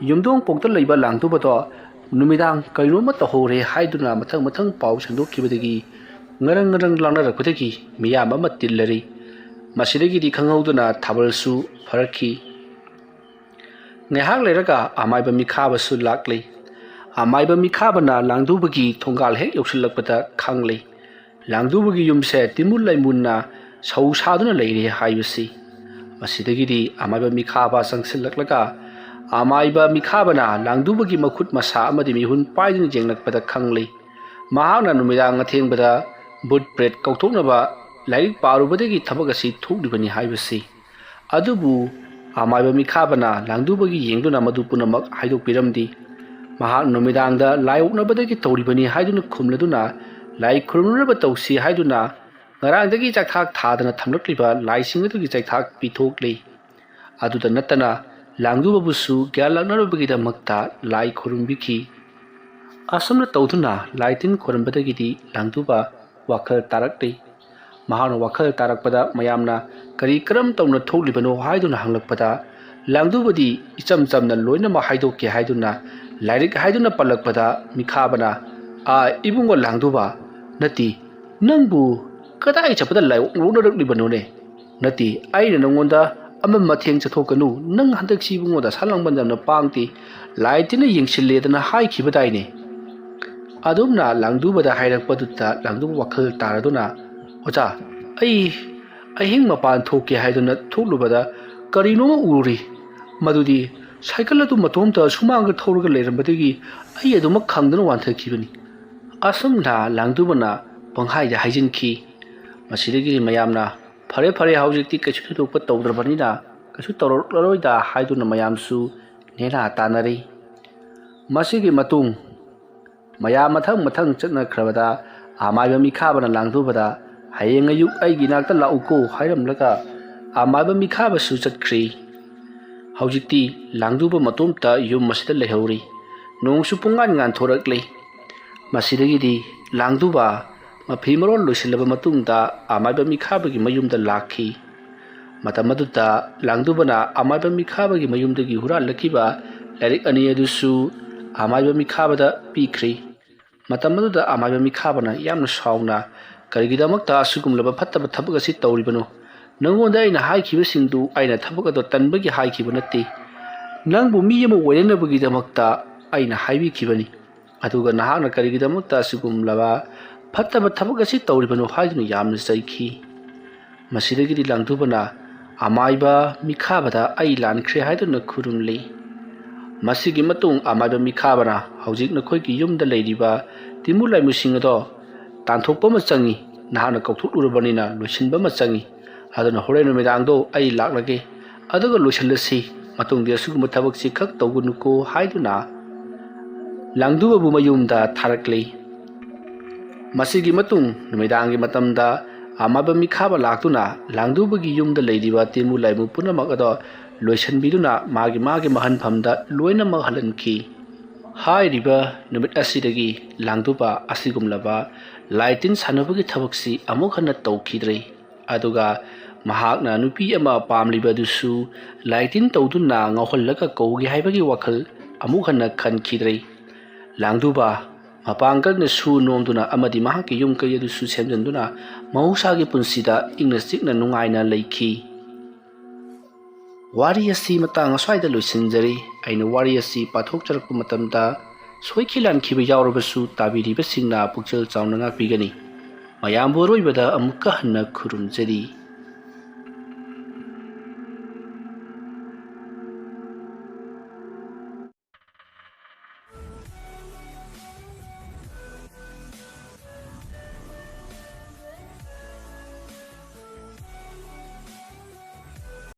ꯌꯨꯝꯊꯣꯡꯄꯣꯛꯇ ꯂꯩꯕ ꯂꯥꯡꯗꯨꯕꯗꯣ ꯅꯨꯃꯤꯗꯥꯡ ꯀꯩꯅꯣꯝꯃ ꯇꯧꯍꯧꯔꯦ ꯍꯥꯏꯗꯨꯅ ꯃꯊꯪ ꯄꯥꯎ ꯁꯟꯗꯣꯛꯈꯤꯕꯗꯒꯤ ꯉꯔꯪ ꯂꯥꯡꯅꯔꯛꯄꯗꯒꯤ ꯃꯤꯌꯥꯝ ꯑꯃ ꯇꯤꯜꯂꯔꯤ꯫ ꯃꯁꯤꯗꯒꯤꯗꯤ ꯈꯪꯍꯧꯗꯅ ꯊꯥꯕꯜꯁꯨ ꯐꯔꯛꯈꯤ꯫ ꯉꯥꯏꯍꯥꯛ ꯂꯩꯔꯒ ꯑꯃꯥꯏꯕ ꯃꯤꯈꯥꯕꯁꯨ ꯂꯥꯛꯂꯤ꯫ ꯑꯃꯥꯏꯕ ꯃꯤꯈꯥꯕꯅ ꯂꯥꯡꯗꯨꯕꯒꯤ ꯊꯣꯡꯒꯥꯜ ꯍꯦꯛ ꯌꯧꯁꯤꯜꯂꯛꯄꯗ ꯈꯪꯂꯤ ꯂꯥꯡꯗꯨꯕꯒꯤ ꯌꯨꯝꯁꯦ ꯇꯤꯃꯨꯟ ꯂꯩꯃꯨꯟꯅ ꯁꯧ ꯁꯥꯗꯨꯅ ꯂꯩꯔꯦ ꯍꯥꯏꯕꯁꯤ꯫ ꯃꯁꯤꯗꯒꯤꯗꯤ ꯑꯃꯥꯏꯕ ꯃꯤꯈꯥꯕ ꯆꯪꯁꯤꯜꯂꯛꯂꯒ ꯑꯃꯥꯏꯕ ꯃꯤꯈꯥꯕꯅ ꯂꯥꯡꯗꯨꯕꯒꯤ ꯃꯈꯨꯠ ꯃꯁꯥ ꯑꯃꯗꯤ ꯃꯤꯍꯨꯟ ꯄꯥꯏꯗꯨꯅ ꯌꯦꯡꯂꯛꯄꯗ ꯈꯪꯂꯤ ꯃꯍꯥꯛꯅ ꯅꯨꯃꯤꯗꯥꯡ ꯑꯊꯦꯡꯕꯗ ꯕꯨꯠ ꯄ꯭ꯔꯦꯠ ꯀꯧꯊꯣꯛꯅꯕ ꯂꯥꯏꯔꯤꯛ ꯄꯥꯔꯨꯕꯗꯒꯤ ꯊꯕꯛ ꯑꯁꯤ ꯊꯣꯛꯂꯤꯕꯅꯤ ꯍꯥꯏꯕꯁꯤ꯫ ꯑꯗꯨꯕꯨ ꯑꯃꯥꯏꯕ ಮಿಖಾಬನ ಲಾಂಗ್ದೂಬಗಿ ಯೆಂಗ್ದುನ ಮದು ಪುನಮಕ್ ಹಾಯ್ದೋಕ್ಪಿರಮ್ದಿ ಮಹಾಕ್ ನುಮಿದಾಂಗ್ದ ಲಾಯೋಕ್ನಬದಗಿ ತೌರಿಬನಿ ಹಾಯ್ದುನ ಖುಮ್ಲದುನ ಲಾಯಿ ಖುರ್ಮುನಬ ತೌಸಿ ಹಾಯ್ದುನ ngaraangdagi chaithak thadana thamlakliba laising adugi chaithak pithokli aduda natana langdubabusu gyalaknarubagi damakta lai khorumbiki asomna tawduna laitin khorambadagidi langduba wakhal tarakli mahana wakhal tarakpada mayamna kari karam tawna thoklibano haiduna hanglakpada langdubadi icham chamna loina ma haidokke haiduna lairik haiduna palakpada mikhabana a ibungo langduba nati nangbu kadai chapada lai unaraklibanone nati aina nangonda ama matheng chathokanu nang handak sibungoda salangbanjamna pangti laitina yengsilledana haikhibadaine adumna langdubada hairakpadutta langdu wakhal taraduna ꯑꯣꯖꯥ ꯑꯍꯤꯡ ꯃꯄꯥꯟ ꯊꯣꯛꯀꯦ ꯍꯥꯏꯗꯨꯅ ꯊꯣꯛꯂꯨꯕꯗ ꯀꯔꯤꯅꯣꯃ ꯎꯔꯨꯔꯤ ꯃꯗꯨꯗꯤ ꯁꯥꯏꯀꯜ ꯑꯗꯨ ꯃꯇꯣꯝꯇ ꯁꯨꯃꯥꯡꯗ ꯊꯧꯔꯒ ꯂꯩꯔꯝꯕꯗꯒꯤ ꯑꯩ ꯑꯗꯨꯃꯛ ꯈꯪꯗꯅ ꯋꯥꯟꯊꯈꯤꯕꯅꯤ ꯑꯁꯨꯝꯅ ꯂꯥꯡꯗꯨꯕꯅ ꯄꯪꯍꯥꯏꯗ ꯍꯥꯏꯖꯤꯟꯈꯤ ꯃꯁꯤꯗꯒꯤ ꯃꯌꯥꯝꯅ ꯐꯔꯦ ꯐꯔꯦ ꯍꯧꯖꯤꯛꯇꯤ ꯀꯩꯁꯨ ꯊꯣꯏꯗꯣꯛꯄ ꯇꯧꯗ꯭ꯔꯕꯅꯤꯅ ꯀꯩꯁꯨ ꯇꯧꯔꯛꯂꯔꯣꯏꯗ ꯍꯥꯏꯗꯨꯅ ꯃꯌꯥꯝꯁꯨ ꯅꯦꯅꯥ ꯇꯥꯅꯔꯤ ꯃꯁꯤꯒꯤ ꯃꯇꯨꯡ ꯃꯌꯥꯝ ꯃꯊꯪ ꯆꯠꯅꯈ꯭ꯔꯕꯗ ꯑꯃꯥꯏꯕ ꯃꯤꯈꯥꯕꯅ ꯂꯥꯡꯗꯨꯕꯗ ꯍꯌꯦꯡ ꯑꯌꯨꯛ ꯑꯩꯒꯤ ꯅꯥꯛꯇ ꯂꯥꯛꯎꯀꯣ ꯍꯥꯏꯔꯝꯂꯒ ꯑꯃꯥꯏꯕ ꯃꯤꯈꯥꯕꯁꯨ ꯆꯠꯈ꯭ꯔꯤ ꯍꯧꯖꯤꯛꯇꯤ ꯂꯥꯡꯗꯨꯕ ꯃꯇꯣꯝꯇ ꯌꯨꯝ ꯑꯁꯤꯗ ꯂꯩꯍꯧꯔꯤ ꯅꯣꯡꯁꯨ ꯄꯨꯡꯉꯥꯟ ꯉꯥꯟꯊꯣꯔꯛꯂꯤ ꯃꯁꯤꯗꯒꯤꯗꯤ ꯂꯥꯡꯗꯨꯕ ꯃꯐꯤ ꯃꯔꯣꯟ ꯂꯣꯏꯁꯤꯜꯂꯕ ꯃꯇꯨꯡꯗ ꯑꯃꯥꯏꯕ ꯃꯤꯈꯥꯕꯒꯤ ꯃꯌꯨꯝꯗ ꯂꯥꯛꯈꯤ ꯃꯇꯝ ꯑꯗꯨꯗ ꯂꯥꯡꯗꯨꯕꯅ ꯑꯃꯥꯏꯕ ꯃꯤꯈꯥꯕꯒꯤ ꯃꯌꯨꯝꯗꯒꯤ ꯍꯨꯔꯥꯟꯂꯛꯈꯤꯕ ꯂꯥꯏꯔꯤꯛ ꯑꯅꯤ ꯑꯗꯨꯁꯨ ꯑꯃꯥꯏꯕ ꯃꯤꯈꯥꯕꯗ ꯄꯤꯈ꯭ꯔꯤ ꯃꯇꯝ ꯑꯗꯨꯗ ꯑꯃꯥꯏꯕ ꯃꯤꯈꯥꯕꯅ ꯌꯥꯝꯅ ꯁꯥꯎꯅ ꯀꯔꯤꯒꯤꯗꯃꯛꯇ ꯑꯁꯤꯒꯨꯝꯂꯕ ꯐꯠꯇꯕ ꯊꯕꯛ ꯑꯁꯤ ꯇꯧꯔꯤꯕꯅꯣ ꯅꯪꯉꯣꯟꯗ ꯑꯩꯅ ꯍꯥꯏꯈꯤꯕꯁꯤꯡꯗꯨ ꯑꯩꯅ ꯊꯕꯛ ꯑꯗꯨ ꯇꯟꯕꯒꯤ ꯍꯥꯏꯈꯤꯕ ꯅꯠꯇꯦ ꯅꯪꯕꯨ ꯃꯤ ꯑꯃ ꯑꯣꯏꯅꯅꯕꯒꯤꯗꯃꯛꯇ ꯑꯩꯅ ꯍꯥꯏꯕꯤꯈꯤꯕꯅꯤ ꯑꯗꯨꯒ ꯅꯍꯥꯛꯅ ꯀꯔꯤꯒꯤꯗꯃꯛꯇ ꯑꯁꯤꯒꯨꯝꯂꯕ ꯐꯠꯇꯕ ꯊꯕꯛ ꯑꯁꯤ ꯇꯧꯔꯤꯕꯅꯣ ꯍꯥꯏꯗꯨꯅ ꯌꯥꯝꯅ ꯆꯩꯈꯤ ꯃꯁꯤꯗꯒꯤꯗꯤ ꯂꯥꯡꯗꯨꯕꯅ ꯑꯃꯥꯏꯕ ꯃꯤꯈꯥꯕꯗ ꯑꯩ ꯂꯥꯟꯈ꯭ꯔꯦ ꯍꯥꯏꯗꯨꯅ ꯈꯨꯔꯨꯝꯂꯤ ꯃꯁꯤꯒꯤ ꯃꯇꯨꯡ ꯑꯃꯥꯏꯕ ꯃꯤꯈꯥꯕꯅ ꯍꯧꯖꯤꯛ ꯅꯈꯣꯏꯒꯤ ꯌꯨꯝꯗ ꯂꯩꯔꯤꯕ ꯇꯤꯃꯨ ꯂꯥꯏꯃꯨꯁꯤꯡ ꯑꯗꯣ ꯇꯥꯟꯊꯣꯛꯄ ꯑꯃ ꯆꯪꯏ ꯅꯍꯥꯛꯅ ꯀꯧꯊꯣꯛꯂꯨꯔꯕꯅꯤꯅ ꯂꯣꯏꯁꯤꯟꯕ ꯑꯃ ꯆꯪꯏ ꯑꯗꯨꯅ ꯍꯣꯔꯦꯟ ꯅꯨꯃꯤꯗꯥꯡꯗꯣ ꯑꯩ ꯂꯥꯛꯂꯒꯦ ꯑꯗꯨꯒ ꯂꯣꯏꯁꯤꯜꯂꯁꯤ ꯃꯇꯨꯡꯗꯤ ꯑꯁꯤꯒꯨꯝꯕ ꯊꯕꯛꯁꯤ ꯈꯛ ꯇꯧꯒꯅꯨꯀꯣ ꯍꯥꯏꯗꯨꯅ ꯂꯥꯡꯗꯨꯕꯕꯨ ꯃꯌꯨꯝꯗ ꯊꯥꯔꯛꯂꯤ ꯃꯁꯤꯒꯤ ꯃꯇꯨꯡ ꯅꯨꯃꯤꯗꯥꯡꯒꯤ ꯃꯇꯝꯗ ꯑꯃꯥꯏꯕ ꯃꯤꯈꯥꯕ ꯂꯥꯛꯇꯨꯅ ꯂꯥꯡꯗꯨꯕꯒꯤ ꯌꯨꯝꯗ ꯂꯩꯔꯤꯕ ꯇꯤꯃꯨ ꯂꯥꯏꯃꯨ ꯄꯨꯝꯅꯃꯛ ꯑꯗꯣ ꯂꯣꯏꯁꯤꯟꯕꯤꯗꯨꯅ ꯃꯥꯒꯤ ꯃꯍꯟꯐꯝꯗ ꯂꯣꯏꯅꯃꯛ ꯍꯜꯍꯟꯈꯤ ꯍꯥꯏꯔꯤꯕ ꯅꯨꯃꯤꯠ ꯑꯁꯤꯗꯒꯤ ꯂꯥꯡꯗꯨꯕ ꯑꯁꯤꯒꯨꯝꯂꯕ ꯂꯥꯏ ꯇꯤꯟ ꯁꯥꯟꯅꯕꯒꯤ ꯊꯕꯛꯁꯤ ꯑꯃꯨꯛ ꯍꯟꯅ ꯇꯧꯈꯤꯗ꯭ꯔꯦ ꯑꯗꯨꯒ ꯃꯍꯥꯛꯅ ꯅꯨꯄꯤ ꯑꯃ ꯄꯥꯝꯂꯤꯕꯗꯨꯁꯨ ꯂꯥꯏ ꯇꯤꯟ ꯇꯧꯗꯨꯅ ꯉꯥꯎꯍꯜꯂꯒ ꯀꯧꯒꯦ ꯍꯥꯏꯕꯒꯤ ꯋꯥꯈꯜ ꯑꯃꯨꯛ ꯍꯟꯅ ꯈꯟꯈꯤꯗ꯭ꯔꯦ ꯂꯥꯡꯗꯨꯕ ꯃꯄꯥꯡꯒꯜꯅ ꯁꯨ ꯅꯣꯝꯗꯨꯅ ꯑꯃꯗꯤ ꯃꯍꯥꯛꯀꯤ ꯌꯨꯝ ꯀꯩ ꯑꯗꯨꯁꯨ ꯁꯦꯝꯖꯤꯟꯗꯨꯅ ꯃꯍꯧꯁꯥꯒꯤ ꯄꯨꯟꯁꯤꯗ ꯏꯪꯅ ꯆꯤꯛꯅ ꯅꯨꯡꯉꯥꯏꯅ ꯂꯩꯈꯤ ꯋꯥꯔꯤ ꯑꯁꯤ ꯃꯇꯥꯡ ꯑꯁ꯭ꯋꯥꯏꯗ ꯂꯣꯏꯁꯤꯟꯖꯔꯤ ꯑꯩꯅ ꯋꯥꯔꯤ ꯑꯁꯤ ꯄꯥꯊꯣꯛꯆꯔꯛꯄ ꯃꯇꯝꯗ ꯁꯣꯏꯈꯤ ꯂꯥꯟꯈꯤꯕ ꯌꯥꯎꯔꯕꯁꯨ ꯇꯥꯕꯤꯔꯤꯕꯁꯤꯡꯅ ꯄꯨꯛꯆꯦꯜ ꯆꯥꯎꯅ ꯉꯥꯛꯄꯤꯒꯅꯤ ꯃꯌꯥꯝꯕꯨ ꯑꯔꯣꯏꯕꯗ ꯑꯃꯨꯛꯀ ꯍꯟꯅ ꯈꯨꯔꯨꯝꯖꯔꯤ